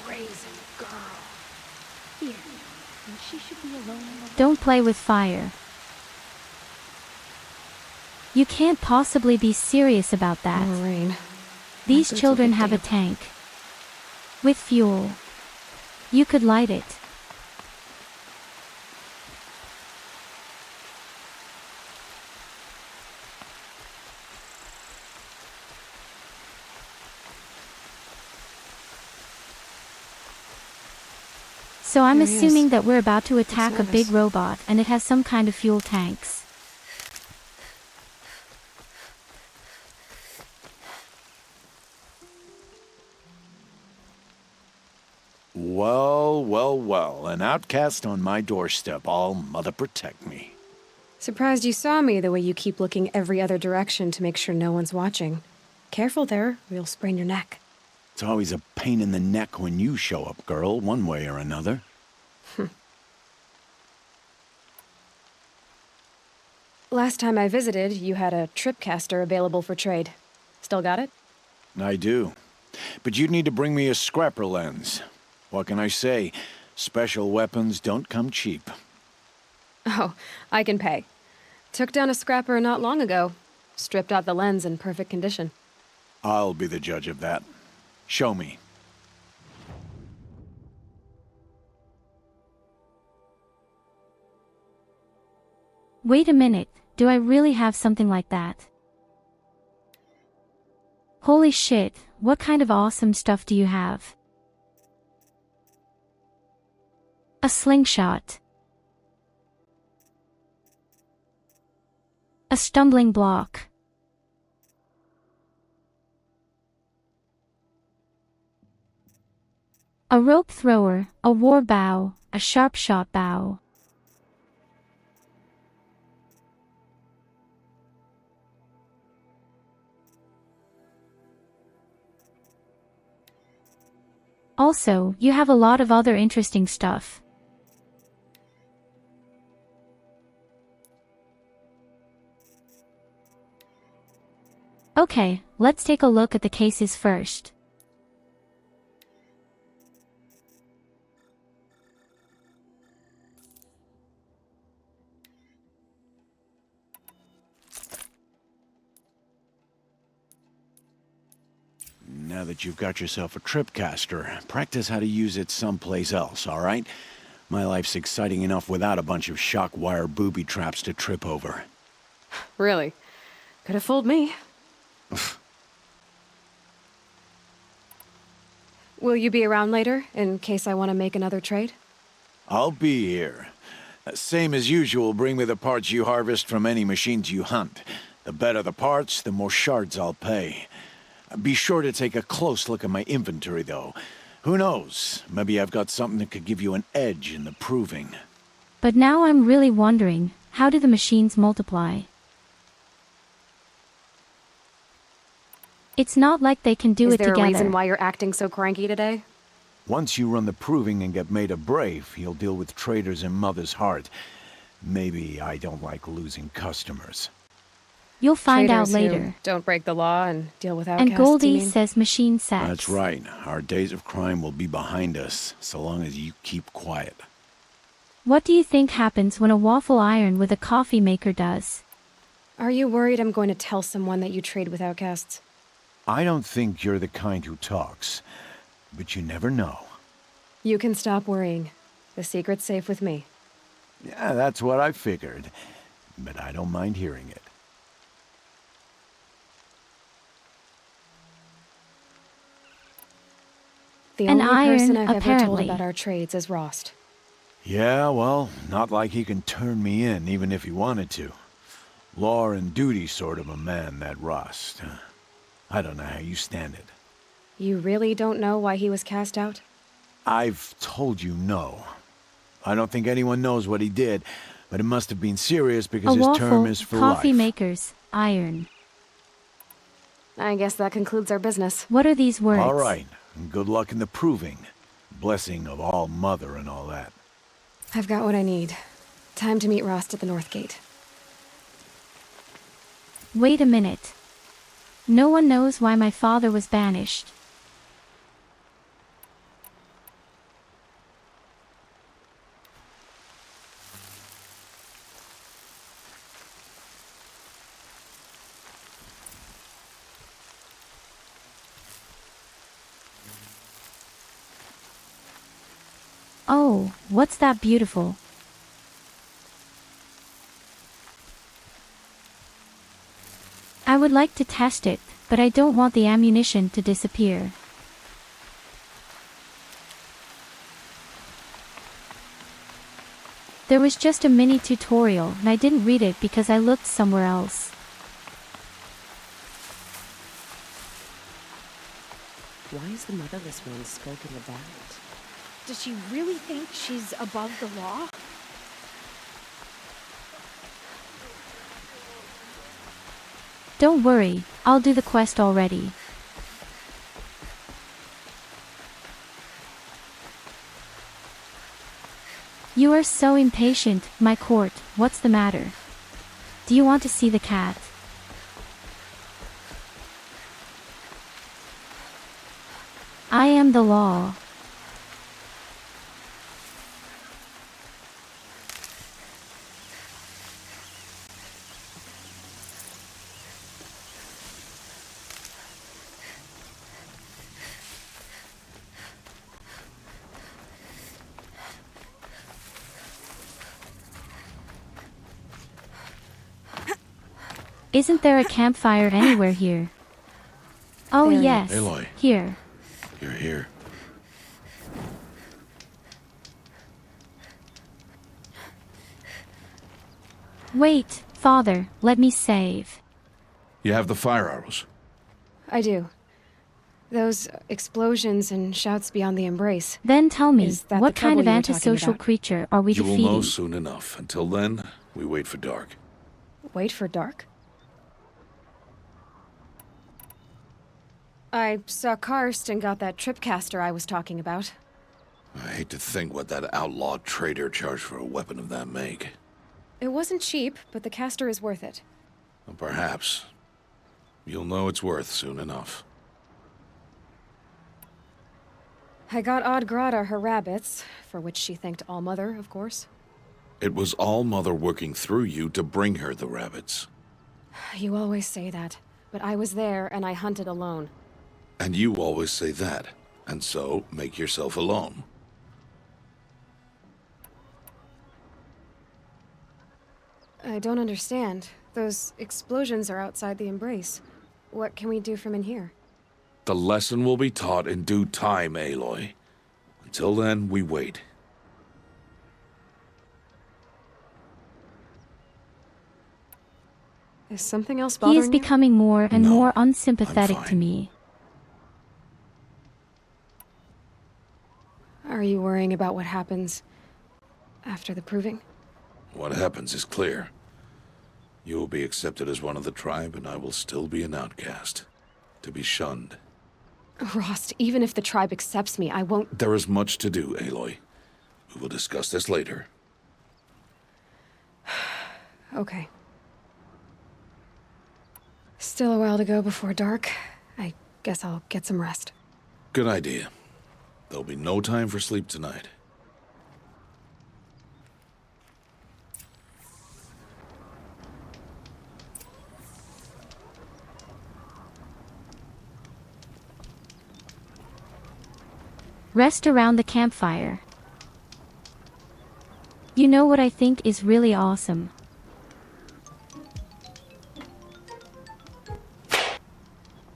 Brazen girl. Here, and she should be alone. Don't play with fire. You can't possibly be serious about that. Rain. These children have a tank. With fuel. You could light it. So I'm assuming that we're about to attack a big robot and it has some kind of fuel tanks. Well, well, well. An outcast on my doorstep. All mother protect me. Surprised you saw me the way you keep looking every other direction to make sure no one's watching. Careful there, or you'll sprain your neck. It's always a pain in the neck when you show up, girl, one way or another. Last time I visited, you had a tripcaster available for trade. Still got it? I do. But you'd need to bring me a scrapper lens. What can I say? Special weapons don't come cheap. Oh, I can pay. Took down a scrapper not long ago. Stripped out the lens in perfect condition. I'll be the judge of that. Show me. Wait a minute, do I really have something like that? Holy shit, what kind of awesome stuff do you have? A slingshot. A stumbling block. A rope thrower, a war bow, a sharp shot bow. Also, you have a lot of other interesting stuff. Okay, let's take a look at the cases first. Now that you've got yourself a tripcaster, practice how to use it someplace else, all right? My life's exciting enough without a bunch of shock wire booby traps to trip over. Really? Could have fooled me. Will you be around later, in case I want to make another trade? I'll be here. Same as usual, bring me the parts you harvest from any machines you hunt. The better the parts, the more shards I'll pay. Be sure to take a close look at my inventory, though. Who knows? Maybe I've got something that could give you an edge in the proving. But now I'm really wondering, how do the machines multiply? It's not like they can do it together. Is there a reason why you're acting so cranky today? Once you run the proving and get made a brave, you'll deal with traitors in Mother's Heart. Maybe I don't like losing customers. You'll find out Traitors later. who don't break the law and deal with outcasts, And Goldie you mean? says machine sex. That's right. Our days of crime will be behind us, so long as you keep quiet. What do you think happens when a waffle iron with a coffee maker does? Are you worried I'm going to tell someone that you trade with outcasts? I don't think you're the kind who talks, but you never know. You can stop worrying. The secret's safe with me. Yeah, that's what I figured, but I don't mind hearing it. The An only person iron, I've ever told apparently. about our trades is Rost. Yeah, well, not like he can turn me in, even if he wanted to. Law and duty sort of a man, that Rust. I don't know how you stand it. You really don't know why he was cast out? I've told you no. I don't think anyone knows what he did, but it must have been serious because A his waffle, term is for coffee life. makers, iron. I guess that concludes our business. What are these words? All right, and good luck in the proving. Blessing of All Mother and all that. I've got what I need. Time to meet Rost at the North Gate. Wait a minute. No one knows why my father was banished. Oh, what's that beautiful? I would like to test it, but I don't want the ammunition to disappear. There was just a mini tutorial and I didn't read it because I looked somewhere else. Why is the motherless one spoken about? Does she really think she's above the law? Don't worry, I'll do the quest already. You are so impatient, my court, what's the matter? Do you want to see the cat? I am the law. Isn't there a campfire anywhere here? Oh There yes, Aloy. here. You're here. Wait, Father, let me save. You have the fire arrows. I do. Those explosions and shouts beyond the embrace. Then tell me, Is that what the kind trouble of you were talking antisocial about? creature are we You will defeating? know soon enough. Until then, we wait for dark. Wait for dark? I saw Karst and got that tripcaster I was talking about. I hate to think what that outlaw trader charged for a weapon of that make. It wasn't cheap, but the caster is worth it. Well, perhaps. You'll know it's worth soon enough. I got Odd Grata her rabbits, for which she thanked Allmother, of course. It was All-Mother working through you to bring her the rabbits. You always say that, but I was there and I hunted alone. And you always say that, and so make yourself alone. I don't understand. Those explosions are outside the embrace. What can we do from in here? The lesson will be taught in due time, Aloy. Until then, we wait. Is something else He bothering is becoming more and No, more unsympathetic I'm to fine. me. Are you worrying about what happens after the proving? What happens is clear. You will be accepted as one of the tribe, and I will still be an outcast. To be shunned. Rost, even if the tribe accepts me, I won't... There is much to do, Aloy. We will discuss this later. Okay. Still a while to go before dark. I guess I'll get some rest. Good idea. There'll be no time for sleep tonight. Rest around the campfire. You know what I think is really awesome?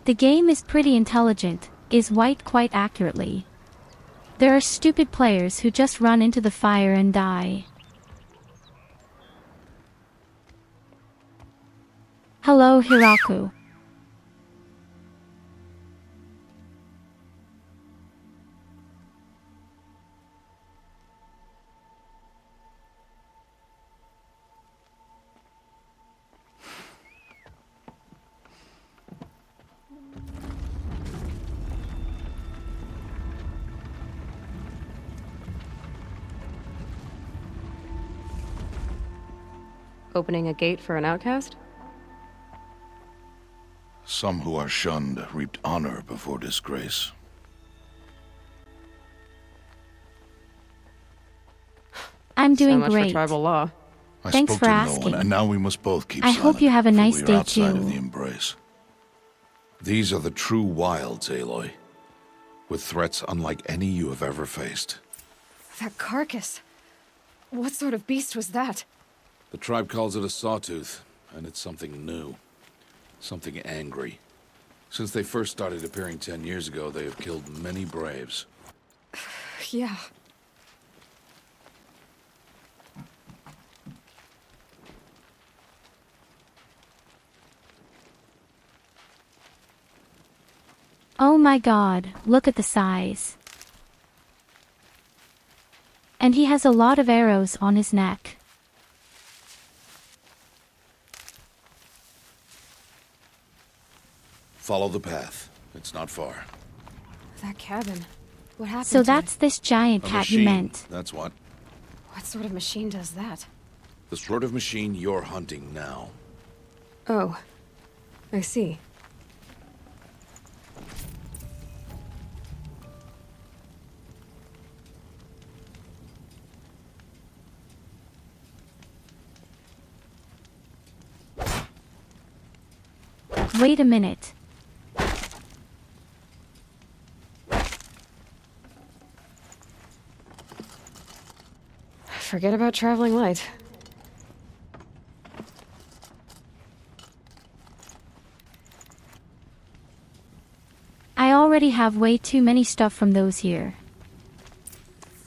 The game is pretty intelligent, is white quite accurately. There are stupid players who just run into the fire and die. Hello, Hiraku. Opening a gate for an outcast? Some who are shunned reaped honor before disgrace. I'm doing so much great. for tribal law. I Thanks spoke for to asking. no one, and now we must both keep I silent, hope you have a for nice we are day outside too. of the embrace. These are the true wilds, Aloy, with threats unlike any you have ever faced. That carcass. What sort of beast was that? The tribe calls it a sawtooth, and it's something new. Something angry. Since they first started appearing 10 years ago, they have killed many braves. Yeah. Oh my god, look at the size. And he has a lot of arrows on his neck. Follow the path. It's not far. That cabin. What happened So to that's this giant A cat machine, you meant. that's what. it? What sort of machine does that? The sort of machine you're hunting now. Oh. I see. Wait a minute. Forget about traveling light. already have way too many stuff from those here.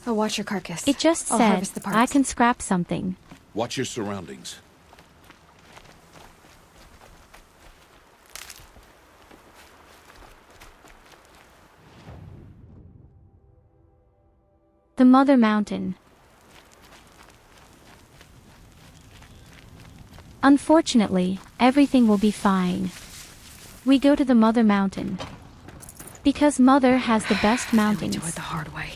I'll watch your carcass. It just I'll said harvest the parts. I can scrap something. Watch your surroundings. The Mother Mountain. Unfortunately, everything will be fine. We go to the Mother Mountain. Because Mother has the best mountains. Do it the hard way.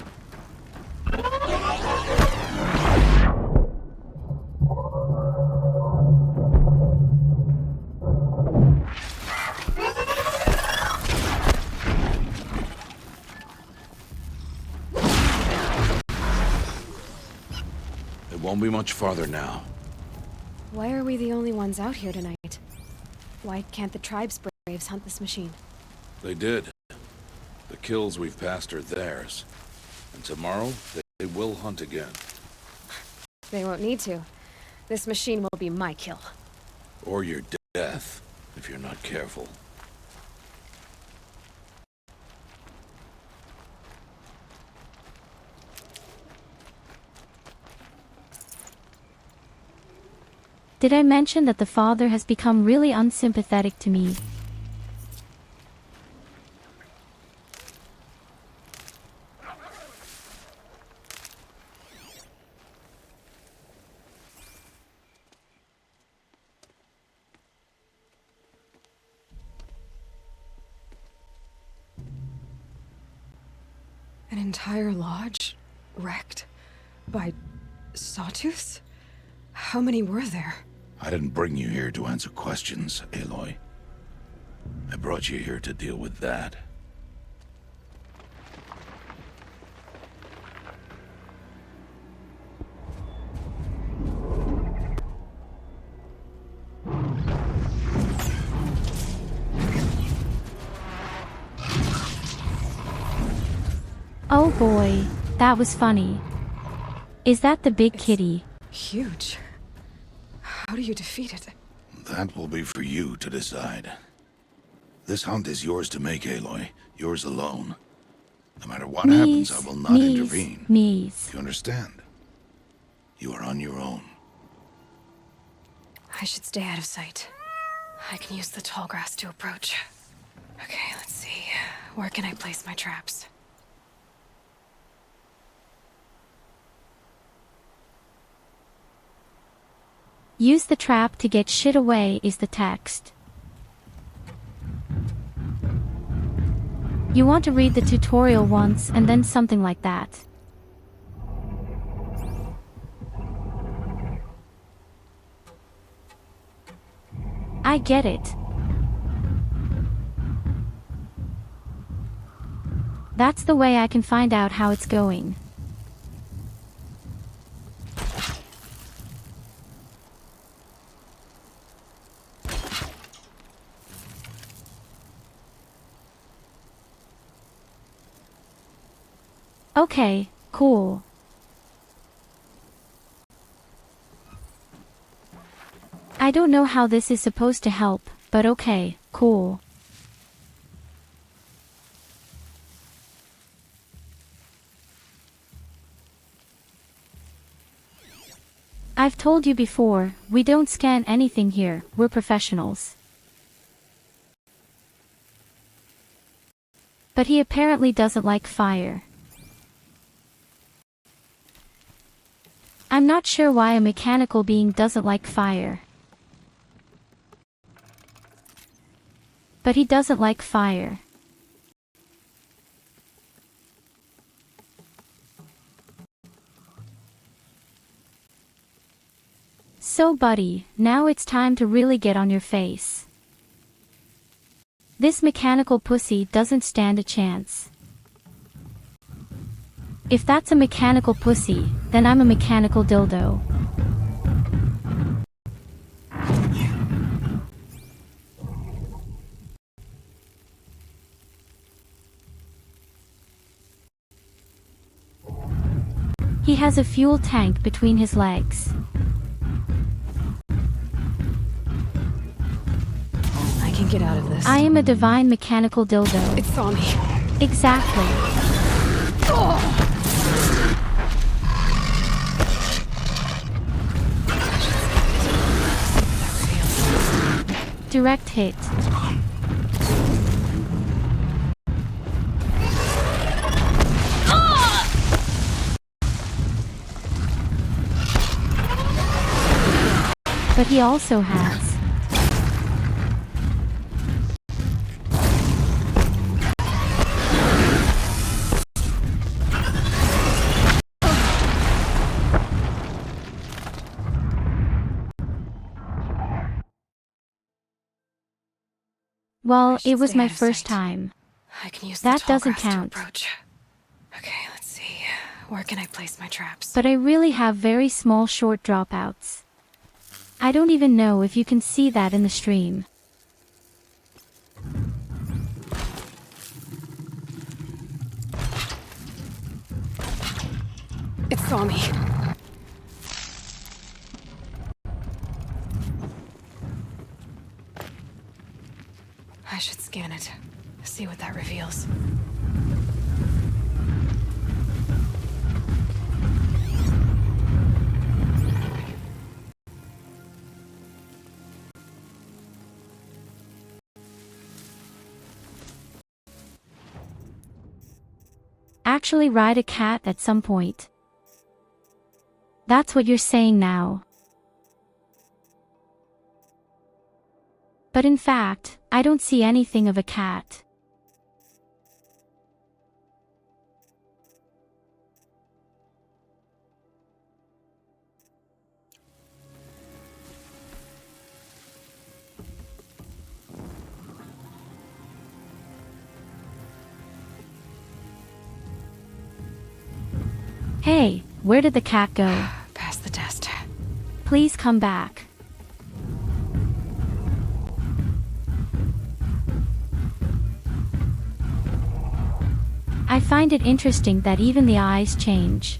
It won't be much farther now. Why are we the only ones out here tonight? Why can't the tribe's braves hunt this machine? They did. The kills we've passed are theirs. And tomorrow, they will hunt again. They won't need to. This machine will be my kill. Or your death, if you're not careful. Did I mention that the father has become really unsympathetic to me? An entire lodge? Wrecked? By sawtooths? How many were there? I didn't bring you here to answer questions, Aloy. I brought you here to deal with that. Oh boy, that was funny. Is that the big kitty? Huge. How do you defeat it? That will be for you to decide. This hunt is yours to make, Aloy. Yours alone. No matter what happens, I will not intervene. You understand? You are on your own. I should stay out of sight. I can use the tall grass to approach. Okay, let's see. Where can I place my traps? Use the trap to get shit away is the text. You want to read the tutorial once and then something like that. I get it. That's the way I can find out how it's going. Okay, cool. I don't know how this is supposed to help, but okay, cool. I've told you before, we don't scan anything here, we're professionals. But he apparently doesn't like fire. I'm not sure why a mechanical being doesn't like fire. But he doesn't like fire. So buddy, now it's time to really get on your face. This mechanical pussy doesn't stand a chance. If that's a mechanical pussy, then I'm a mechanical dildo. He has a fuel tank between his legs. I can get out of this. I am a divine mechanical dildo. It saw me. Exactly. Direct hit. But he also has. Well, it was my first time. I can use That the tall doesn't grass to count. approach. Okay, let's see. Where can I place my traps? But I really have very small short dropouts. I don't even know if you can see that in the stream. It saw me. I should scan it. See what that reveals. Actually ride a cat at some point. That's what you're saying now. But in fact, I don't see anything of a cat. Hey, where did the cat go? Pass the test. Please come back. I find it interesting that even the eyes change.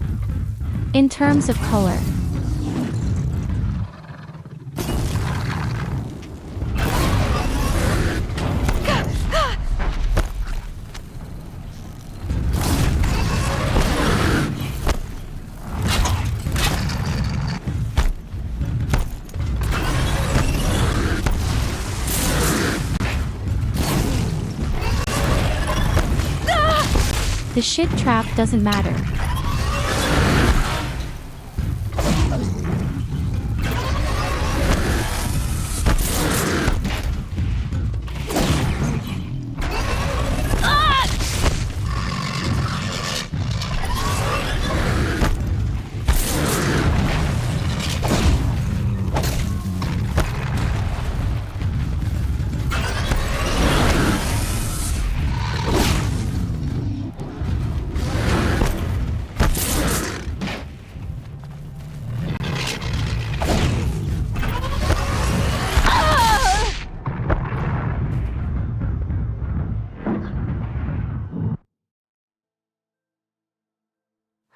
In terms of color. The shit trap doesn't matter.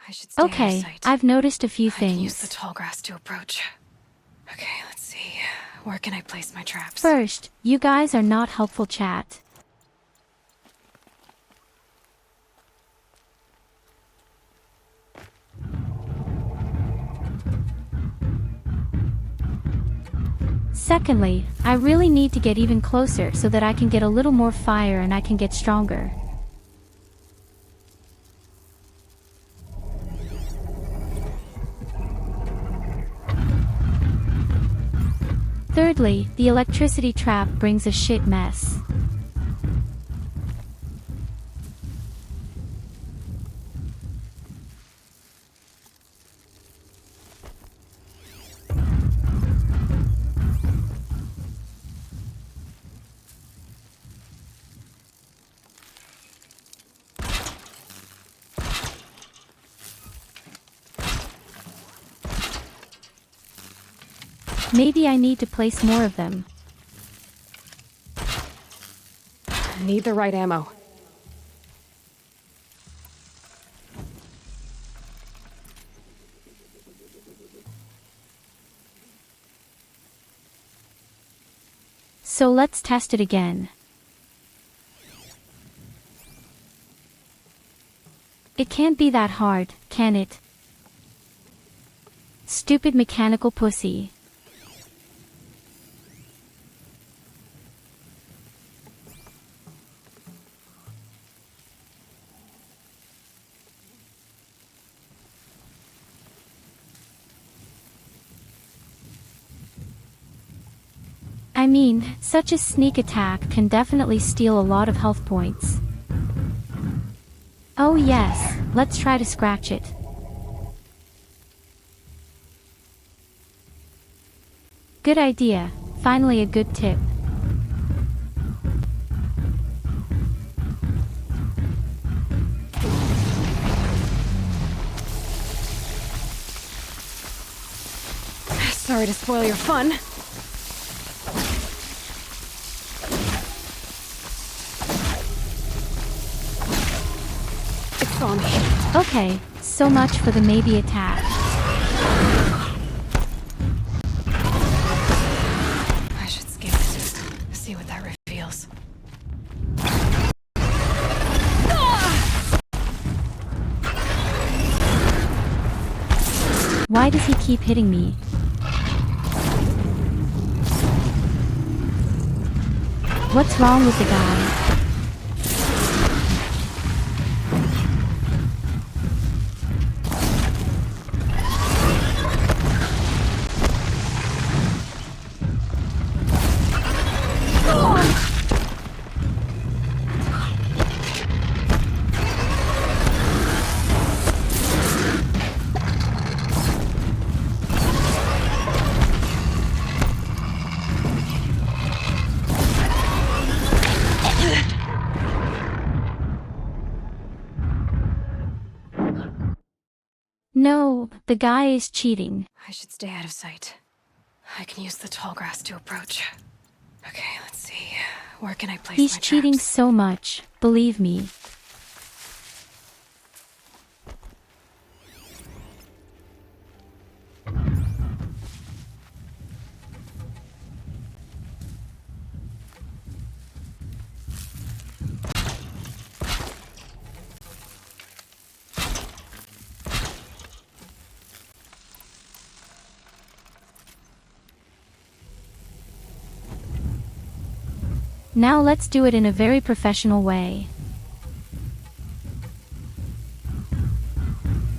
I should stay out of Okay, sight. I've noticed a few I can use things. the tall grass to approach. Okay, let's see. Where can I place my traps? First, you guys are not helpful chat. Secondly, I really need to get even closer so that I can get a little more fire and I can get stronger. Thirdly, the electricity trap brings a shit mess. Maybe I need to place more of them. Need the right ammo. So let's test it again. It can't be that hard, can it? Stupid mechanical pussy. I mean, such a sneak attack can definitely steal a lot of health points. Oh yes, let's try to scratch it. Good idea, finally a good tip. Sorry to spoil your fun. It's on me. Okay, so much for the maybe attack. I should skim it. See what that reveals. Why does he keep hitting me? What's wrong with the guy? No, the guy is cheating. I should stay out of sight. I can use the tall grass to approach. Okay, let's see. Where can I place He's my cheating traps? so much, believe me. Now let's do it in a very professional way.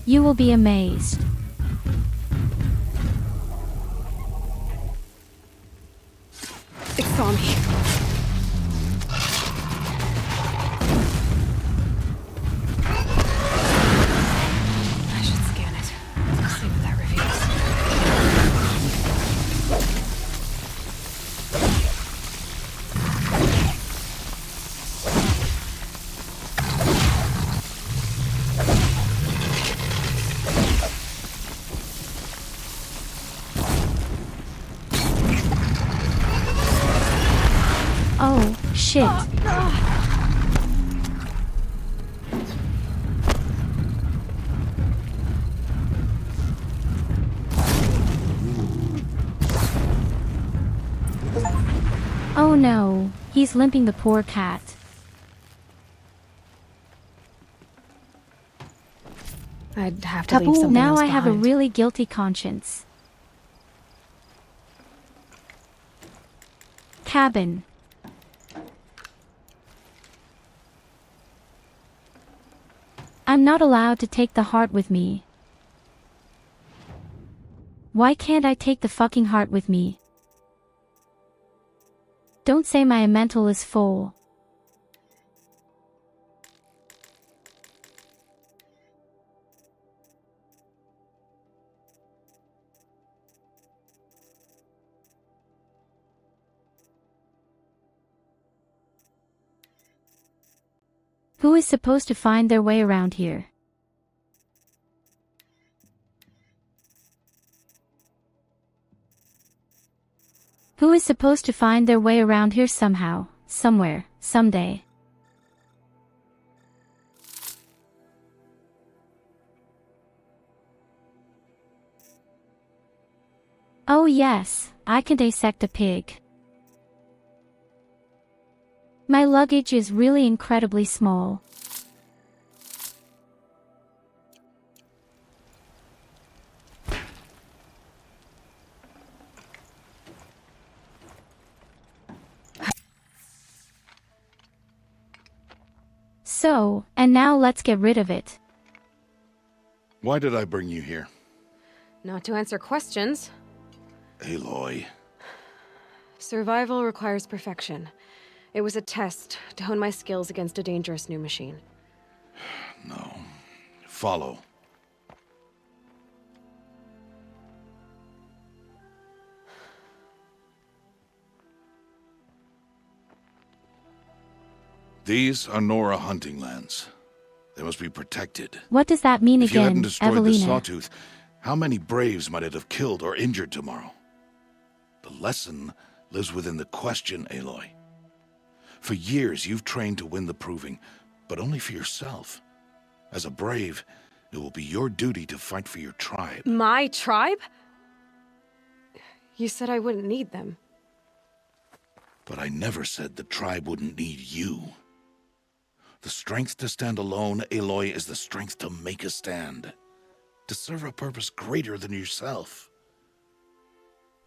You will be amazed. It's on me. I should scan it. See what that reveals. Oh, shit. Oh no, he's limping the poor cat. I'd have to leave something Now else I have a behind. really guilty conscience. Cabin. I'm not allowed to take the heart with me. Why can't I take the fucking heart with me? Don't say my mental is full. Who is supposed to find their way around here? Who is supposed to find their way around here somehow, somewhere, someday? Oh yes, I can dissect a pig. My luggage is really incredibly small. So, and now let's get rid of it. Why did I bring you here? Not to answer questions. Aloy. Survival requires perfection. It was a test to hone my skills against a dangerous new machine. No. Follow. These are Nora hunting lands. They must be protected. What does that mean If you hadn't again, destroyed the Evelina? Sawtooth, how many Braves might it have killed or injured tomorrow? The lesson lives within the question, Aloy. For years, you've trained to win the proving, but only for yourself. As a Brave, it will be your duty to fight for your tribe. My tribe? You said I wouldn't need them. But I never said the tribe wouldn't need you. The strength to stand alone, Aloy, is the strength to make a stand. To serve a purpose greater than yourself.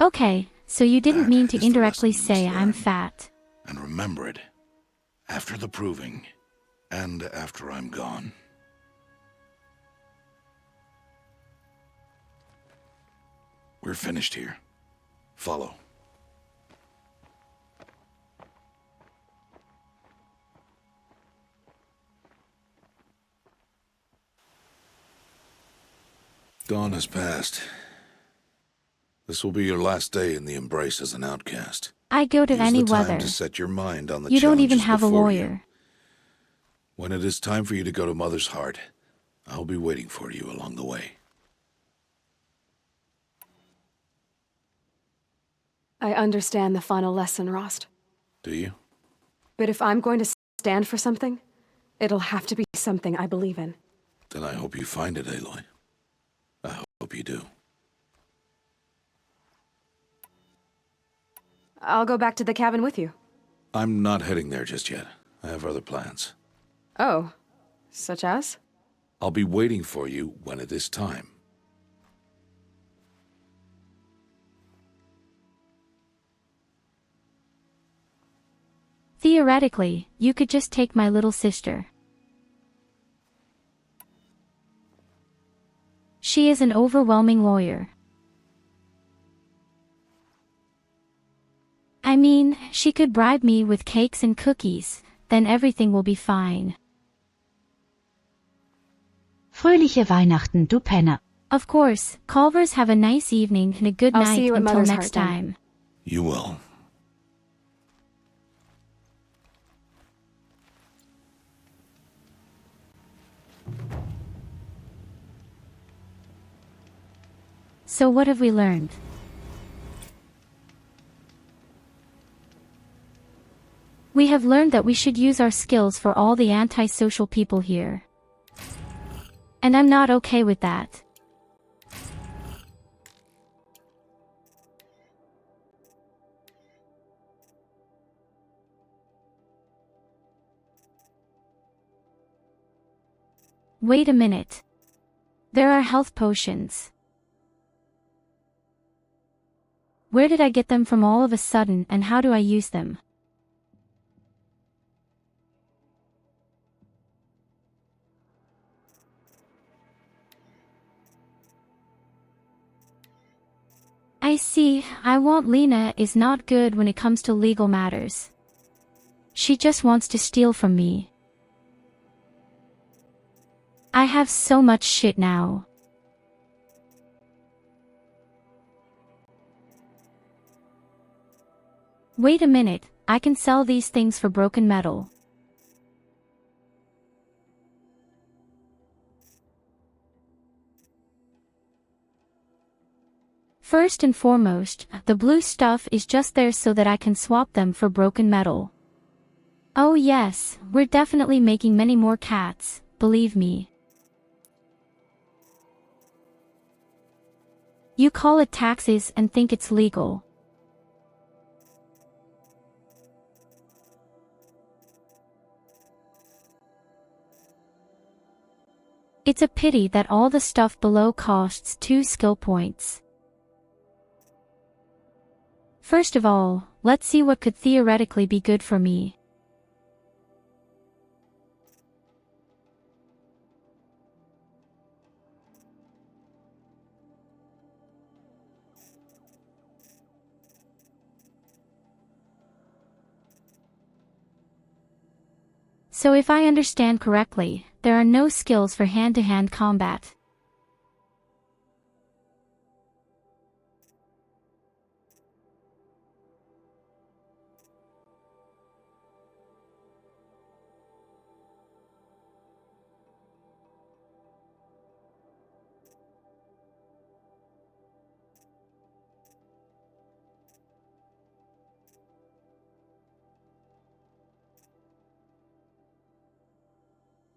Okay, so you didn't mean to is the indirectly lesson you say must I'm learn. fat. And remember it. After the proving, and after I'm gone. We're finished here. Follow. Dawn has passed. This will be your last day in the Embrace as an outcast. I go to Use any the time weather. to set your mind on the You don't even challenges have a before you. lawyer. When it is time for you to go to Mother's Heart, I'll be waiting for you along the way. I understand the final lesson, Rost. Do you? But if I'm going to stand for something, it'll have to be something I believe in. Then I hope you find it, Aloy. I hope you do. I'll go back to the cabin with you. I'm not heading there just yet. I have other plans. Oh, such as? I'll be waiting for you when it is time. Theoretically, you could just take my little sister. She is an overwhelming lawyer. I mean, she could bribe me with cakes and cookies, then everything will be fine. Fröhliche Weihnachten, du Penner. Of course, Culvers, have a nice evening and a good I'll night see you at until Mother's next Heart, then. time. You will. So what have we learned? We have learned that we should use our skills for all the antisocial people here. And I'm not okay with that. Wait a minute. There are health potions. Where did I get them from all of a sudden, and how do I use them? I see. I want Lena is not good when it comes to legal matters. She just wants to steal from me. I have so much shit now. Wait a minute, I can sell these things for broken metal. First and foremost, the blue stuff is just there so that I can swap them for broken metal. Oh yes, we're definitely making many more cats, believe me. You call it taxes and think it's legal. It's a pity that all the stuff below costs 2 skill points. First of all, let's see what could theoretically be good for me. So if I understand correctly, there are no skills for hand-to-hand combat.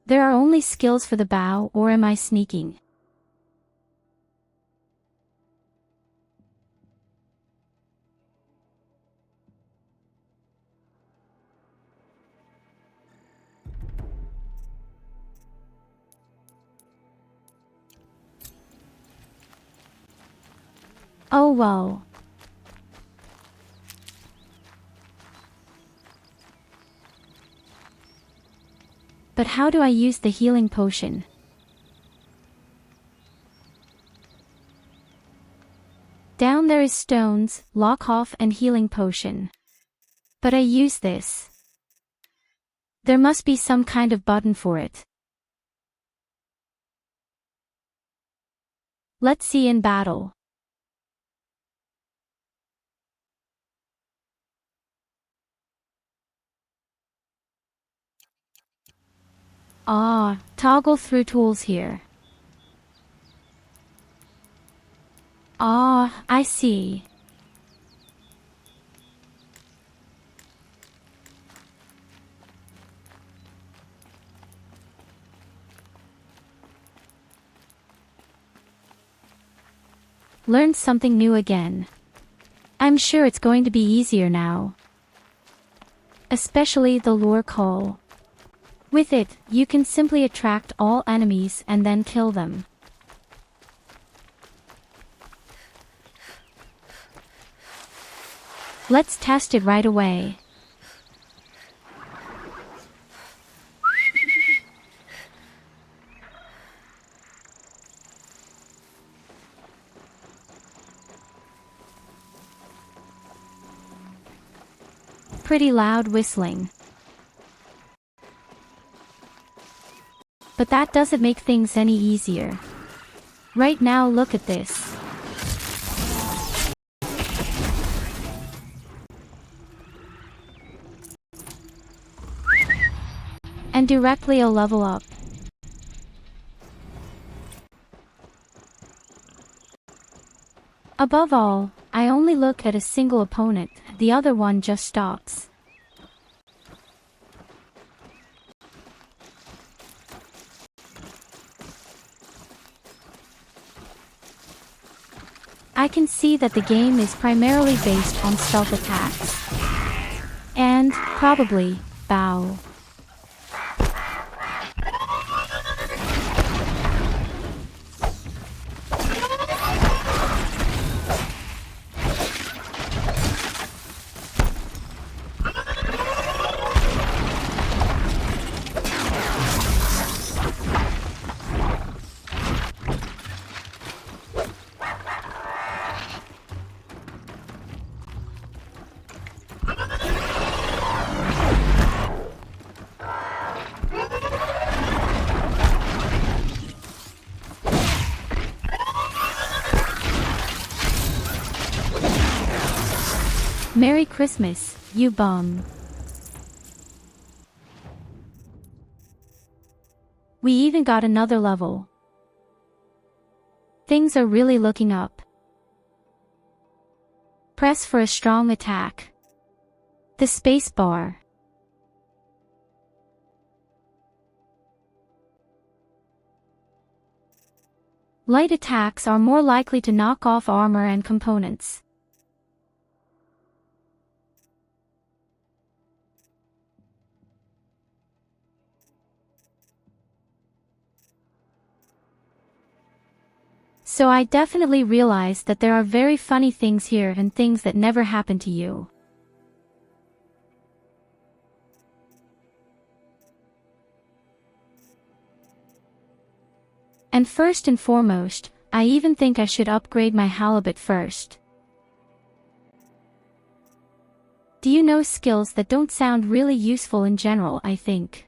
There are only skills for the bow, or am I sneaking? Oh well. But how do I use the healing potion? Down there is stones, lock off and healing potion. But I use this. There must be some kind of button for it. Let's see in battle. Ah, toggle through tools here. Ah, I see. Learned something new again. I'm sure it's going to be easier now. Especially the lure call. With it, you can simply attract all enemies and then kill them. Let's test it right away. Pretty loud whistling. But that doesn't make things any easier. Right now, look at this. And directly a level up. Above all, I only look at a single opponent, the other one just stops. I can see that the game is primarily based on stealth attacks. And, probably, bow. Merry Christmas, you bum. We even got another level. Things are really looking up. Press for a strong attack. The space bar. Light attacks are more likely to knock off armor and components. So I definitely realized that there are very funny things here and things that never happen to you. And first and foremost, I even think I should upgrade my halibut first. Do you know skills that don't sound really useful in general, I think?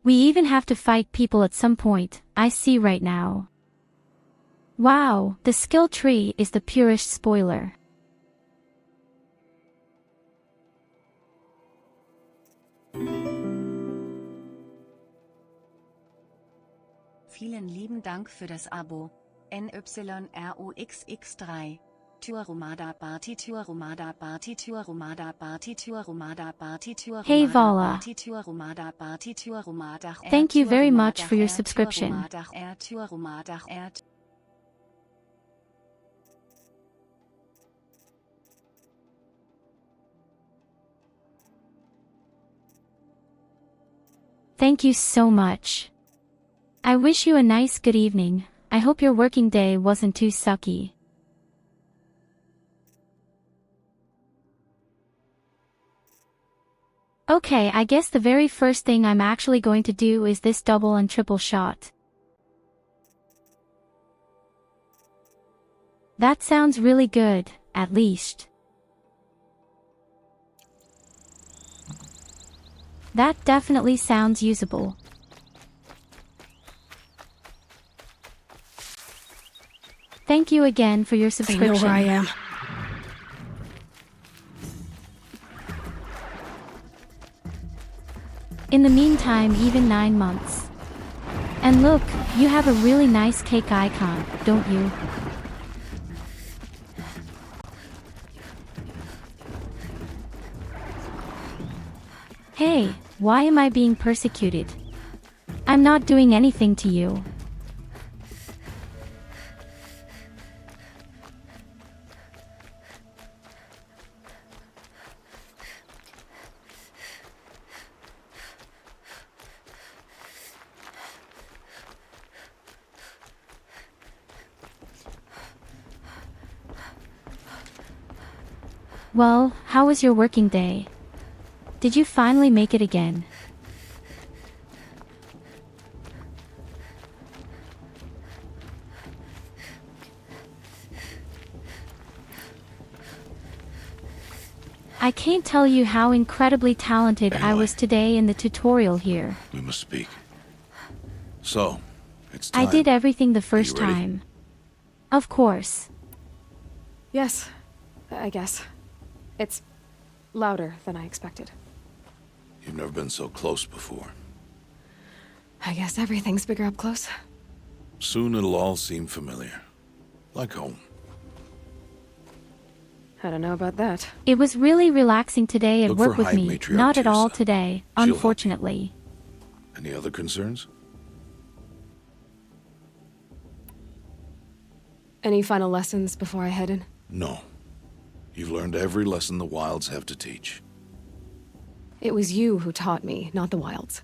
We even have to fight people at some point, I see right now. Wow, the skill tree is the purest spoiler. Vielen lieben Dank für das Abo. NYROXX3. Tyurrumada Party Tyurrumada Party Tyurrumada Party Tyurrumada Party Tyurrumada Hey Vala. Party Tyurrumada Party Tyurrumada. Thank you very much for your subscription. Thank you so much. I wish you a nice good evening. I hope your working day wasn't too sucky. Okay, I guess the very first thing I'm actually going to do is this double and triple shot. That sounds really good, at least. That definitely sounds usable. Thank you again for your subscription. They know where I am. In the meantime, even 9 months. And look, you have a really nice cake icon, don't you? Hey, why am I being persecuted? I'm not doing anything to you. Well, how was your working day? Did you finally make it again? I can't tell you how incredibly talented I was today in the tutorial here. We must speak. So, it's time. I did everything the first ready? time. Of course. Yes, I guess. It's louder than I expected. You've never been so close before. I guess everything's bigger up close. Soon it'll all seem familiar. Like home. I don't know about that. It was really relaxing today at Look work for with High me. Matriarch Not at all Tirsa. today, She'll help you. unfortunately. Any other concerns? Any final lessons before I head in? No. You've learned every lesson the wilds have to teach. It was you who taught me, not the wilds.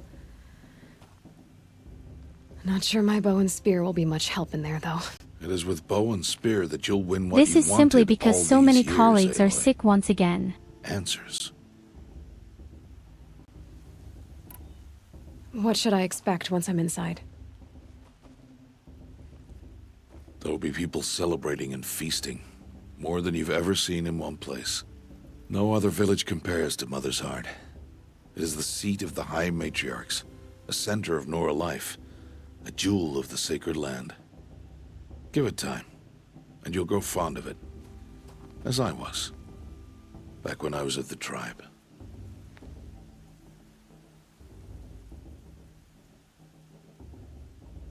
Not sure my bow and spear will be much help in there, though. It is with bow and spear that you'll win what This you is simply wanted because all so these many years, colleagues are Aloy. sick once again. Answers. What should I expect once I'm inside? There will be people celebrating and feasting. More than you've ever seen in one place. No other village compares to Mother's Heart. It is the seat of the High Matriarchs, a center of Nora life, a jewel of the sacred land. Give it time, and you'll grow fond of it. As I was, back when I was at the tribe.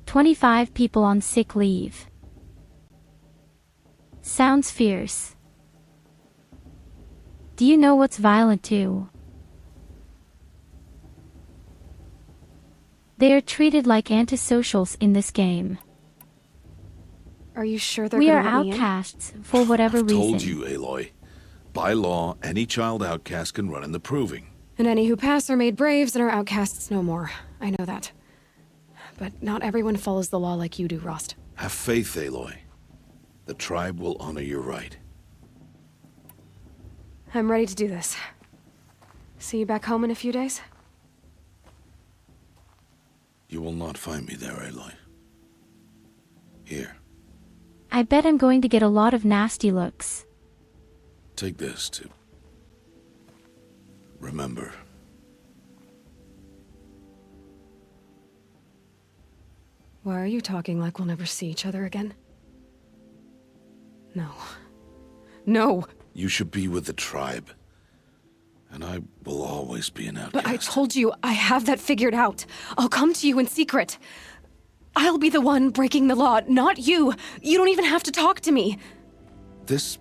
"25 people on sick leave. Sounds fierce. Do you know what's violent too? They are treated like antisocials in this game. Are you sure they're We are gonna let me in? outcasts for whatever I've reason. told you, Aloy. By law, any child outcast can run in the proving. And any who pass are made braves and are outcasts no more. I know that. But not everyone follows the law like you do, Rost. Have faith, Aloy. The tribe will honor your right. I'm ready to do this. See you back home in a few days? You will not find me there, Aloy. Here, I bet I'm going to get a lot of nasty looks. take this to remember. Why are you talking like we'll never see each other again? No. No! You should be with the tribe. And I will always be an outcast. But I told you, I have that figured out. I'll come to you in secret. I'll be the one breaking the law, not you. You don't even have to talk to me. This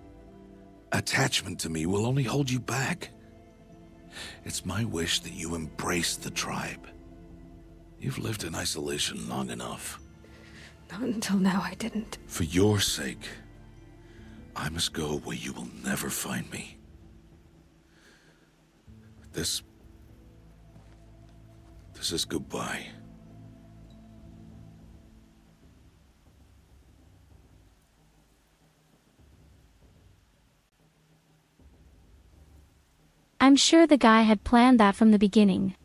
attachment to me will only hold you back. It's my wish that you embrace the tribe. You've lived in isolation long enough. Not until now, I didn't. For your sake, I must go where you will never find me. This is goodbye. I'm sure the guy had planned that from the beginning.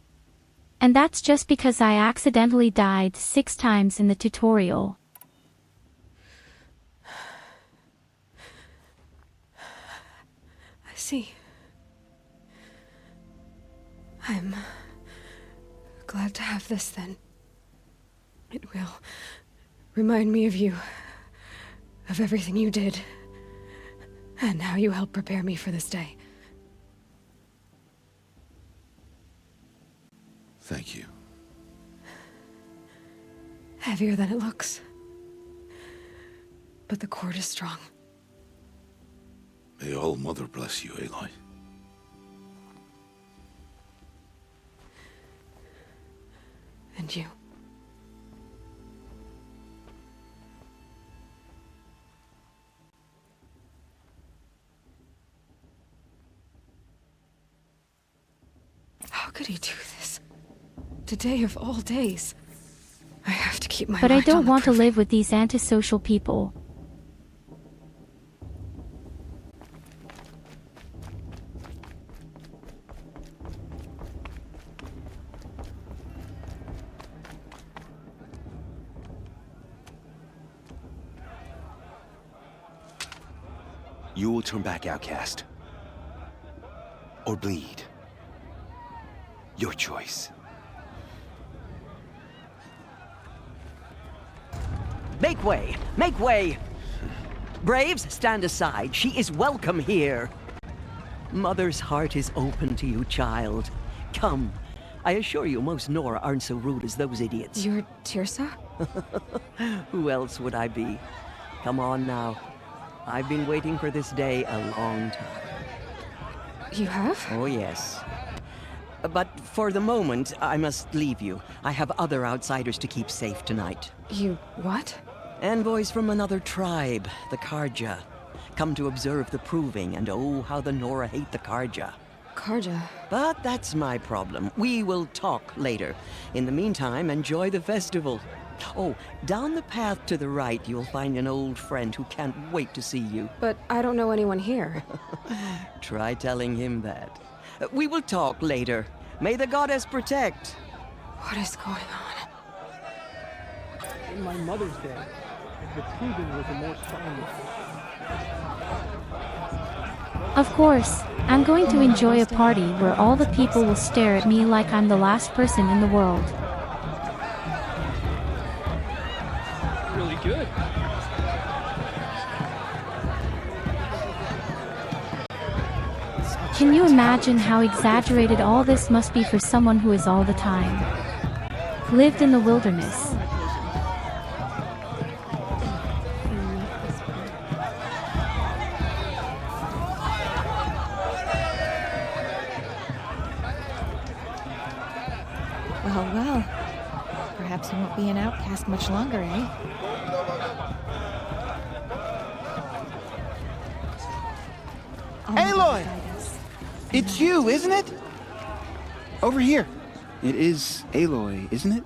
And that's just because I accidentally died 6 times in the tutorial. I see. I'm glad to have this then. It will remind me of you, of everything you did, and how you helped prepare me for this day. Thank you. Heavier than it looks. But the cord is strong. May All Mother bless you, Aloy. And you. How could he do this? Today of all days. I have to keep my But I mind on don't the want to proving. live with these antisocial people. You will turn back, outcast. Or bleed. Your choice. Make way! Make way! Braves, stand aside. She is welcome here. Mother's heart is open to you, child. Come. I assure you, most Nora aren't so rude as those idiots. You're Tirsa? Who else would I be? Come on now. I've been waiting for this day a long time. You have? Oh, yes. But for the moment, I must leave you. I have other outsiders to keep safe tonight. You what? Envoys from another tribe, the Karja. Come to observe the proving, and oh, how the Nora hate the Karja. Karja? But that's my problem. We will talk later. In the meantime, enjoy the festival. Oh, down the path to the right, you'll find an old friend who can't wait to see you. But I don't know anyone here. Try telling him that. We will talk later. May the goddess protect. What is going on? In my mother's day, the proving was a more solemn. Of course, I'm going to enjoy a party where all the people will stare at me like I'm the last person in the world. Really good. Can you imagine how exaggerated all this must be for someone who is all the time lived in the wilderness? Well, well. Perhaps you won't be an outcast much longer, eh? Aloy! It's you, isn't it? Over here. It is Aloy, isn't it?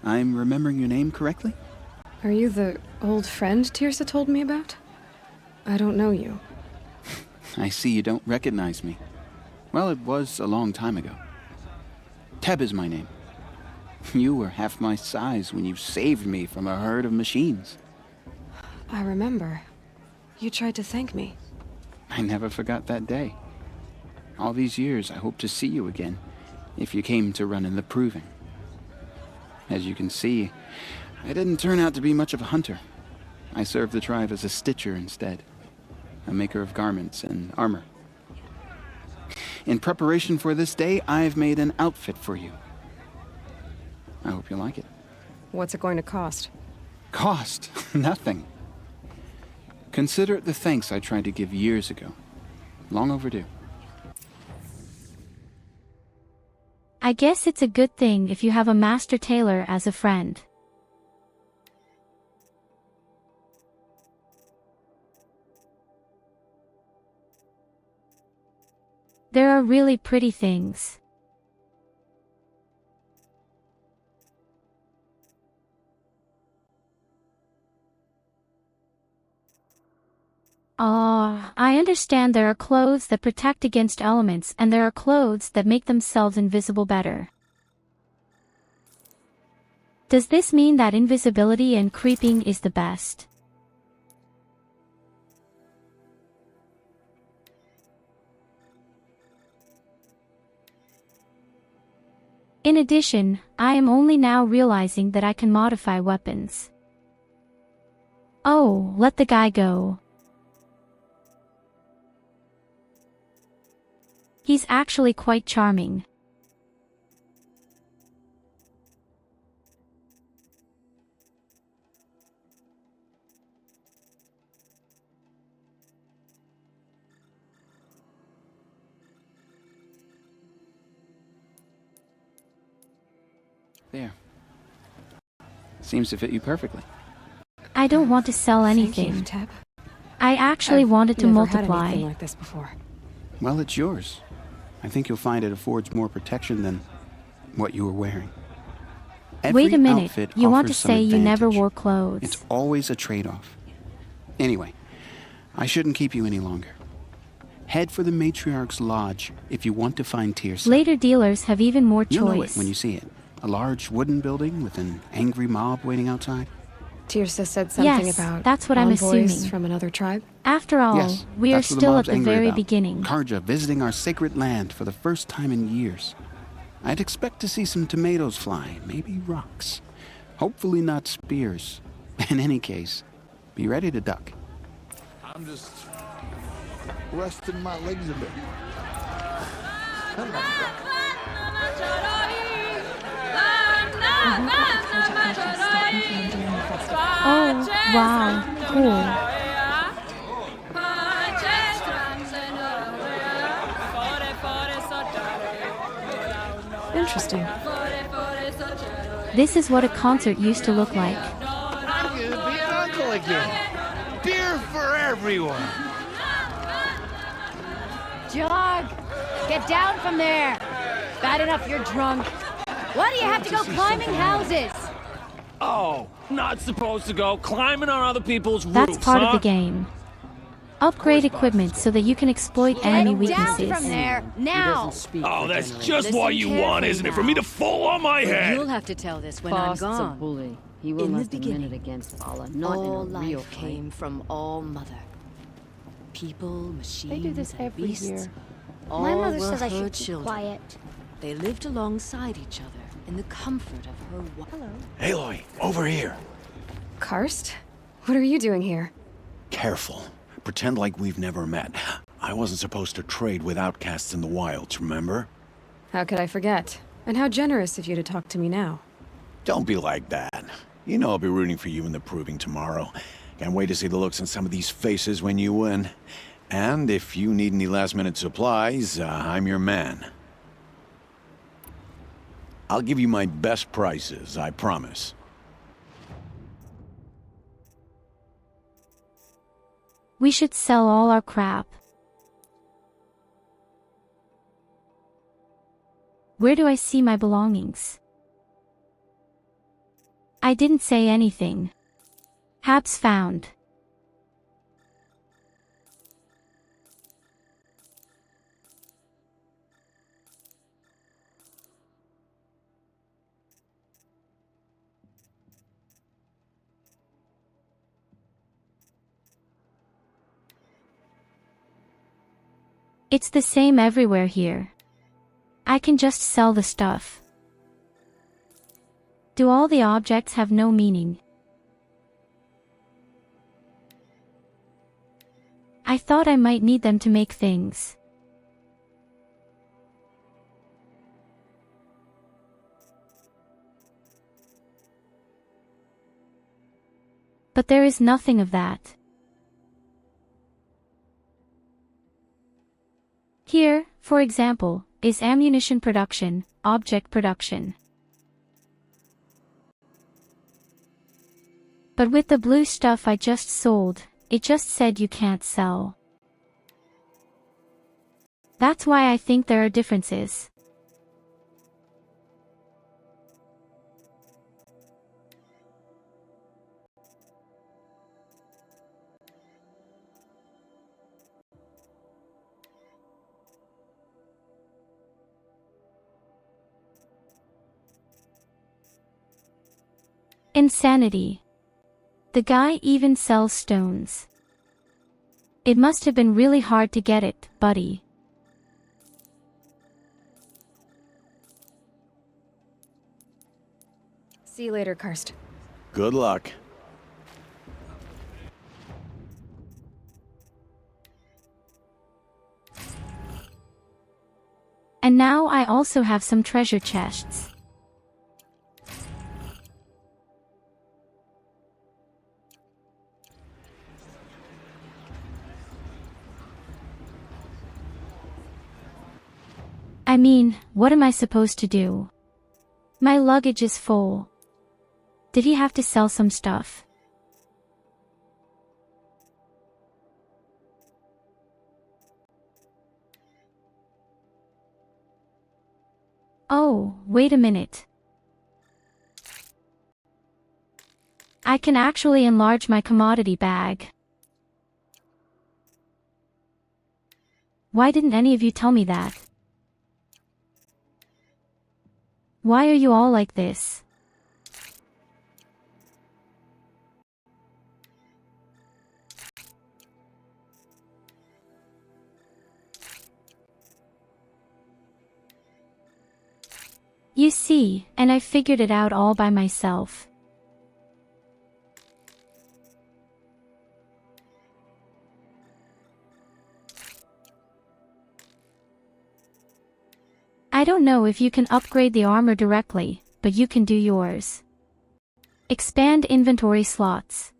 I'm remembering your name correctly? Are you the old friend Tirsa told me about? I don't know you. I see you don't recognize me. Well, it was a long time ago. Teb is my name. You were half my size when you saved me from a herd of machines. I remember. You tried to thank me. I never forgot that day. All these years, I hope to see you again, if you came to run in the proving. As you can see, I didn't turn out to be much of a hunter. I served the tribe as a stitcher instead, a maker of garments and armor. In preparation for this day, I've made an outfit for you. I hope you like it. What's it going to cost? Cost? Nothing. Consider it the thanks I tried to give years ago. Long overdue. I guess it's a good thing if you have a master tailor as a friend. There are really pretty things. I understand there are clothes that protect against elements and there are clothes that make themselves invisible better. Does this mean that invisibility and creeping is the best? In addition, I am only now realizing that I can modify weapons. Oh, let the guy go. He's actually quite charming. There. Seems to fit you perfectly. I don't want to sell anything. Thank you, Teb. I actually I've wanted to never multiply. had anything like this before. Well, it's yours. I think you'll find it affords more protection than what you were wearing. Every Wait a minute, outfit you want to offers some say you never advantage. wore clothes. It's always a trade-off. Anyway, I shouldn't keep you any longer. Head for the Matriarch's Lodge if you want to find Tyurru. Later dealers have even more You'll know it choice. when you see it. A large wooden building with an angry mob waiting outside. Tyurru said something Yes, about that's what I'm envoys assuming. from another tribe. After all, Yes, we are that's what the still at mob's the angry very about. beginning. Karja visiting our sacred land for the first time in years. I'd expect to see some tomatoes fly, maybe rocks. Hopefully not spears. In any case, be ready to duck. I'm just resting my legs a bit. Oh, wow, cool. Interesting. This is what a concert used to look like. I'm gonna be an uncle again. Beer for everyone. Jog! Get down from there! Bad enough you're drunk. Why do you have to go climbing houses? Oh, not supposed to go climbing on other people's roofs, That's part huh? of the game. Upgrade equipment so that you can exploit enemy Get down weaknesses. from there, now! Oh, that's just what you want, isn't it? For me to fall on my head. You'll have to tell this when Fast's I'm a gone. bully. He will In the last a beginning, minute against Allah, not all in a real life fight. came from All Mother. People, machines, They do this and every beasts. year. All My mother were says I her should keep children. quiet. They lived alongside each other in the comfort of her. Hello. Aloy, over here. Karst? What are you doing here? Careful. Pretend like we've never met. I wasn't supposed to trade with outcasts in the wilds, remember? How could I forget? And how generous of you to talk to me now. Don't be like that. You know I'll be rooting for you in the proving tomorrow. Can't wait to see the looks on some of these faces when you win. And if you need any last-minute supplies, I'm your man. I'll give you my best prices, I promise. We should sell all our crap. Where do I see my belongings? I didn't say anything. Habs found. It's the same everywhere here. I can just sell the stuff. Do all the objects have no meaning? I thought I might need them to make things. But there is nothing of that. Here, for example, is ammunition production, object production. But with the blue stuff I just sold, it just said you can't sell. That's why I think there are differences. Insanity. The guy even sells stones. It must have been really hard to get it, buddy. See you later, Karst. Good luck. And now I also have some treasure chests. I mean, what am I supposed to do? My luggage is full. Did he have to sell some stuff? Oh, wait a minute. I can actually enlarge my commodity bag. Why didn't any of you tell me that? Why are you all like this? You see, and I figured it out all by myself. I don't know if you can upgrade the armor directly, but you can do yours. Expand inventory slots.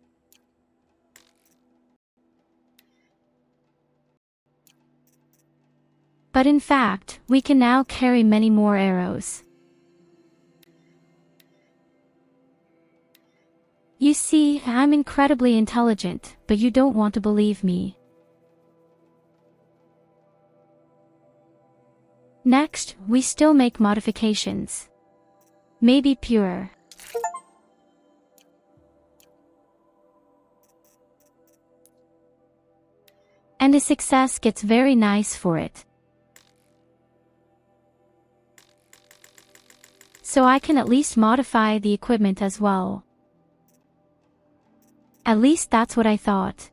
But in fact, we can now carry many more arrows. You see, I'm incredibly intelligent, but you don't want to believe me. Next, we still make modifications. Maybe pure. And a success gets very nice for it. So I can at least modify the equipment as well. At least that's what I thought.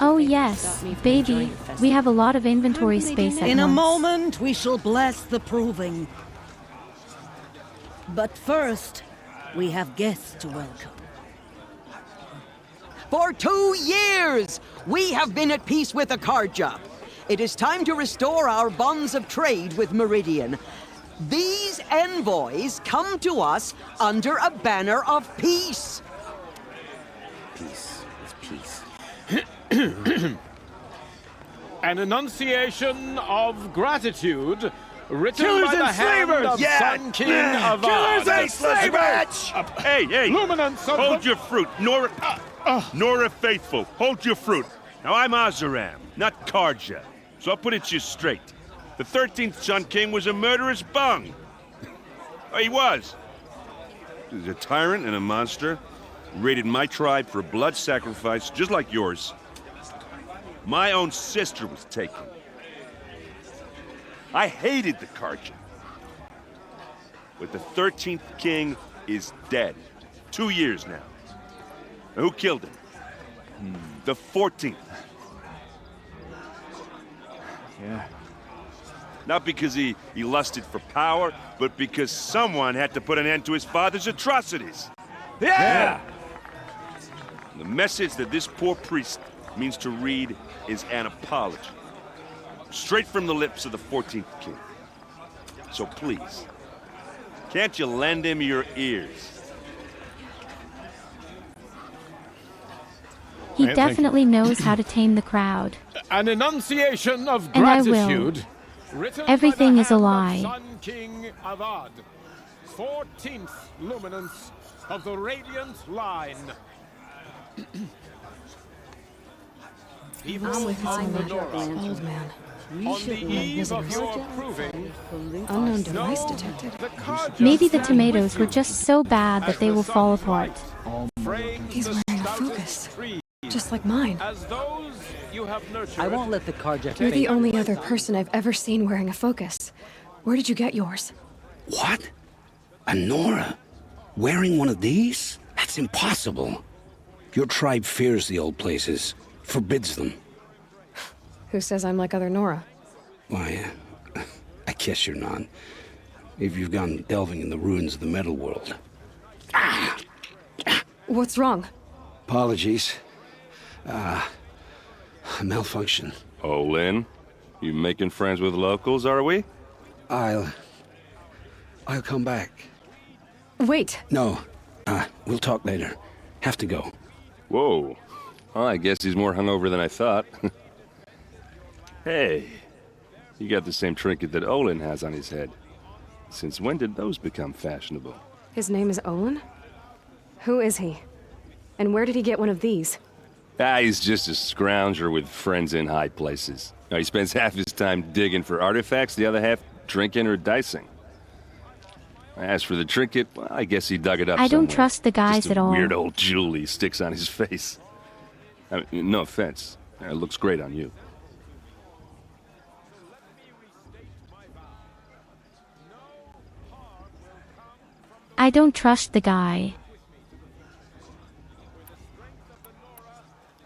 Oh yes, baby, we have a lot of inventory space at once. In a moment, we shall bless the proving. But first, we have guests to welcome. For 2 years, we have been at peace with Akarja. It is time to restore our bonds of trade with Meridian. These envoys come to us under a banner of peace. Peace is peace. An enunciation of gratitude written Killers by the and hand slavers! of Sun King of Killers and slavers! Hey! Luminance of hold your fruit, Nora Faithful, hold your fruit. Now I'm Azaram, not Karja, so I'll put it to you straight. The 13th Sun King was a murderous bung. He was. He's a tyrant and a monster. Raided my tribe for a blood sacrifice, just like yours. My own sister was taken. I hated the Karja. But the 13th king is dead. 2 years now. Now, who killed him? The 14th. Yeah. Not because he lusted for power, but because someone had to put an end to his father's atrocities. Yeah! The message that this poor priest means to read is an apology. Straight from the lips of the 14th king. So please, can't you lend him your ears? He definitely knows how to tame the crowd. An enunciation of And I will. gratitude. Written Everything by the is a hand of lie. Sun King VoD, 14th luminance of the Radiant Line. People Looks like it's of the an Nora, old man. on the eve of your proving, Unknown device detected. Maybe the tomatoes were just so bad that they will fall apart. He's wearing a focus. Just like mine. As those you have nurtured, I won't let the Karja You're the fade. only other person I've ever seen wearing a focus. Where did you get yours? What? A Nora? Wearing one of these? That's impossible. Your tribe fears the old places, forbids them. Who says I'm like other Nora? Why, I guess you're not. If you've gone delving in the ruins of the metal world. What's wrong? Apologies. A malfunction. Oh, Lynn, you making friends with locals, are we? I'll come back. Wait. No, we'll talk later. Have to go. Whoa. Well, I guess he's more hungover than I thought. Hey, you got the same trinket that Olin has on his head. Since when did those become fashionable? His name is Olin? Who is he? And where did he get one of these? He's just a scrounger with friends in high places. He spends half his time digging for artifacts, the other half drinking or dicing. As for the trinket, well, I guess he dug it up I don't somewhere. trust the guys Just a at all. weird old jewel he sticks on his face. I mean, no offense. It looks great on you. I don't trust the guy.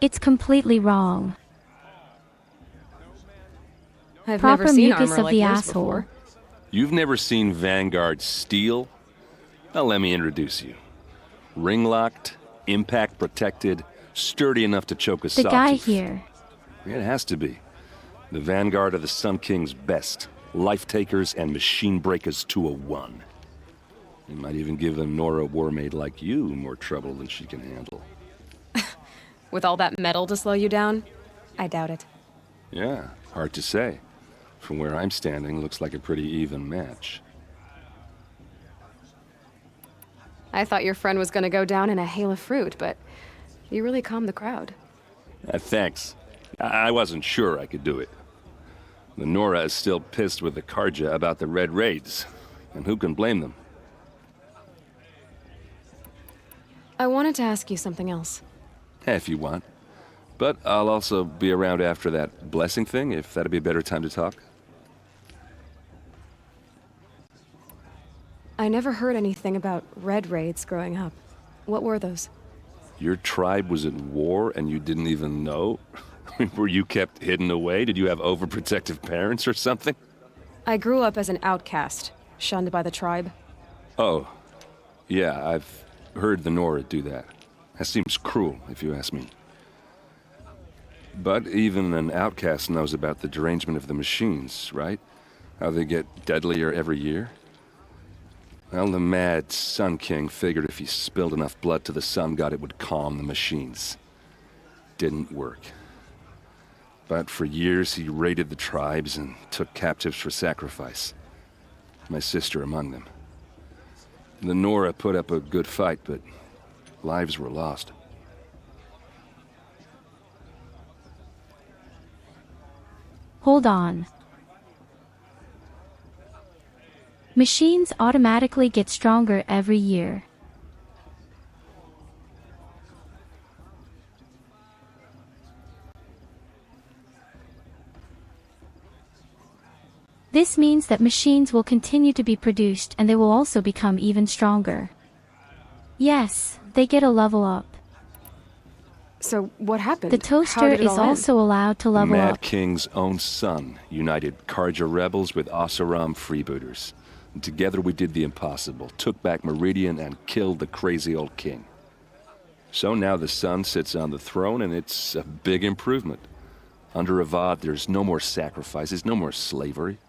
It's completely wrong. I've Proper never seen mucus armor of like the this asshole. before. You've never seen Vanguard steel? Well, let me introduce you. Ring-locked, impact-protected, sturdy enough to choke a The sawtooth. guy here. It has to be. The Vanguard of the Sun King's best. Life-takers and machine breakers to a one. It might even give a Nora warmaid like you more trouble than she can handle. With all that metal to slow you down? I doubt it. Yeah, hard to say. From where I'm standing, looks like a pretty even match. I thought your friend was gonna go down in a hail of fruit, but you really calmed the crowd. Thanks. I wasn't sure I could do it. The Nora is still pissed with the Karja about the Red Raids, and who can blame them? I wanted to ask you something else. If you want. But I'll also be around after that blessing thing, if that'd be a better time to talk. I never heard anything about red raids growing up. What were those? Your tribe was at war and you didn't even know? Were you kept hidden away? Did you have overprotective parents or something? I grew up as an outcast, shunned by the tribe. Oh, yeah, I've heard the Nora do that. That seems cruel, if you ask me. But even an outcast knows about the derangement of the machines, right? How they get deadlier every year? Well, the mad Sun King figured if he spilled enough blood to the Sun God, it would calm the machines. Didn't work. But for years, he raided the tribes and took captives for sacrifice. My sister among them. The Nora put up a good fight, but lives were lost. Hold on. Machines automatically get stronger every year. This means that machines will continue to be produced and they will also become even stronger. Yes, they get a level up. So, what happened? The toaster is also allowed to level Mad up. King's own son united Karja rebels with Oseram freebooters. And together we did the impossible, took back Meridian and killed the crazy old king. So now the son sits on the throne, and it's a big improvement. Under VoD, there's no more sacrifices, no more slavery.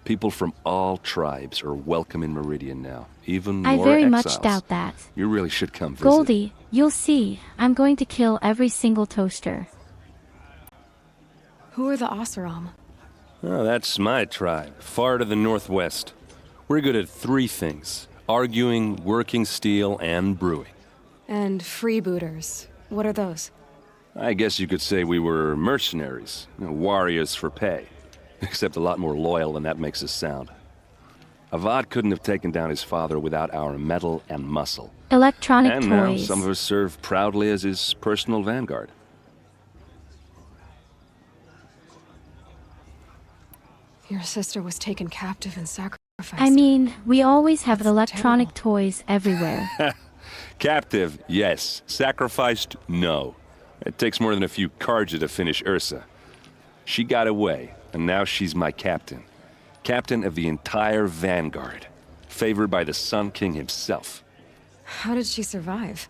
People from all tribes are welcome in Meridian now, even more I very exiles. much doubt that. You really should come visit. Goldie, you'll see. I'm going to kill every single toaster. Who are the Oseram? Oh, that's my tribe, far to the northwest. We're good at three things: arguing, working steel, and brewing. And freebooters. What are those? I guess you could say we were mercenaries, warriors for pay. Except a lot more loyal than that makes us sound. VoD couldn't have taken down his father without our metal and muscle. Electronic and toys. Now some of us serve proudly as his personal vanguard. Your sister was taken captive and sacrificed. I mean, we always have electronic toys everywhere. Captive, yes. Sacrificed, no. It takes more than a few Karja to finish Ursa. She got away, and now she's my captain. Captain of the entire vanguard. Favored by the Sun King himself. How did she survive?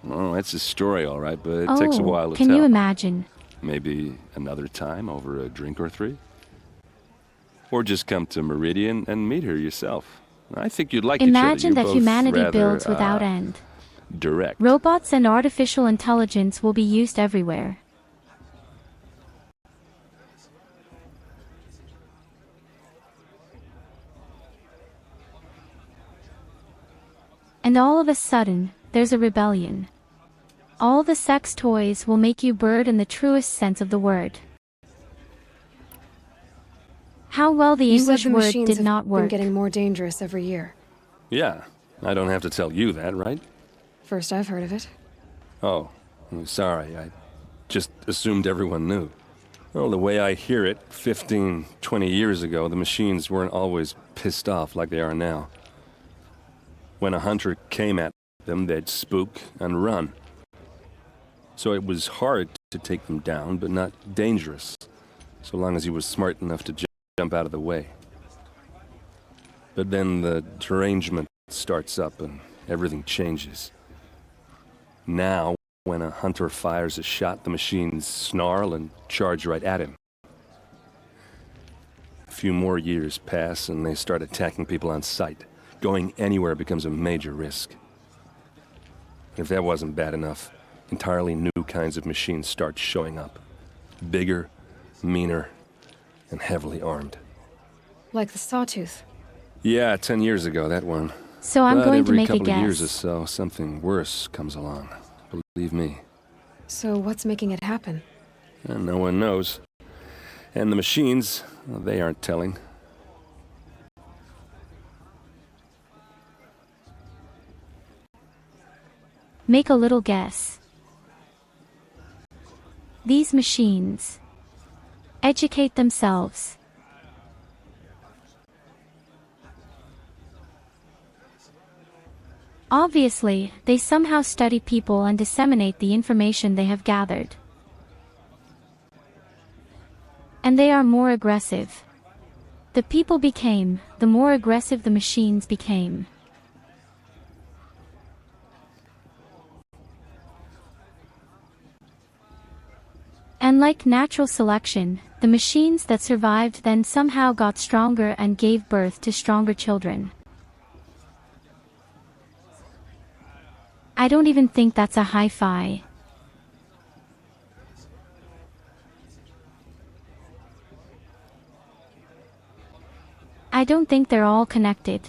Oh, that's a story, all right, but it takes a while to can tell. you imagine? Maybe another time over a drink or three? Or just come to Meridian and meet her yourself. I think you'd like Imagine each other. that You're both humanity rather, builds without end. Direct. Robots and artificial intelligence will be used everywhere. And all of a sudden, there's a rebellion. All the sex toys will make you bird in the truest sense of the word. How well the You English said the word machines did have not been work. getting more dangerous every year. Yeah, I don't have to tell you that, right? First I've heard of it. Oh, I'm sorry. I just assumed everyone knew. Well, the way I hear it, 15, 20 years ago, the machines weren't always pissed off like they are now. When a hunter came at them, they'd spook and run. So it was hard to take them down, but not dangerous, so long as he was smart enough to jump out of the way. But then the derangement starts up and everything changes. Now, when a hunter fires a shot, the machines snarl and charge right at him. A few more years pass and they start attacking people on sight. Going anywhere becomes a major risk. And if that wasn't bad enough, entirely new kinds of machines start showing up. Bigger, meaner, and heavily armed. Like the Sawtooth. Yeah, 10 years ago, that one. So I'm going to make a every couple of years or guess. so, something worse comes along. Believe me. So what's making it happen? And no one knows. And the machines, well, they aren't telling. Make a little guess. These machines educate themselves. Obviously, they somehow study people and disseminate the information they have gathered. And they are more aggressive. The people became, the more aggressive the machines became. And like natural selection, the machines that survived then somehow got stronger and gave birth to stronger children. I don't even think that's a hi-fi. I don't think they're all connected.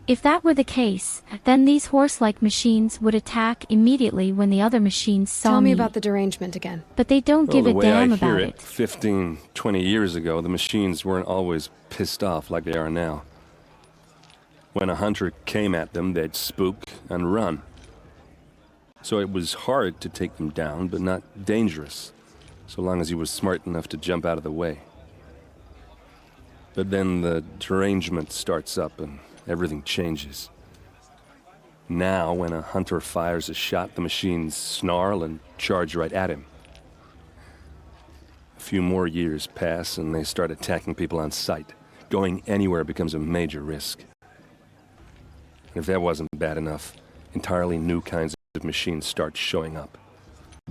If that were the case, then these horse-like machines would attack immediately when the other machines saw Tell me about the derangement again. But they don't give a damn The about way I hear it. 15, 20 years ago, the machines weren't always pissed off like they are now. When a hunter came at them, they'd spook and run. So it was hard to take them down, but not dangerous, so long as he was smart enough to jump out of the way. But then the derangement starts up and everything changes. Now, when a hunter fires a shot, the machines snarl and charge right at him. A few more years pass and they start attacking people on sight. Going anywhere becomes a major risk. And if that wasn't bad enough, entirely new kinds of machines start showing up.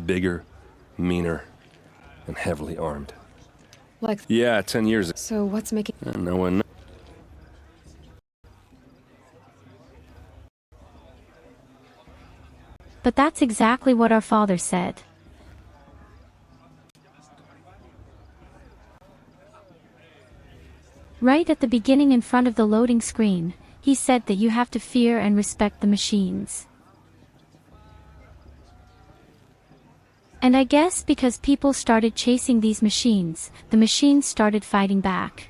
Bigger, meaner, and heavily armed. Like... Yeah, 10 years ago. So what's making... No one... But that's exactly what our father said. Right at the beginning in front of the loading screen, he said that you have to fear and respect the machines. And I guess because people started chasing these machines, the machines started fighting back.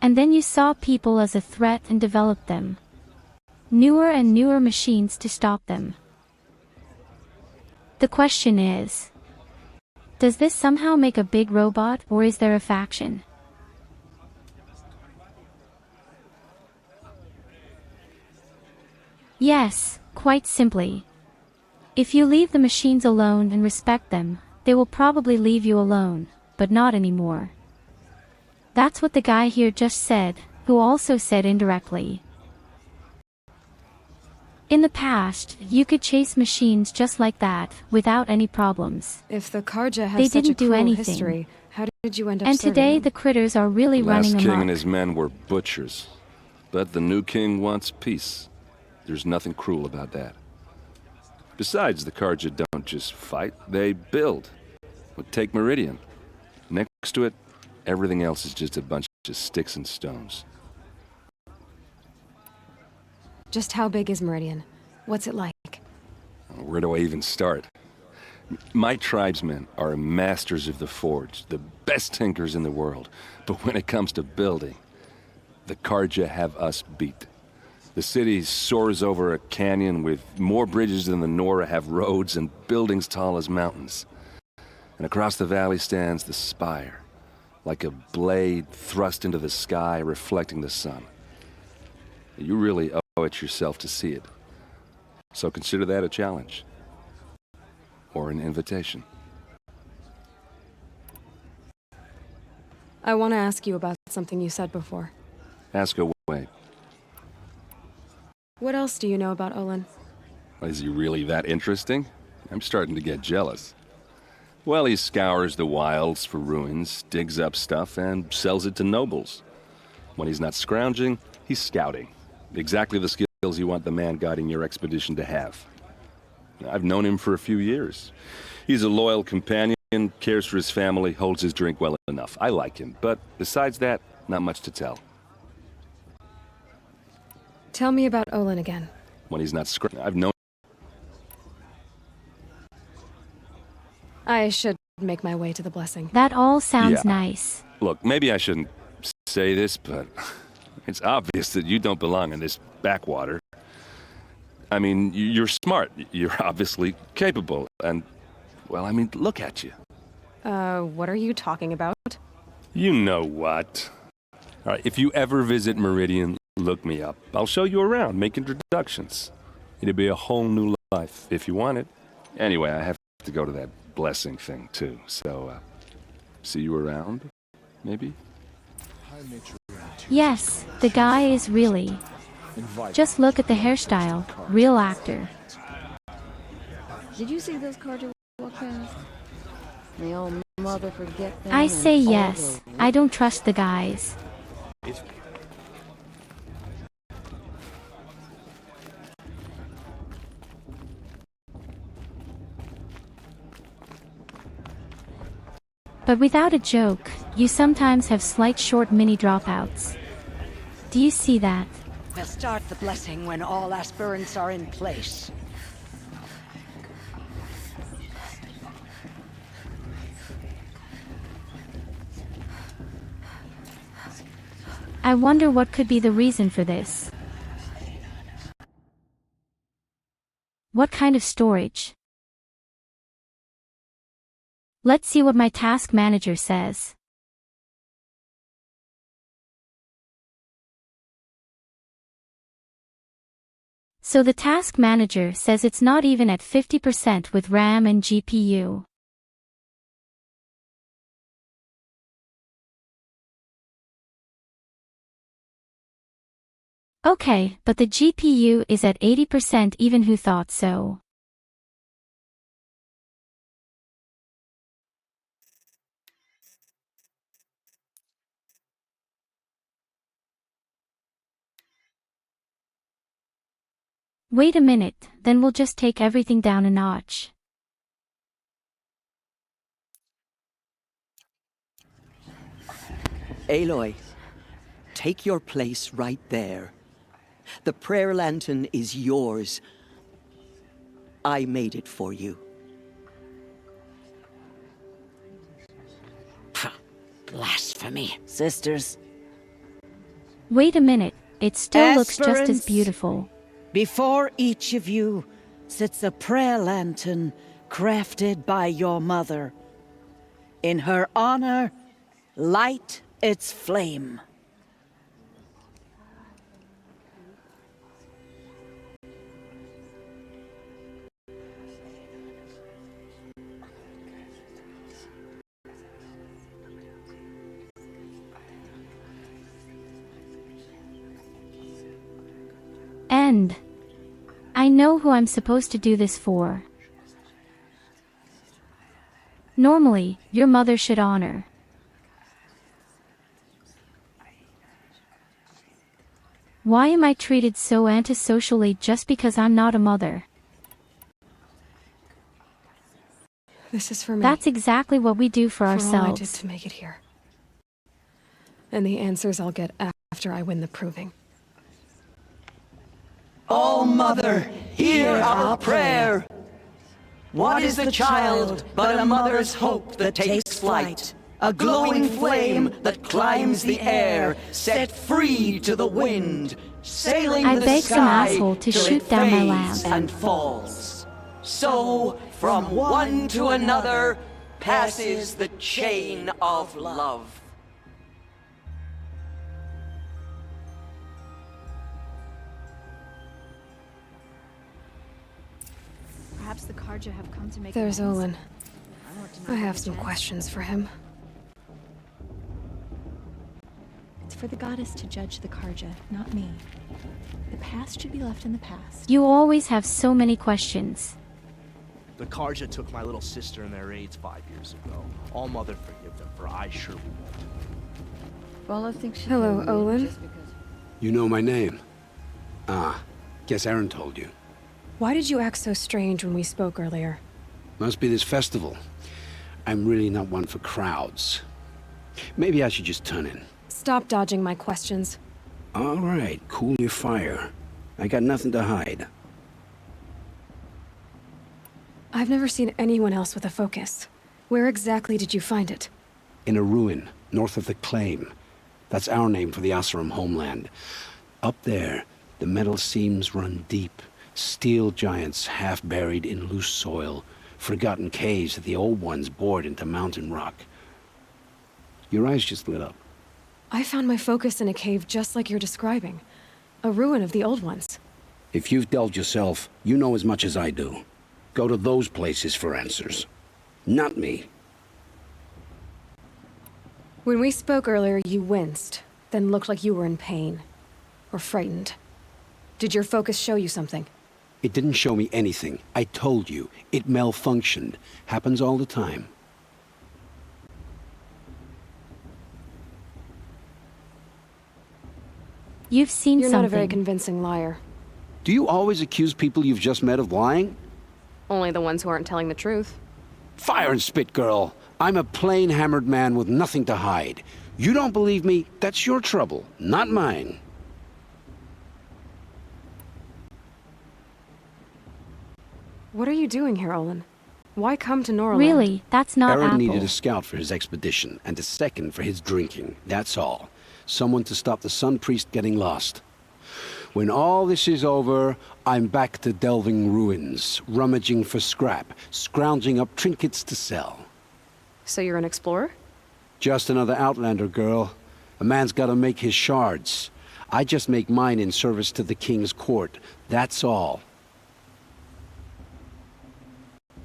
And then you saw people as a threat and developed them. Newer and newer machines to stop them. The question is, does this somehow make a big robot, or is there a faction? Yes, quite simply. If you leave the machines alone and respect them, they will probably leave you alone, but not anymore. That's what the guy here just said, who also said indirectly. In the past, you could chase machines just like that, without any problems. If the Karja have They such a didn't do cruel anything. history, how did you end up And serving today them? the critters are really The running last king amok. and his men were butchers. But the new king wants peace. There's nothing cruel about that. Besides, the Karja don't just fight, they build. Well, take Meridian. Next to it, everything else is just a bunch of sticks and stones. Just how big is Meridian? What's it like? Where do I even start? My tribesmen are masters of the forge, the best tinkers in the world. But when it comes to building, the Karja have us beat. The city soars over a canyon with more bridges than the Nora have roads and buildings tall as mountains. And across the valley stands the spire, like a blade thrust into the sky reflecting the sun. You really owe it yourself to see it. So consider that a challenge. Or an invitation. I want to ask you about something you said before. Ask away. What else do you know about Olin? Is he really that interesting? I'm starting to get jealous. Well, he scours the wilds for ruins, digs up stuff, and sells it to nobles. When he's not scrounging, he's scouting. Exactly the skills you want the man guiding your expedition to have. I've known him for a few years. He's a loyal companion, cares for his family, holds his drink well enough. I like him, but besides that, not much to tell. Tell me about Olin again. When he's not I've known... I should make my way to the blessing. That all sounds Yeah. nice. Look, maybe I shouldn't say this, but it's obvious that you don't belong in this backwater. I mean, you're smart. You're obviously capable. And, well, I mean, look at you. What are you talking about? You know what. All right, if you ever visit Meridian, look me up. I'll show you around, make introductions. It'll be a whole new life, if you want it. Anyway, I have to go to that blessing thing, too. So, see you around, maybe? Yes, the guy is really... Just look at the hairstyle. Real actor. Did you see those Karja walk past? The old mother forget them. I say and all yes. the- I don't trust the guys. But without a joke, you sometimes have slight short mini dropouts. Do you see that? We'll start the blessing when all aspirants are in place. I wonder what could be the reason for this. What kind of storage? Let's see what my task manager says. So the task manager says it's not even at 50% with RAM and GPU. Okay, but the GPU is at 80%. Even who thought so? Wait a minute, then we'll just take everything down a notch. Aloy, take your place right there. The prayer lantern is yours. I made it for you. Blasphemy, sisters. Wait a minute, it still looks just as beautiful. Before each of you sits a prayer lantern crafted by your mother. In her honor, light its flame. And I know who I'm supposed to do this for. Normally, your mother should honor. Why am I treated so antisocially just because I'm not a mother? This is for me. That's exactly what we do for ourselves. All I did to make it here. And the answers I'll get after I win the proving. Oh, Mother, hear our prayer. What is the child but a mother's hope that takes flight? A glowing flame that climbs the air, set free to the wind, sailing I the beg sky some asshole to till shoot it down my fades lamp. and falls. So, from one to another, passes the chain of love. Perhaps the Karja have come to make There's amends. Olin. I have some questions for him. It's for the goddess to judge the Karja, not me. The past should be left in the past. You always have so many questions. The Karja took my little sister in their raids 5 years ago. All Mother forgive them, for I surely won't. Well, I think she Hello, can Olin. just because... You know my name? Ah, guess Aaron told you. Why did you act so strange when we spoke earlier? Must be this festival. I'm really not one for crowds. Maybe I should just turn in. Stop dodging my questions. All right, cool your fire. I got nothing to hide. I've never seen anyone else with a focus. Where exactly did you find it? In a ruin, north of the Claim. That's our name for the Asuram homeland. Up there, the metal seams run deep. Steel giants half buried in loose soil. Forgotten caves that the old ones bored into mountain rock. Your eyes just lit up. I found my focus in a cave just like you're describing. A ruin of the old ones. If you've delved yourself, you know as much as I do. Go to those places for answers. Not me. When we spoke earlier, you winced, then looked like you were in pain. Or frightened. Did your focus show you something? It didn't show me anything. I told you. It malfunctioned. Happens all the time. You've seen You're something. not a very convincing liar. Do you always accuse people you've just met of lying? Only the ones who aren't telling the truth. Fire and spit, girl. I'm a plain hammered man with nothing to hide. You don't believe me? That's your trouble, not mine. What are you doing here, Olin? Why come to Norland? Really, that's not Aaron Apple. needed a scout for his expedition, and a second for his drinking. That's all. Someone to stop the Sun Priest getting lost. When all this is over, I'm back to delving ruins, rummaging for scrap, scrounging up trinkets to sell. So you're an explorer? Just another Outlander, girl. A man's gotta make his shards. I just make mine in service to the King's court. That's all.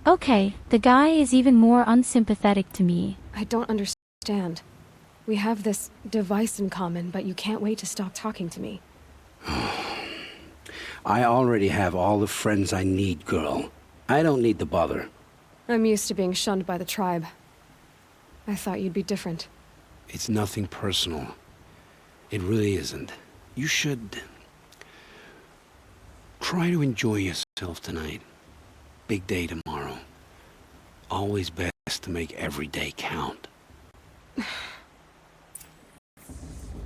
Okay, the guy is even more unsympathetic to me. I don't understand. We have this device in common, but you can't wait to stop talking to me. I already have all the friends I need, girl. I don't need the bother. I'm used to being shunned by the tribe. I thought you'd be different. It's nothing personal. It really isn't. You should try to enjoy yourself tonight. Big day tomorrow. Always best to make every day count.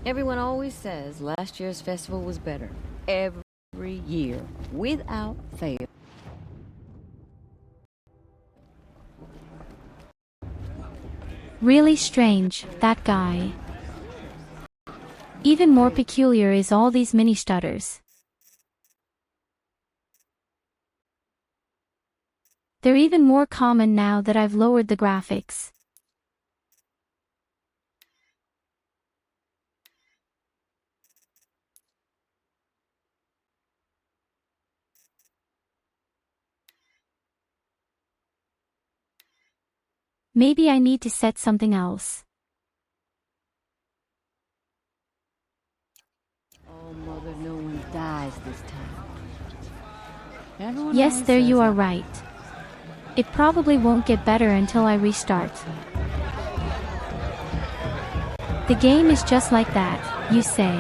Everyone always says last year's festival was better. Every year, without fail. Really strange, that guy. Even more peculiar is all these mini stutters. They're even more common now that I've lowered the graphics. Maybe I need to set something else. Oh, Mother, no one dies this time. Everyone Yes, always there says you are that. right. It probably won't get better until I restart. The game is just like that, you say.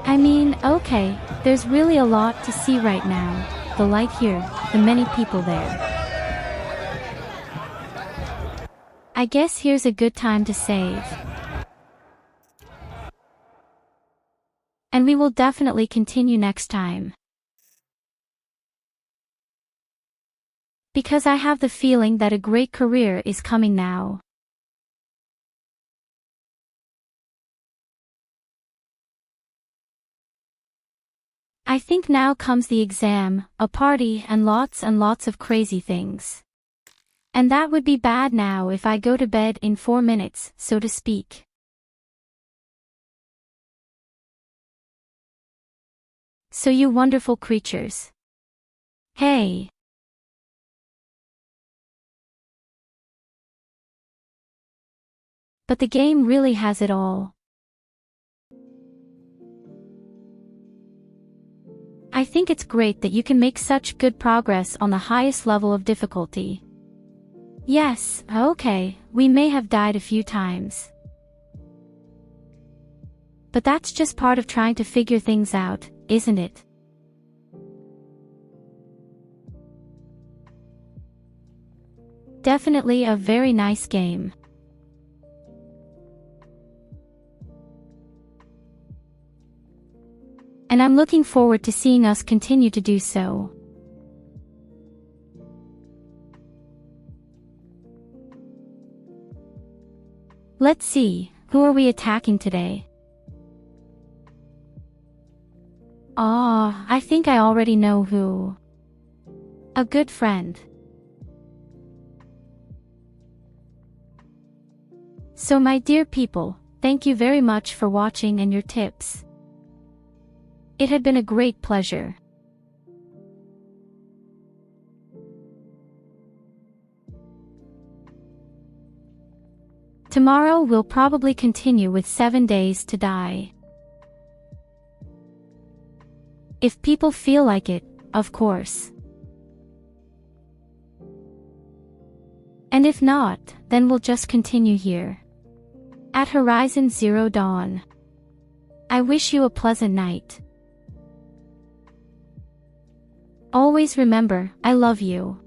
I mean, okay, there's really a lot to see right now. The light here, the many people there. I guess here's a good time to save. And we will definitely continue next time. Because I have the feeling that a great career is coming now. I think now comes the exam, a party, and lots of crazy things. And that would be bad now if I go to bed in 4 minutes, so to speak. So you wonderful creatures. Hey. But the game really has it all. I think it's great that you can make such good progress on the highest level of difficulty. Yes, okay, we may have died a few times. But that's just part of trying to figure things out, isn't it? Definitely a very nice game. And I'm looking forward to seeing us continue to do so. Let's see, who are we attacking today? I think I already know who. A good friend. So my dear people, thank you very much for watching and your tips. It had been a great pleasure. Tomorrow we'll probably continue with 7 days to die. If people feel like it, of course. And if not, then we'll just continue here. At Horizon Zero Dawn. I wish you a pleasant night. Always remember, I love you.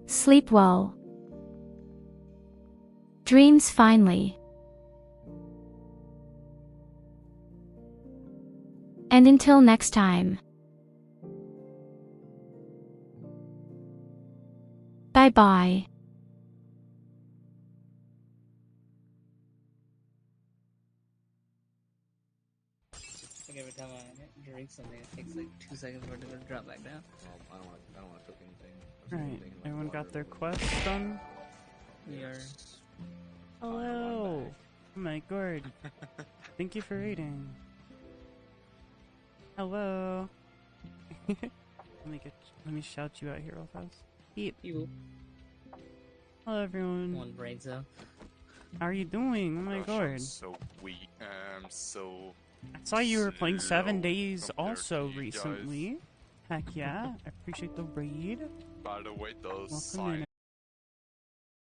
Sleep well. Dreams finally. And until next time. Bye-bye. Like every time I drink something, it takes like 2 seconds for it to drop back down. Well, I don't want to cook anything. Right. Everyone got their quests done? We are. Hello. Oh my god. Thank you for reading. Hello. Let me shout you out here real fast. Beep. You. Hello everyone. One brain cell. How are you doing? Oh my god. So weak. So. I saw you were playing 7 Days also recently. Heck yeah. I appreciate the raid. By the way, those Welcome in,